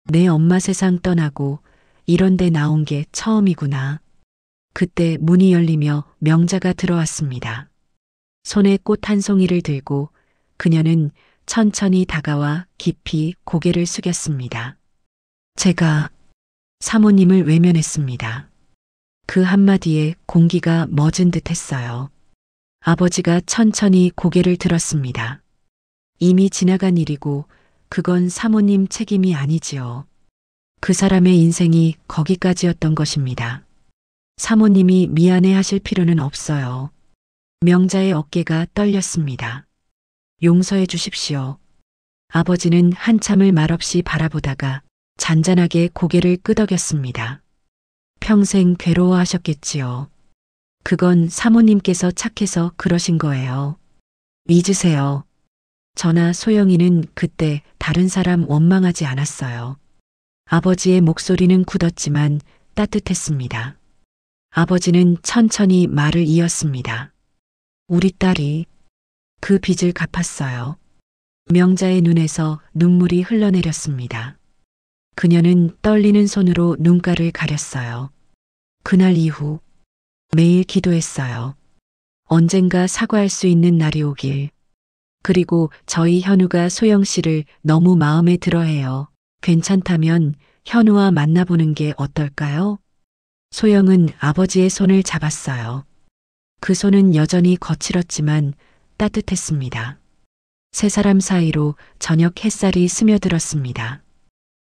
내 엄마 세상 떠나고 이런 데 나온 게 처음이구나. 그때 문이 열리며 명자가 들어왔습니다. 손에 꽃 한 송이를 들고 그녀는 천천히 다가와 깊이 고개를 숙였습니다. 제가 사모님을 외면했습니다. 그 한마디에 공기가 멎은 듯 했어요. 아버지가 천천히 고개를 들었습니다. 이미 지나간 일이고 그건 사모님 책임이 아니지요. 그 사람의 인생이 거기까지였던 것입니다. 사모님이 미안해 하실 필요는 없어요. 명자의 어깨가 떨렸습니다. 용서해 주십시오. 아버지는 한참을 말없이 바라보다가 잔잔하게 고개를 끄덕였습니다. 평생 괴로워하셨겠지요. 그건 사모님께서 착해서 그러신 거예요. 잊으세요. 저나 소영이는 그때 다른 사람 원망하지 않았어요. 아버지의 목소리는 굳었지만 따뜻했습니다. 아버지는 천천히 말을 이었습니다. 우리 딸이 그 빚을 갚았어요. 명자의 눈에서 눈물이 흘러내렸습니다. 그녀는 떨리는 손으로 눈가를 가렸어요. 그날 이후 매일 기도했어요. 언젠가 사과할 수 있는 날이 오길. 그리고 저희 현우가 소영 씨를 너무 마음에 들어해요. 괜찮다면 현우와 만나보는 게 어떨까요? 소영은 아버지의 손을 잡았어요. 그 손은 여전히 거칠었지만 따뜻했습니다. 세 사람 사이로 저녁 햇살이 스며들었습니다.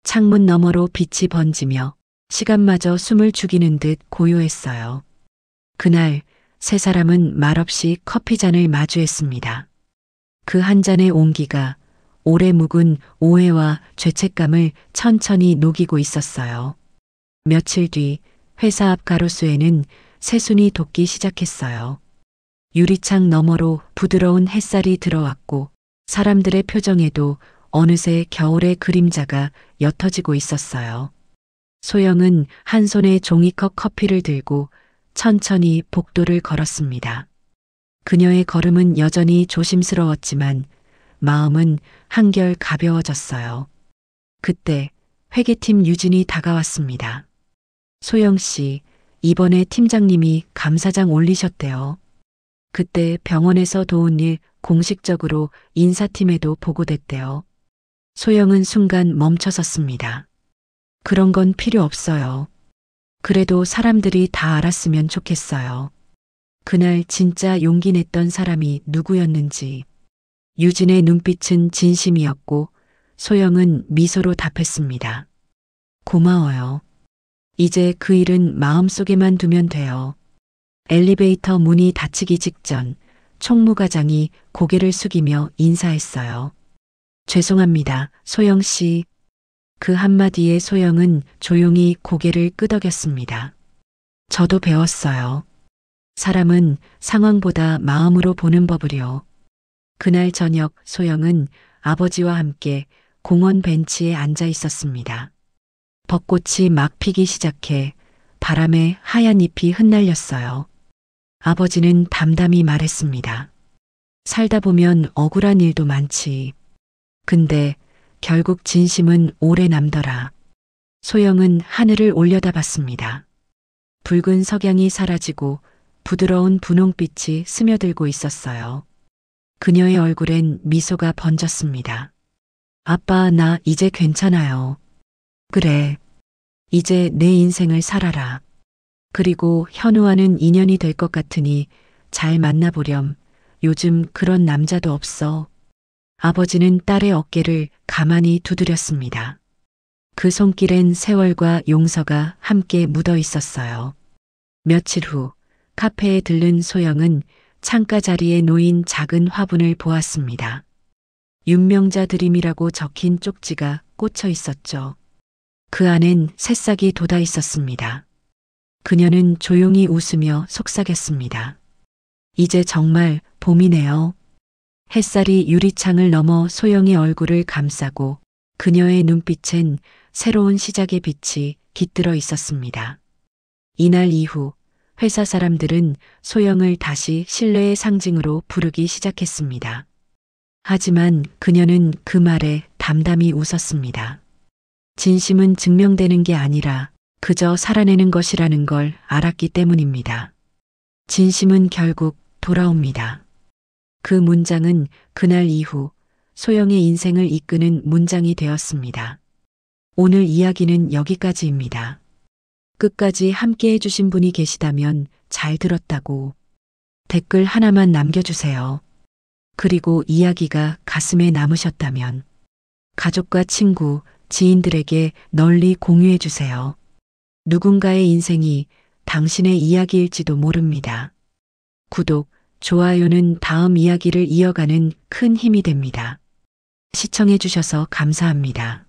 창문 너머로 빛이 번지며 시간마저 숨을 죽이는 듯 고요했어요. 그날 세 사람은 말없이 커피잔을 마주했습니다. 그 한 잔의 온기가 오래 묵은 오해와 죄책감을 천천히 녹이고 있었어요. 며칠 뒤 회사 앞 가로수에는 새순이 돋기 시작했어요. 유리창 너머로 부드러운 햇살이 들어왔고 사람들의 표정에도 어느새 겨울의 그림자가 옅어지고 있었어요. 소영은 한 손에 종이컵 커피를 들고 천천히 복도를 걸었습니다. 그녀의 걸음은 여전히 조심스러웠지만 마음은 한결 가벼워졌어요. 그때 회계팀 유진이 다가왔습니다. 소영 씨, 이번에 팀장님이 감사장 올리셨대요. 그때 병원에서 도운 일 공식적으로 인사팀에도 보고됐대요. 소영은 순간 멈춰섰습니다. 그런 건 필요 없어요. 그래도 사람들이 다 알았으면 좋겠어요. 그날 진짜 용기 냈던 사람이 누구였는지. 유진의 눈빛은 진심이었고 소영은 미소로 답했습니다. 고마워요. 이제 그 일은 마음속에만 두면 돼요. 엘리베이터 문이 닫히기 직전 총무과장이 고개를 숙이며 인사했어요. 죄송합니다, 소영 씨. 그 한마디에 소영은 조용히 고개를 끄덕였습니다. 저도 배웠어요. 사람은 상황보다 마음으로 보는 법을요. 그날 저녁 소영은 아버지와 함께 공원 벤치에 앉아 있었습니다. 벚꽃이 막 피기 시작해 바람에 하얀 잎이 흩날렸어요. 아버지는 담담히 말했습니다. 살다 보면 억울한 일도 많지. 근데 결국 진심은 오래 남더라. 소영은 하늘을 올려다봤습니다. 붉은 석양이 사라지고 부드러운 분홍빛이 스며들고 있었어요. 그녀의 얼굴엔 미소가 번졌습니다. 아빠, 나 이제 괜찮아요. 그래. 이제 내 인생을 살아라. 그리고 현우와는 인연이 될 것 같으니 잘 만나보렴. 요즘 그런 남자도 없어. 아버지는 딸의 어깨를 가만히 두드렸습니다. 그 손길엔 세월과 용서가 함께 묻어 있었어요. 며칠 후 카페에 들른 소영은 창가 자리에 놓인 작은 화분을 보았습니다. 윤명자 드림이라고 적힌 쪽지가 꽂혀 있었죠. 그 안엔 새싹이 돋아 있었습니다. 그녀는 조용히 웃으며 속삭였습니다. 이제 정말 봄이네요. 햇살이 유리창을 넘어 소영의 얼굴을 감싸고 그녀의 눈빛엔 새로운 시작의 빛이 깃들어 있었습니다. 이날 이후 회사 사람들은 소영을 다시 신뢰의 상징으로 부르기 시작했습니다. 하지만 그녀는 그 말에 담담히 웃었습니다. 진심은 증명되는 게 아니라 그저 살아내는 것이라는 걸 알았기 때문입니다. 진심은 결국 돌아옵니다. 그 문장은 그날 이후 소영의 인생을 이끄는 문장이 되었습니다. 오늘 이야기는 여기까지입니다. 끝까지 함께 해주신 분이 계시다면 잘 들었다고 댓글 하나만 남겨주세요. 그리고 이야기가 가슴에 남으셨다면 가족과 친구, 지인들에게 널리 공유해주세요. 누군가의 인생이 당신의 이야기일지도 모릅니다. 구독, 좋아요는 다음 이야기를 이어가는 큰 힘이 됩니다. 시청해주셔서 감사합니다.